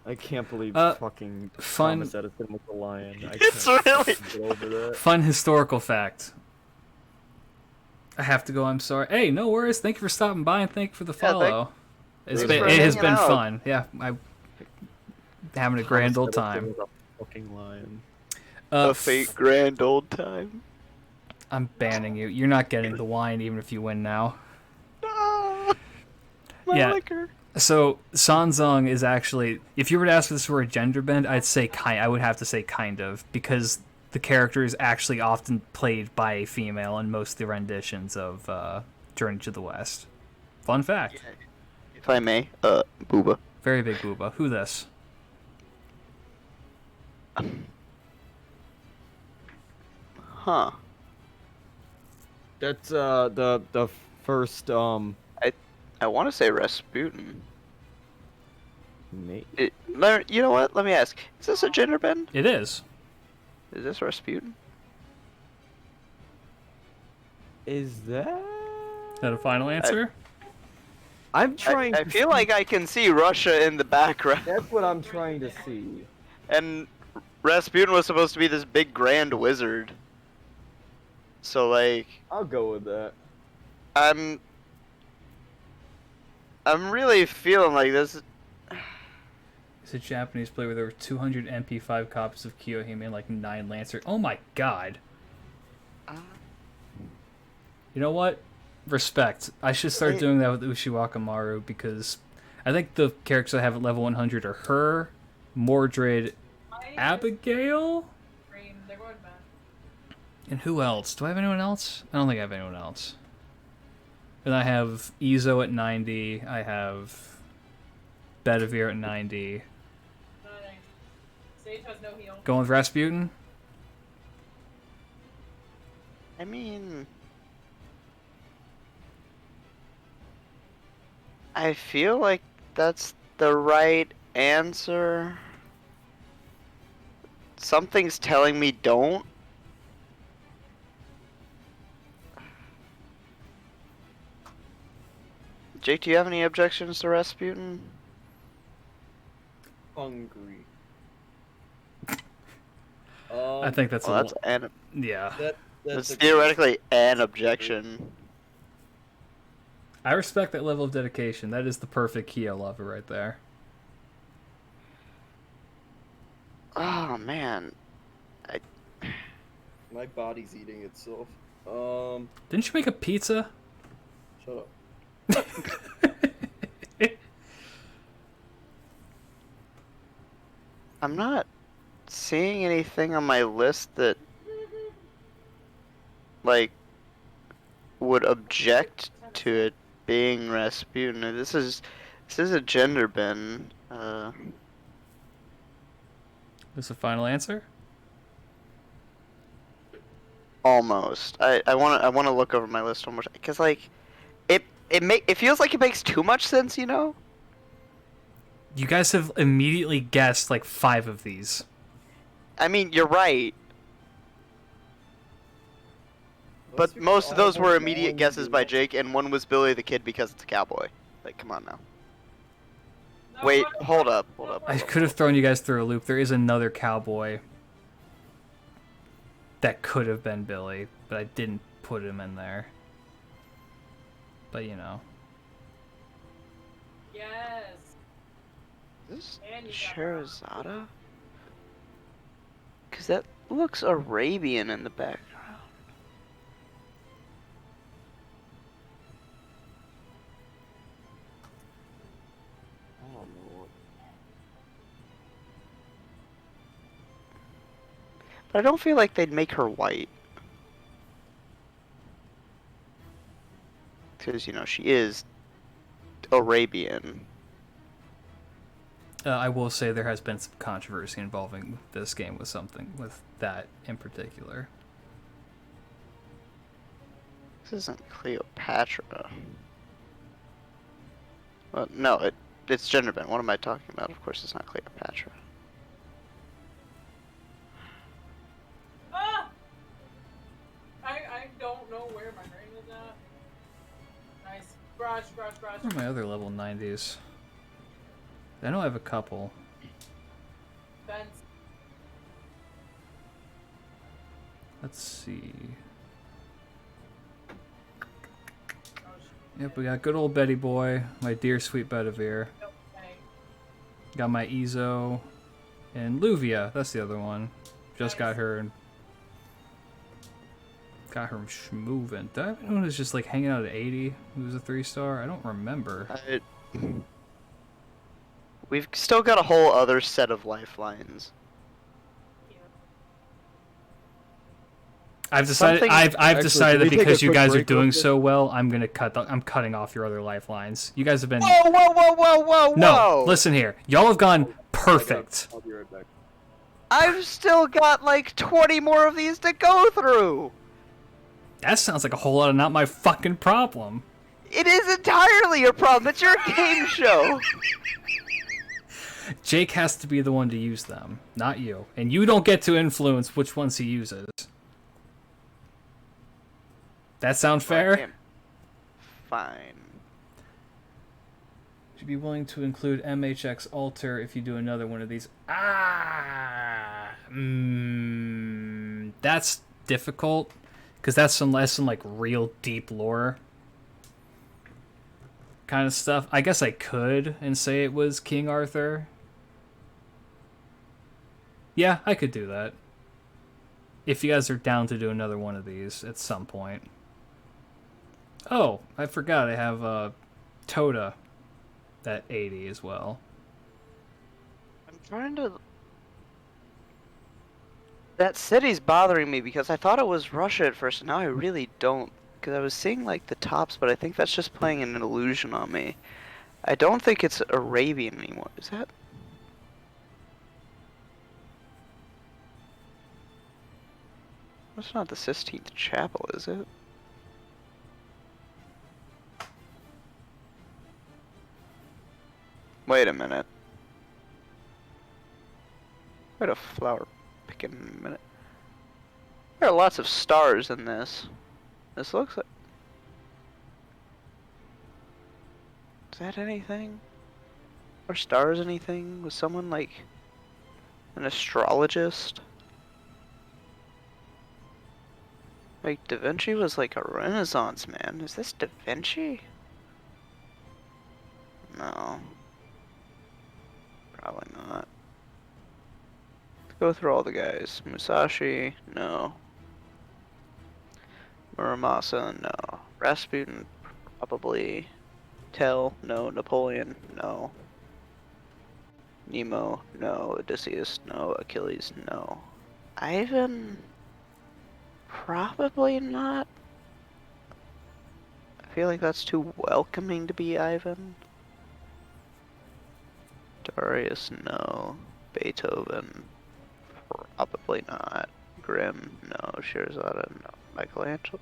I can't believe fucking fun- Thomas Edison with the lion. I It's can't really- get over that. Fun historical fact. I have to go. I'm sorry. Hey, no worries. Thank you for stopping by and thank you for the follow. Thanks It for has hanging been out. fun. Yeah, I having a grand old Thomas time. Edison with a fucking lion. A fake grand old time. I'm banning you. You're not getting the wine even if you win now. Ah, my Yeah. liquor. So Sanzong is actually, if you were to ask if this were a gender bend, I'd say I would have to say kind of, because the character is actually often played by a female in most of the renditions of Journey to the West. Fun fact. If I may, Booba. Very big booba. Who this? Huh. That's the first I want to say Rasputin. mate. You know what? Let me ask. Is this a gender bend? It is. Is this Rasputin? Is that? Is that a final answer? I'm trying. I to feel see- like I can see Russia in the background. That's what I'm trying to see. And Rasputin was supposed to be this big grand wizard. So like, I'll go with that. I'm really feeling like this. It's a Japanese player where there were 200 MP5 copies of Kyohime and like 9 Lancer. Oh my god. You know what? Respect. I should start doing that with Ushiwaka Maru because I think the characters I have at level 100 are her, Mordred, Abigail, Green. They're going back. and who else? Do I have anyone else? I don't think I have anyone else. And I have Izo at 90. I have Bedivere at 90. Nice. Sage has no heal. Going with Rasputin? I mean, I feel like that's the right answer. Something's telling me don't. Jake, do you have any objections to Rasputin? Hungry. I think that's Well, a that's an, yeah. that's theoretically an objection. I respect that level of dedication. That is the perfect Kyo lover right there. Oh man, My body's eating itself. Didn't you make a pizza? Shut up. I'm not seeing anything on my list that like would object to it being Rasputin. This is a gender bend. Is the final answer? Almost. I want to look over my list one more time because like it feels like it makes too much sense, you know. You guys have immediately guessed like 5 of these. I mean, you're right. But most of those were immediate guesses by Jake, and one was Billy the Kid because it's a cowboy. Like, come on now. No, Wait, what- hold up, hold no, up. I could have thrown you guys through a loop. There is another cowboy that could have been Billy, but I didn't put him in there. But you know. Yes. Is And this you got Sherazada? Because that looks Arabian in the background. But I don't feel like they'd make her white. Because, you know, she is Arabian. I will say there has been some controversy involving this game with something with that in particular. This isn't Cleopatra. Well, no, it's gender bent. What am I talking about? Of course it's not Cleopatra. Ah! I don't know where my brain is at. Nice. Brush. Where are my other level 90s? I know I have a couple. Fence. Let's see. Oh, Yep, we got good old Betty Boy, my dear sweet Bedivere. okay. Got my Ezo, and Luvia, that's the other one. Just got Nice. her and got her schmoving. Did I have anyone who's just like hanging out at 80 who's a 3-star? I don't remember. We've still got a whole other set of lifelines. I've decided Something- I've Actually, decided that can we take a because you quick guys are break real doing quick? so well, I'm cutting off your other lifelines. You guys have been Whoa! No, listen here. Y'all have gone perfect. I'll be right back. I've still got like 20 more of these to go through! That sounds like a whole lot of not my fucking problem. It is entirely your problem. It's your game show. Jake has to be the one to use them, not you. And you don't get to influence which ones he uses. That sound fair? Okay. Fine. Would you be willing to include MHX Alter if you do another one of these? That's difficult because that's some like real deep lore kind of stuff. I guess I could and say it was King Arthur. Yeah, I could do that. If you guys are down to do another one of these at some point. Oh, I forgot I have Toda at 80 as well. I'm trying to... That city's bothering me because I thought it was Russia at first, and now I really don't. Because I was seeing like the tops, but I think that's just playing an illusion on me. I don't think it's Arabian anymore. Is that? That's not the Sistine Chapel, is it? Wait a minute. Wait a flower picking minute. There are lots of stars in this. This looks like... Is that anything? Are stars anything? Was someone like an astrologist? Like Da Vinci was like a Renaissance man. Is this Da Vinci? No. Probably not. Let's go through all the guys. Musashi, no. Muramasa, no. Rasputin, probably. Tell, no. Napoleon, no. Nemo, no. Odysseus, no. Achilles, no. Ivan, probably not. I feel like that's too welcoming to be Ivan. Darius, no. Beethoven, probably not. Grimm, no. Sherazada, no. Michelangelo.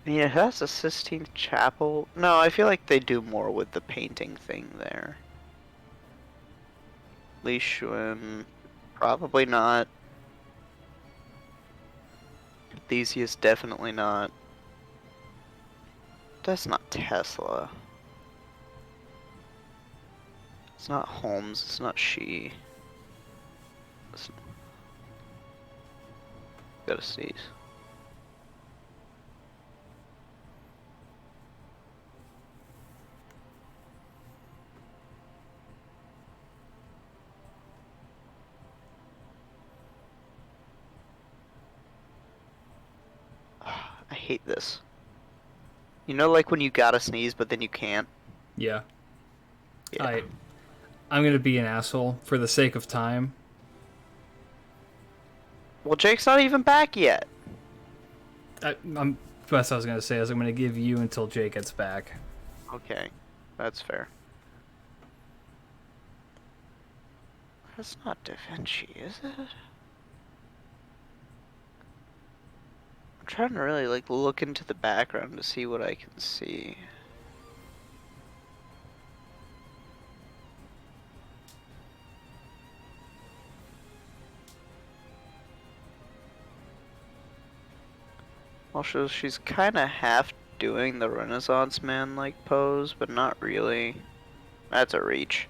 Yeah, that's the Sistine Chapel. No, I feel like they do more with the painting thing there. Li Xuan, probably not. Thesis, definitely not. That's not Tesla. It's not Holmes, it's not she. It's... Gotta sneeze. I hate this. You know, like when you gotta sneeze, but then you can't? Yeah. Yeah. I'm gonna be an asshole for the sake of time. Well, Jake's not even back yet. That's what I was gonna say. Is I'm gonna give you until Jake gets back. Okay, that's fair. That's not Da Vinci, is it? I'm trying to really like look into the background to see what I can see. Also, she's kind of half doing the Renaissance man-like pose, but not really. That's a reach.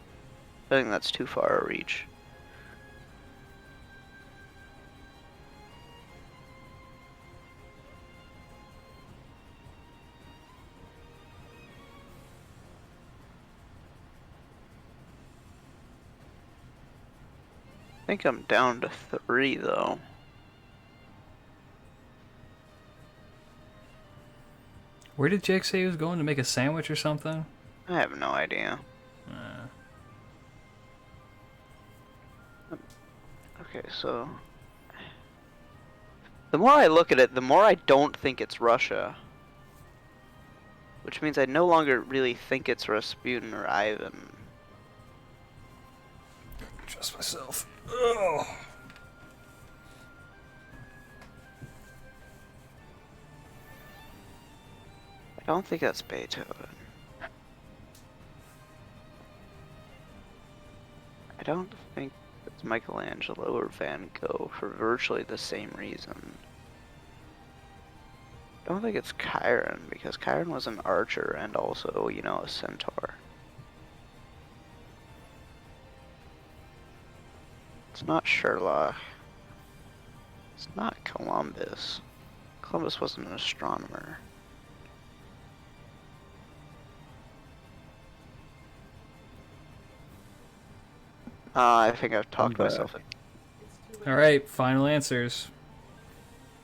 I think that's too far a reach. I think I'm down to 3 though. Where did Jake say he was going to make a sandwich or something? I have no idea. Okay, so the more I look at it, the more I don't think it's Russia. Which means I no longer really think it's Rasputin or Ivan. Trust myself. Ugh. I don't think that's Beethoven. I don't think it's Michelangelo or Van Gogh for virtually the same reason. I don't think it's Chiron, because Chiron was an archer and also, you know, a centaur. It's not Sherlock. It's not Columbus. Columbus wasn't an astronomer. I think I've talked myself. All right, final answers.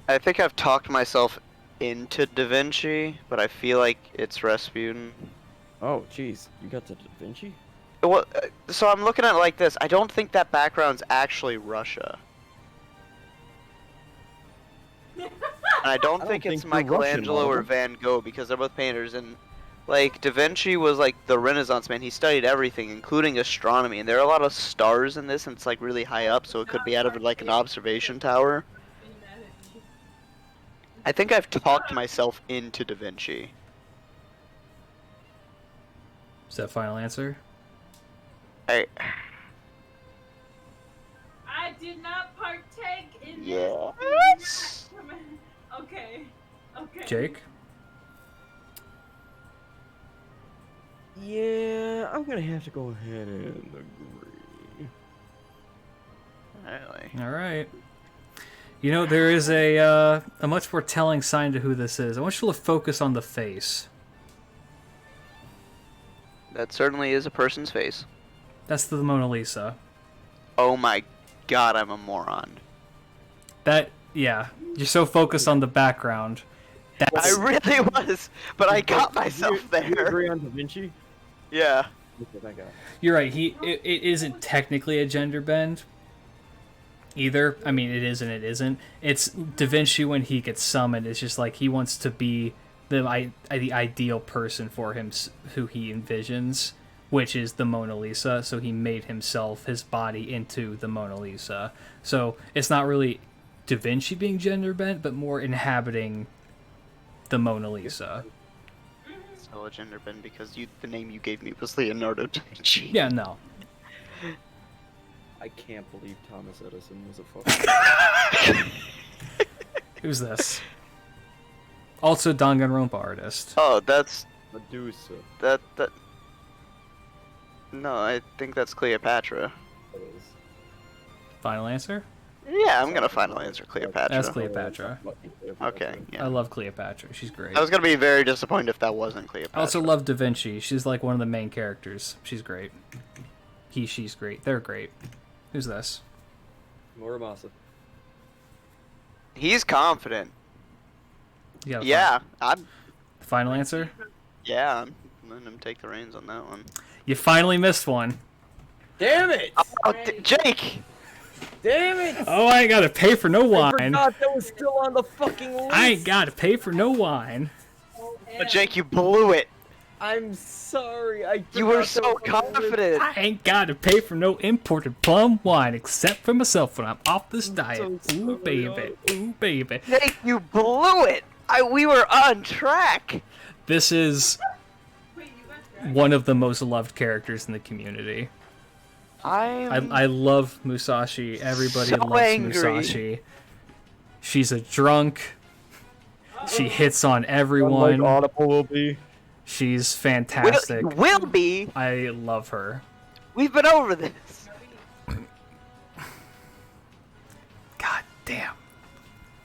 I think I've talked myself into Da Vinci, but I feel like it's Rasputin. Oh, jeez. You got the Da Vinci? Well, so I'm looking at it like this. I don't think that background's actually Russia. And I don't think it's think you're Russian, Michelangelo or Marvel. Van Gogh, because they're both painters, and like Da Vinci was like the Renaissance man. He studied everything, including astronomy, and there are a lot of stars in this, and it's like really high up, so it could be out of like an observation tower. I think I've talked myself into Da Vinci. Is that final answer? I did not partake in yes. Okay. Okay. Jake? Yeah, I'm gonna have to go ahead and agree. Really? All right. You know, there is a much more telling sign to who this is. I want you to focus on the face. That certainly is a person's face. That's the Mona Lisa. Oh my god, I'm a moron. That, yeah. You're so focused on the background. I That's, really was, but I got myself You agree there. on Da Vinci? Yeah. Okay, thank God. you're right. It isn't technically a gender bend either. I mean, it is and it isn't. It's Da Vinci when he gets summoned. It's just like he wants to be the ideal person for him, who he envisions, which is the Mona Lisa. So he made himself, his body, into the Mona Lisa. So it's not really Da Vinci being gender bent, but more inhabiting the Mona Lisa. So a gender bend because the name you gave me was Leonardo da Vinci. Yeah, no. I can't believe Thomas Edison was a fucking... Who's this? Also Danganronpa artist. Oh, that's Medusa. that. No, I think that's Cleopatra. That is. Final answer? Yeah, I'm gonna final answer Cleopatra. That's Cleopatra. Okay, I yeah. love Cleopatra. She's great. I was gonna be very disappointed if that wasn't Cleopatra. I also love Da Vinci. She's like one of the main characters. She's great. She's great. They're great. Who's this? Muramasa. He's confident. You got a Yeah, I'm. Final answer? Yeah, I'm letting him take the reins on that one. You finally missed one. Damn it! Oh, Jake! Damn it! Oh, I ain't gotta pay for no I wine. forgot that was still on the fucking list. I ain't gotta pay for no wine. But Jake, you blew it. I'm sorry. I You were forgot so that was on the list. confident. I ain't gotta pay for no imported plum wine except for myself when I'm off this diet. so Ooh, sorry, baby. Ooh, baby. Jake, you blew it. We were on track. This is Wait, you got dragon? one of the most loved characters in the community. I love Musashi. Everybody so loves angry. Musashi. She's a drunk. She hits on Unlike everyone. Audible will be. She's fantastic. Will be. I love her. We've been over this. God damn.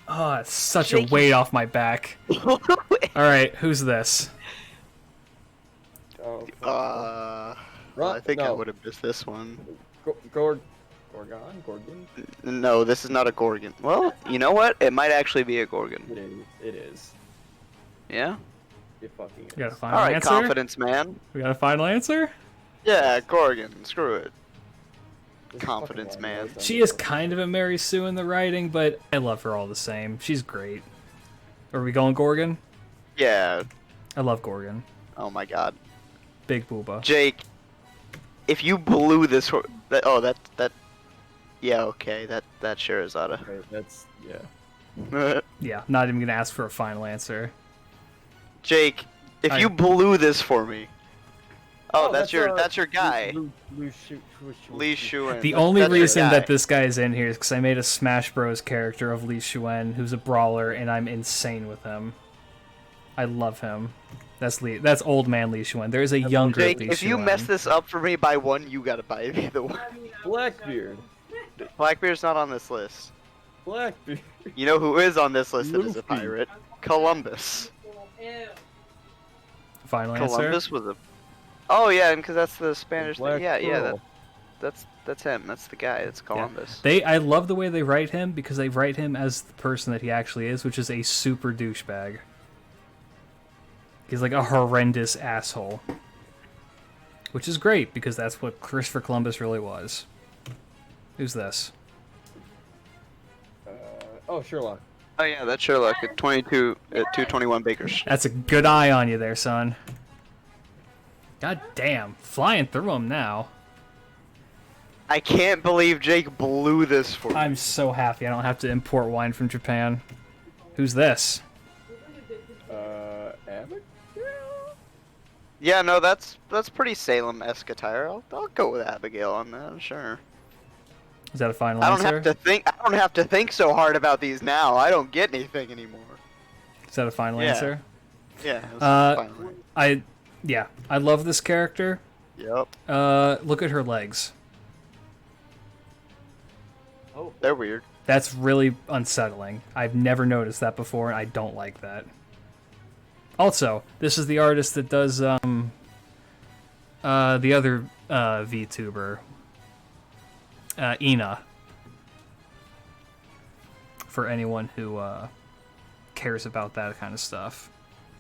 Oh, it's such a Shaky. weight off my back. Alright, who's this? Oh, I think I no. would have missed this one. Gorgon? No, this is not a Gorgon. Well, you know what? It might actually be a Gorgon. It is. It is. Yeah? It fucking is. You got a final Alright, answer? confidence, man. We got a final answer? Yeah, Gorgon. Screw it. This is confidence, fucking man. long. She is kind of a Mary Sue in the writing, but I love her all the same. She's great. Are we going Gorgon? Yeah. I love Gorgon. Oh my god. Big booba. Jake, if you blew this... that... Yeah, okay. That's Shirazada. Okay, that's yeah. Yeah, not even gonna ask for a final answer. Jake, if you blew this for me... Oh, that's your guy. Lee Shuen. The only That's your reason guy. that this guy is in here is because I made a Smash Bros. Character of Lee Shuen, who's a brawler, and I'm insane with him. I love him. That's old man Lee Shuen. There is a younger Jake, Lee if you Shuen. mess this up for me by one, you gotta buy me the one. I mean, Blackbeard. Blackbeard's not on this list. Blackbeard. You know who is on this list that is a Luffy. pirate? Columbus. ew. Final answer. Columbus was a... Oh yeah, because that's the Spanish thing. Black Yeah, Pearl. that's him. That's the guy. That's Columbus. I love the way they write him because they write him as the person that he actually is, which is a super douchebag. He's like a horrendous asshole. Which is great because that's what Christopher Columbus really was. Who's this? Oh, Sherlock. Oh yeah, that's Sherlock at 221 Baker Street. That's a good eye on you there, son. God damn, flying through them now. I can't believe Jake blew this for me. I'm so happy I don't have to import wine from Japan. Who's this? Abbott? Yeah, no, that's pretty Salem-esque attire. I'll go with Abigail on that, sure. Is that a final I don't answer? have to think so hard about these now. I don't get anything anymore. Is that a final Yeah. answer? Yeah. That's fine. I love this character. Yep. Look at her legs. Oh, They're weird. That's really unsettling. I've never noticed that before, and I don't like that. Also, this is the artist that does the other VTuber, Ina. For anyone who cares about that kind of stuff,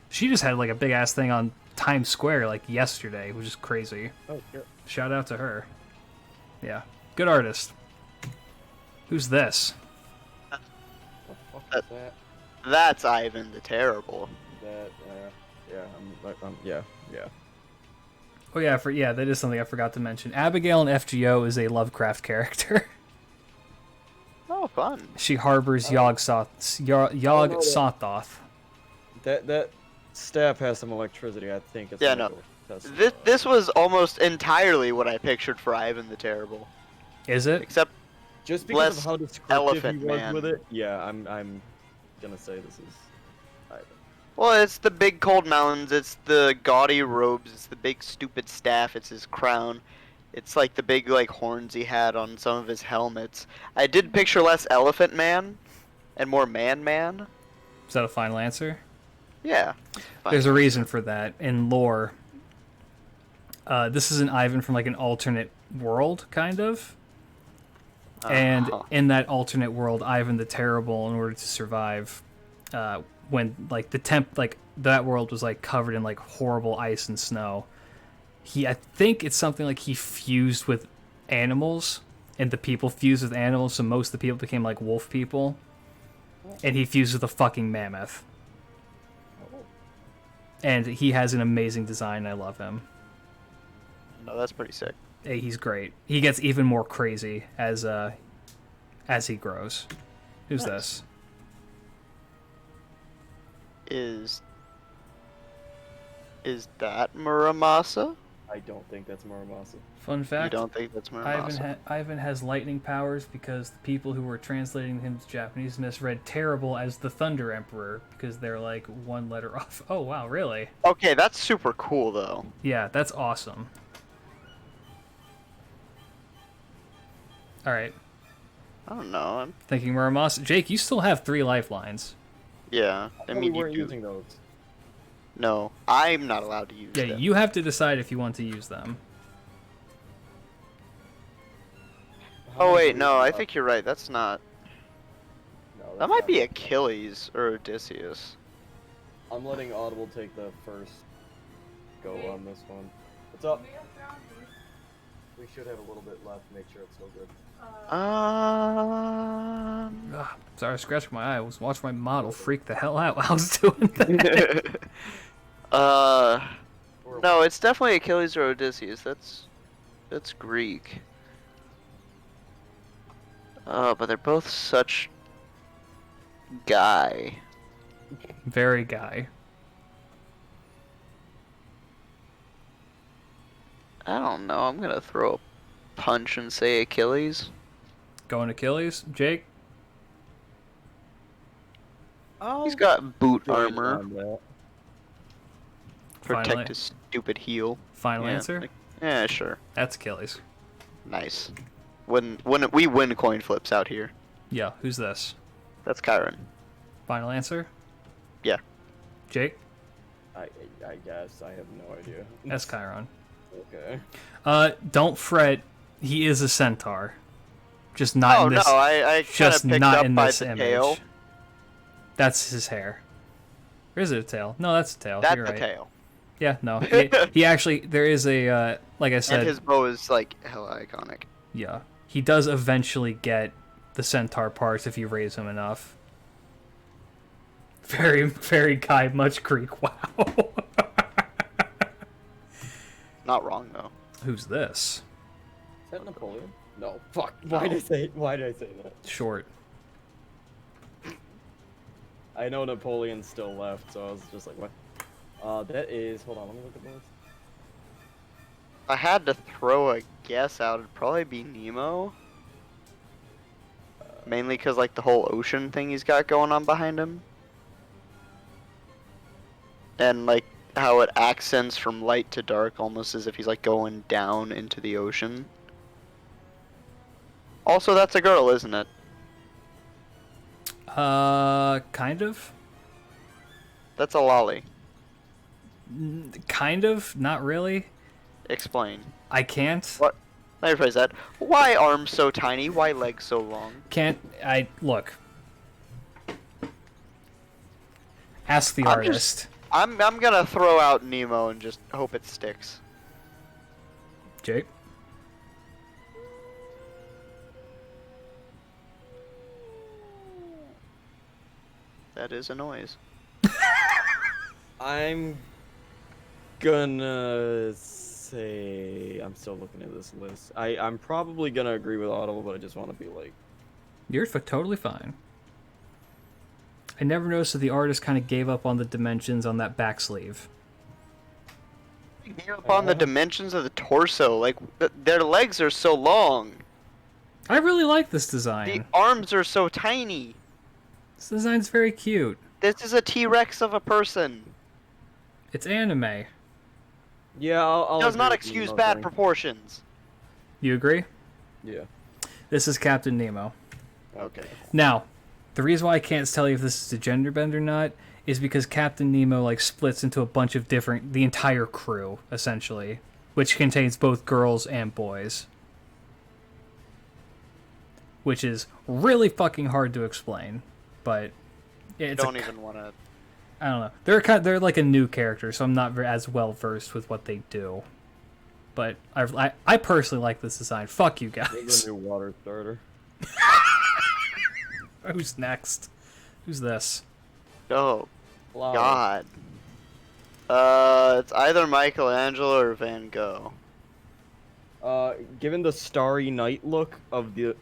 she just had like a big ass thing on Times Square like yesterday, which is crazy. oh, sure. Shout out to her. Yeah, good artist. Who's this? What the fuck is that? That's Ivan the Terrible. That, yeah, yeah. Oh yeah, that is something I forgot to mention. Abigail in FGO is a Lovecraft character. Oh, fun. She harbors Yog Sothoth. That staff has some electricity, I think. It's Yeah, gonna no. go test This was almost entirely what I pictured for Ivan the Terrible, Is it? except Just because less of how descriptive elephant he was man. with it, yeah, I'm gonna say this is Ivan. Well, it's the big cold mountains, it's the gaudy robes, it's the big stupid staff, it's his crown. It's like the big like horns he had on some of his helmets. I did picture less Elephant Man and more Man. Is that a final answer? Yeah. Fine. There's a reason for that. In lore, this is an Ivan from like an alternate world, kind of. And in that alternate world, Ivan the Terrible, in order to survive, when like that world was like covered in like horrible ice and snow, I think it's something like he fused with animals, and the people fused with animals, so most of the people became like wolf people, and he fused with a fucking mammoth. And he has an amazing design. I love him. No, that's pretty sick. He's great. He gets even more crazy as he grows. Who's this? Is that Muramasa? I don't think that's Muramasa. Fun fact. You don't think that's Muramasa? Ivan has lightning powers because the people who were translating him to Japanese misread terrible as the Thunder Emperor because they're like one letter off. Oh wow, really? Okay, that's super cool though. Yeah, that's awesome. Alright. I don't know. Thinking Muramasa. Jake, you still have 3 lifelines. Yeah. I mean, we weren't you do. using those. No, I'm not allowed to use Yeah, them. you have to decide if you want to use them. Oh wait, no, I think you're right. That's not. No, That that's might not- be Achilles or Odysseus. I'm letting Audible take the first go on this one. What's up? We should have a little bit left. Make sure it's still good. Sorry, I scratched my eye. I was watching my model freak the hell out while I was doing that. No, it's definitely Achilles or Odysseus. That's Greek. But they're both such guy. Very guy. I don't know. I'm gonna throw a punch and say Achilles. Going Achilles? Jake? Oh, He's got boot join armor. on that. Protect Finally. his stupid heel. Final Yeah, answer? like- yeah, sure. That's Achilles. Nice. When we win coin flips out here. Yeah, who's this? That's Chiron. Final answer? Yeah. Jake? I guess I have no idea. That's Chiron. Okay. Don't fret. He is a centaur. Just not Oh in this. no, I kind of just picked not up in by this the image. tail. That's his hair. Or is it a tail? No, that's a tail. That's You're the right. tail. Yeah, no. He actually, there is a, like I said, And his bow is like hella iconic. yeah. He does eventually get the centaur parts if you raise him enough. Very, very Kai Much Greek. Wow. Not wrong though. Who's this? Is that Napoleon? No. Fuck. Why did I say that? Short. I know Napoleon's still left, so I was just like, what? That is. Hold on. Let me look at this. If I had to throw a guess out, it'd probably be Nemo. Mainly because like the whole ocean thing he's got going on behind him. And like how it accents from light to dark almost as if he's like going down into the ocean. Also, that's a girl, isn't it? Kind of. That's a lolly. Kind of. Not really. Explain. I can't. What? Let me rephrase that. Why arms so tiny? Why legs so long? Look. Ask the I'm artist. I'm gonna throw out Nemo and just hope it sticks. Jake? That is a noise. I'm gonna say I'm still looking at this list. I'm probably gonna agree with Audible, but I just want to be like, You're totally fine. I never noticed that the artist kind of gave up on the dimensions on that back sleeve. Gave up on the dimensions of the torso. Like their legs are so long. I really like this design. The arms are so tiny. This design's very cute. This is a T-Rex of a person. It's anime. Yeah, I'll Does agree not with the excuse Nemo bad thing. proportions. You agree? Yeah. This is Captain Nemo. Okay. Now, the reason why I can't tell you if this is a gender bend or not is because Captain Nemo like splits into a bunch of different, the entire crew essentially, which contains both girls and boys, which is really fucking hard to explain. But it's Don't even want to. I don't know. They're like a new character, so I'm not as well versed with what they do. But I personally like this design. Fuck you There's guys. a new water starter. Who's next? Who's this? Oh Flower. God. It's either Michelangelo or Van Gogh. Given the starry night look of the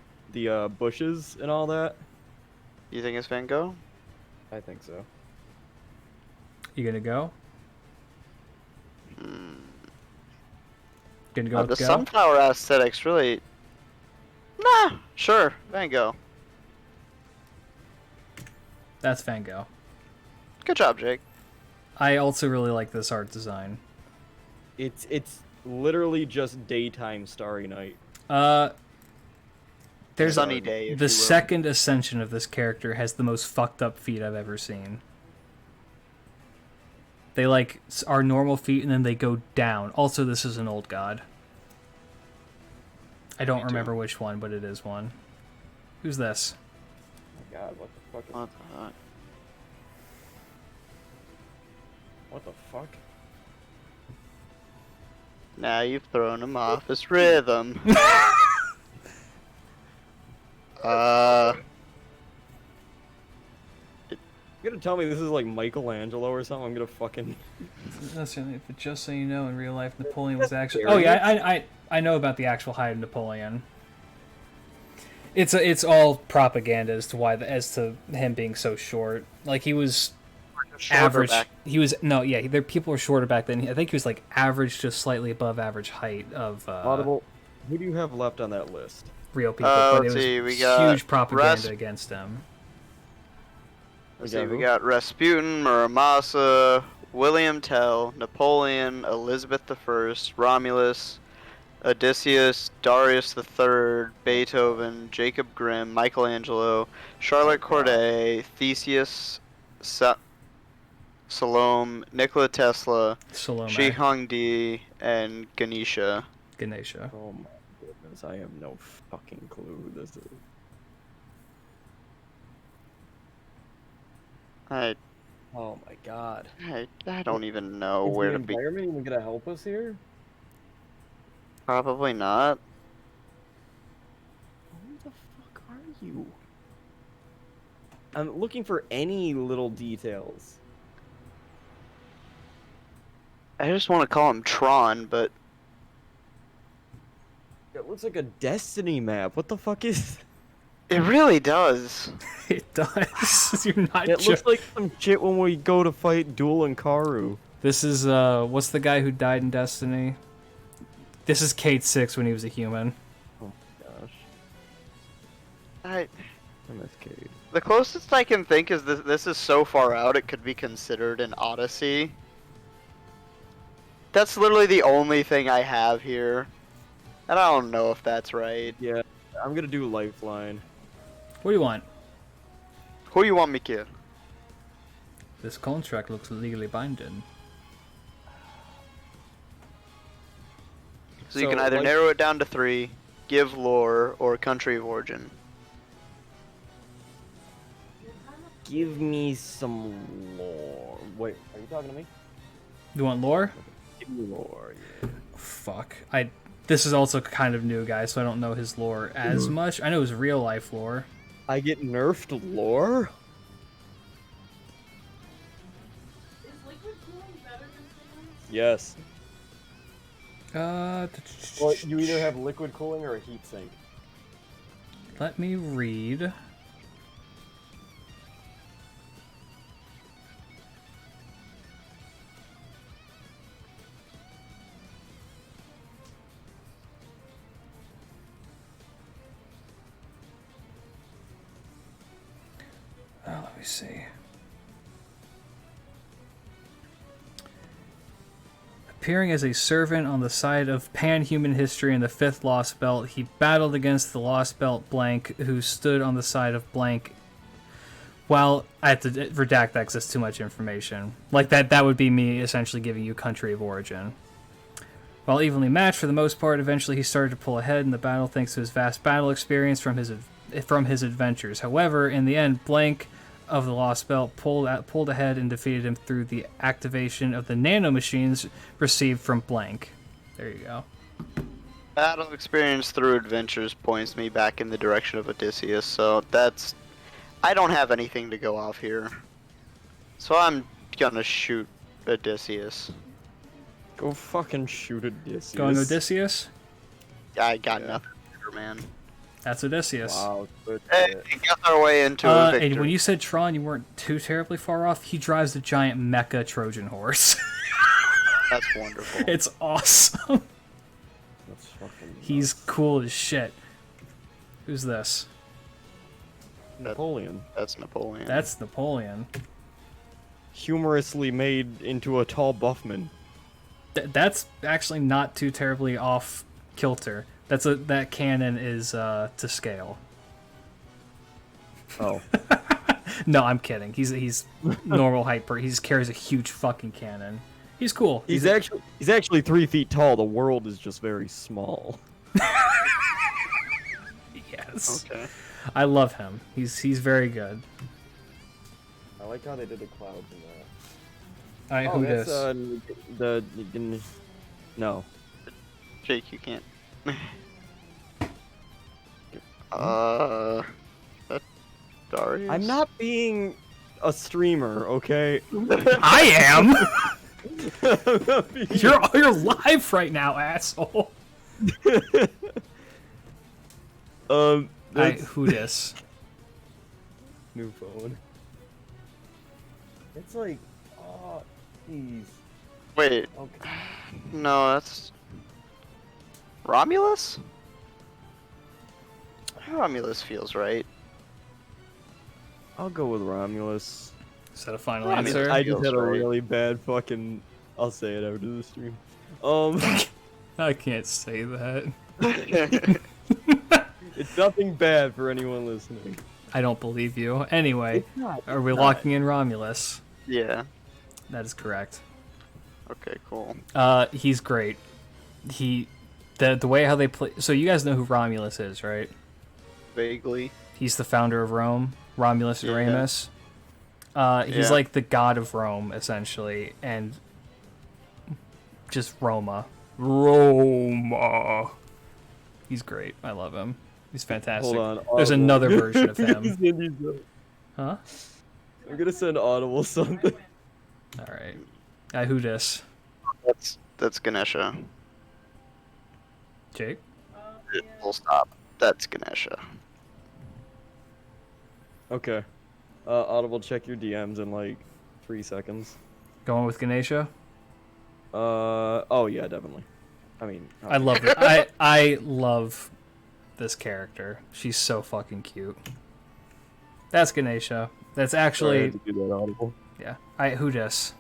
bushes and all that, You think it's Van Gogh? I think so. You gonna go? Gonna go The with go? sunflower aesthetics really. Nah, sure, Van Gogh. That's Van Gogh. Good job, Jake. I also really like this art design. It's literally just daytime starry night. There's Sunny day. If the you will. second ascension of this character has the most fucked up feet I've ever seen. They like are normal feet and then they go down. Also, this is an old god. I don't remember which one, but it is one. Who's this? Oh my God, what the fuck? What the fuck? What the fuck? Now you've thrown him off his rhythm. You're gonna tell me this is like Michelangelo or something? I'm gonna fucking. Listen, but just so you know, in real life, Napoleon was actually. Oh yeah, I know about the actual height of Napoleon. It's all propaganda as to him being so short. Like he was average. back. He was there. People were shorter back then. I think he was like average, just slightly above average height of Audible. Who do you have left on that list? real people. But it let's was see, we got huge propaganda against him. Let's Okay, see, we who? got Rasputin, Muramasa, William Tell, Napoleon, Elizabeth I, Romulus, Odysseus, Darius III, Beethoven, Jacob Grimm, Michelangelo, Charlotte Corday, Theseus, Salome, Nikola Tesla, Salome, Shi Hongdi, and Ganesha. Ganesha. Oh my goodness, I have no fucking clue who this is. Oh my God. I don't even know Is where the to be. environment even gonna help us here? Probably not. Who the fuck are you? I'm looking for any little details. I just want to call him Tron, but It looks like a Destiny map. What the fuck is? it really does. It does. You're not. It looks like some shit when we go to fight Duel and Karu. This is what's the guy who died in Destiny? This is Kate 6 when he was a human. Oh my gosh. I MSK. The closest I can think is this is so far out it could be considered an Odyssey. That's literally the only thing I have here. And I don't know if that's right. Yeah, I'm gonna do Lifeline. What do you want? Who you want me to kill? This contract looks legally binding. So you can either narrow it down to 3, give lore, or country of origin. Give me some lore. Wait, are you talking to me? You want lore? Give me lore, yeah. Fuck. This is also kind of new, guys, so I don't know his lore as much. I know his real life lore. I get nerfed lore? Is liquid cooling better than fans? Yes. Well, you either have liquid cooling or a heat sink. Let me read. Let me see. Appearing as a servant on the side of pan-human history in the 5th Lost Belt, he battled against the Lost Belt blank, who stood on the side of blank. Well, I have to redact that because that's too much information. Like, that would be me essentially giving you country of origin. While evenly matched for the most part, eventually he started to pull ahead in the battle thanks to his vast battle experience from his adventures. However, in the end, blank of the Lost Belt pulled ahead and defeated him through the activation of the nanomachines received from blank. There you go. Battle experience through adventures points me back in the direction of Odysseus, so that's... I don't have anything to go off here. So I'm gonna shoot Odysseus. Go fucking shoot Odysseus. Going Odysseus? I got nothing here, man. That's Odysseus. Wow, good Hey, shit. we got our way into a victory. And when you said Tron, you weren't too terribly far off. He drives a giant mecha Trojan horse. That's wonderful. It's awesome. That's fucking He's cool as shit. Who's this? Napoleon. That's Napoleon. That's Napoleon. Humorously made into a tall buffman. That's actually not too terribly off kilter. That cannon is to scale. Oh. No, I'm kidding. He's normal height. He just carries a huge fucking cannon. He's cool. He's actually 3 feet tall. The world is just very small. Yes. Okay. I love him. He's very good. I like how they did the clouds in that. Alright, who that's this? No. Jake, you can't. That Darius? I'm not being a streamer, okay? I am. I'm not being- You're live right now, asshole. Alright, That's who this? new phone. It's like, oh, jeez. Wait, Okay. no, that's Romulus? Romulus feels right. I'll go with Romulus. Is that a final Romulus. answer? I just Feels had a right. really bad fucking. I'll say it after the stream. I can't say that. It's nothing bad for anyone listening. I don't believe you. Anyway, It's not. are we it's locking in Romulus? Yeah. That is correct. Okay, cool. He's great. The way how they play. So you guys know who Romulus is, right? Vaguely. He's the founder of Rome, Romulus and Yeah. Remus. He's Yeah. like the god of Rome, essentially, and just Roma. He's great. I love him. He's fantastic. Hold on. There's Audible. another version of I'm him. gonna send you some- Huh? I'm gonna send Audible something. All right. Who dis? That's Ganesha. Jake? Full stop. That's Ganesha. Okay. Audible, check your DMs in like 3 seconds. Going with Ganesha? Oh yeah, definitely. I mean, I love it. I love this character. She's so fucking cute. That's Ganesha. That's Sorry, I actually had to do that, Audible. yeah. Who dis?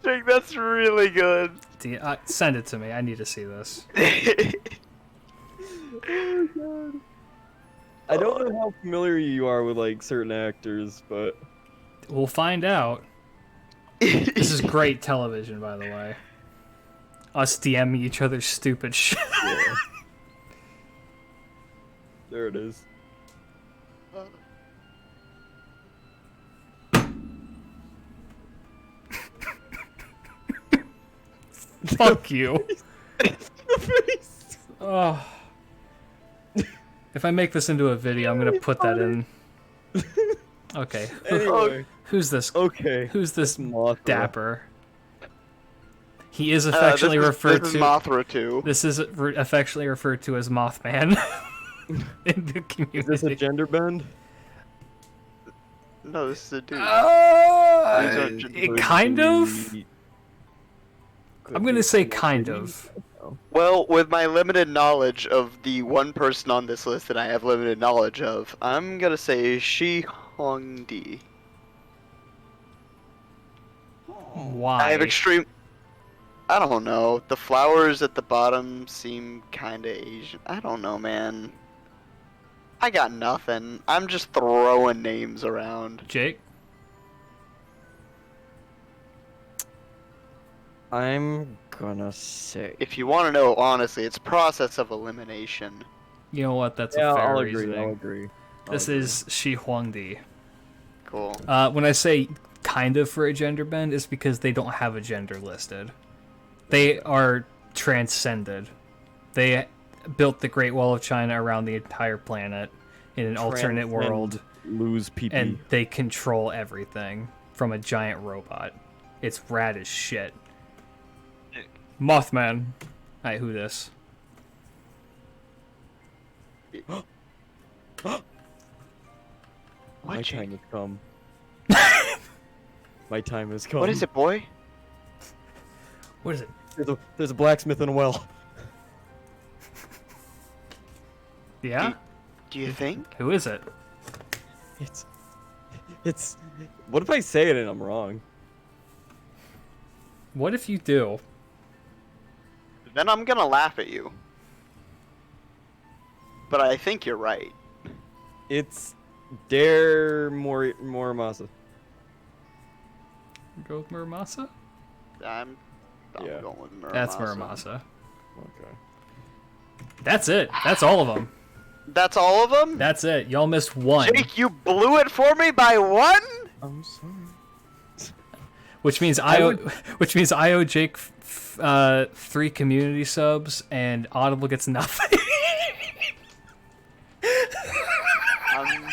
Jake, that's really good. Send it to me. I need to see this. I don't know how familiar you are with like certain actors, but We'll find out. This is great television, by the way. Us DMing each other stupid shit. yeah. There it is. Fuck you. Oh. If I make this into a video, I'm gonna put that in. Okay. Anyway, Who's this? okay. Who's this Mothra. dapper? He is affectionately referred this to. is Mothra too. This is affectionately referred to as Mothman in the community. Is this a gender bend? No, this is a dude. It kind of. I'm gonna say kind of. Well, with my limited knowledge of the one person on this list that I have limited knowledge of, I'm gonna say Shi Hongdi. Why? I have extreme. I don't know. The flowers at the bottom seem kinda Asian. I don't know, man. I got nothing. I'm just throwing names around. Jake? I'm gonna say. If you want to know, honestly, it's process of elimination. You know what? That's Yeah, a fair I'll agree. reasoning. I'll agree. This is Shi Huangdi. Cool. When I say kind of for a gender bend, it's because they don't have a gender listed. They are transcended. They built the Great Wall of China around the entire planet in an alternate world, Lose people. and they control everything from a giant robot. It's rad as shit. Mothman. Alright, who this? My Jake? time has come. My time has come. What is it, boy? What is it? There's a blacksmith in a well. Yeah? Do you think? Who is it? It's. What if I say it and I'm wrong? What if you do? Then I'm gonna laugh at you. But I think you're right. It's Dare Morimasa. Go with Muramasa? I'm Yeah. going with Muramasa. That's Muramasa. Okay. That's it. That's all of them. That's all of them? That's it. Y'all missed one. Jake, you blew it for me by one? I'm sorry. Which means I owe Jake 3 community subs, and Audible gets nothing. I'm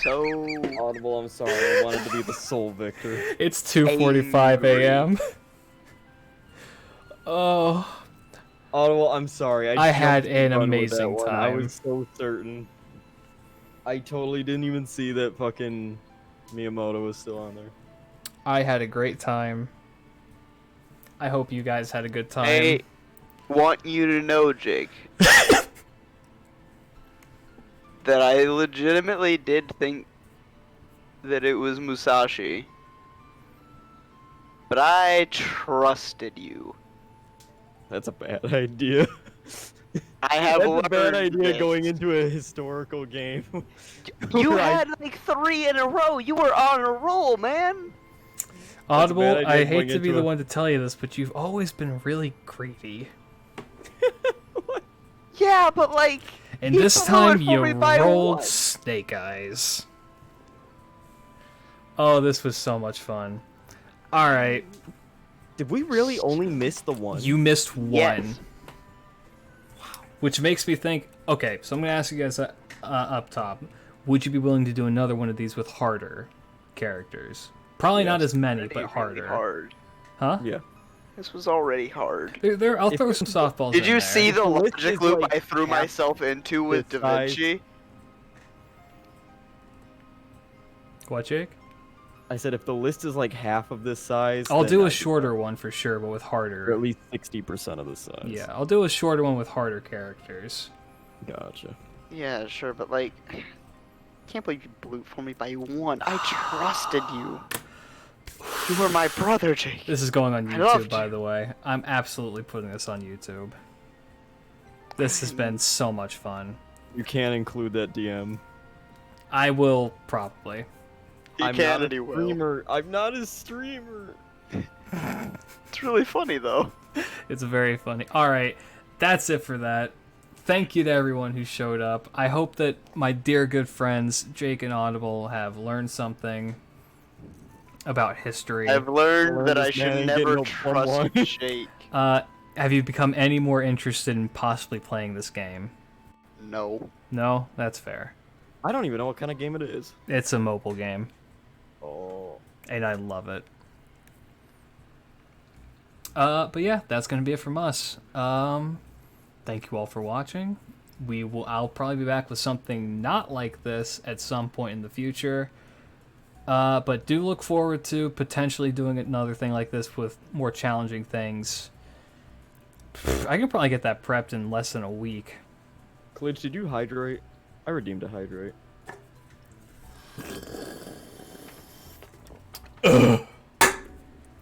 so... Audible, I'm sorry. I wanted to be the sole victor. It's 2:45 a.m. Oh, Audible, I'm sorry. I had jumped an the gun with that amazing one. I time. was so certain. I totally didn't even see that fucking Miyamoto was still on there. I had a great time. I hope you guys had a good time. I want you to know, Jake, that I legitimately did think that it was Musashi. But I trusted you. That's a bad idea. I have That's a bad learned idea this. going into a historical game. You Right. had like 3 in a row. You were on a roll, man. Audible, bad idea I going hate to be into the a- one to tell you this, but you've always been really greedy. Yeah, but like. And he this blew time it for you me by rolled one. Snake Eyes. Oh, this was so much fun. Alright, Did we really only miss the one? you missed one. Yes. Which makes me think, okay, so I'm going to ask you guys up top. Would you be willing to do another one of these with harder characters? Probably not as many, Already but really harder. hard. Huh? Yeah. This was already hard. I'll throw some softballs Did in you there. see the The list logic is, loop like, I threw half myself into with Da this size. Vinci? What, Jake? I said if the list is like half of this size, I'll then do a I'd be shorter one for sure, but with or harder. at least 60% of the size. Yeah, I'll do a shorter one with harder characters. Gotcha. Yeah, sure, but like, can't believe you blew it for me by 1. I trusted you. You were my brother, Jake. This is going on I YouTube, loved by you. the way. I'm absolutely putting this on YouTube. This has been so much fun. You can't include that DM. I will probably. He I'm can not and a he will. streamer. I'm not a streamer. It's really funny though. It's very funny. Alright, that's it for that. Thank you to everyone who showed up. I hope that my dear good friends, Jake and Audible, have learned something about history. I've learned that I this man should ain't never getting no trust plum wine. Jake. Have you become any more interested in possibly playing this game? No. No? That's fair. I don't even know what kind of game it is. It's a mobile game, Oh. and I love it. But yeah, that's gonna be it from us. Thank you all for watching. I'll probably be back with something not like this at some point in the future. But do look forward to potentially doing another thing like this with more challenging things. I can probably get that prepped in less than a week. Glitch, did you hydrate? I redeemed a hydrate.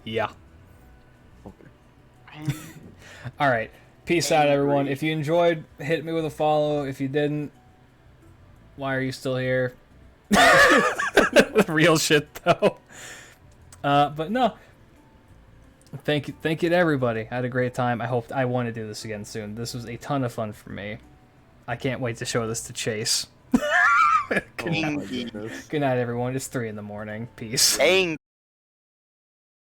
Yeah. Okay. All right. Peace out, everyone. If you enjoyed, hit me with a follow. If you didn't, why are you still here? Real shit, though. But no. Thank you to everybody. I had a great time. I want to do this again soon. This was a ton of fun for me. I can't wait to show this to Chase. Oh my goodness. Good night, everyone. It's 3 in the morning. Peace. Dang.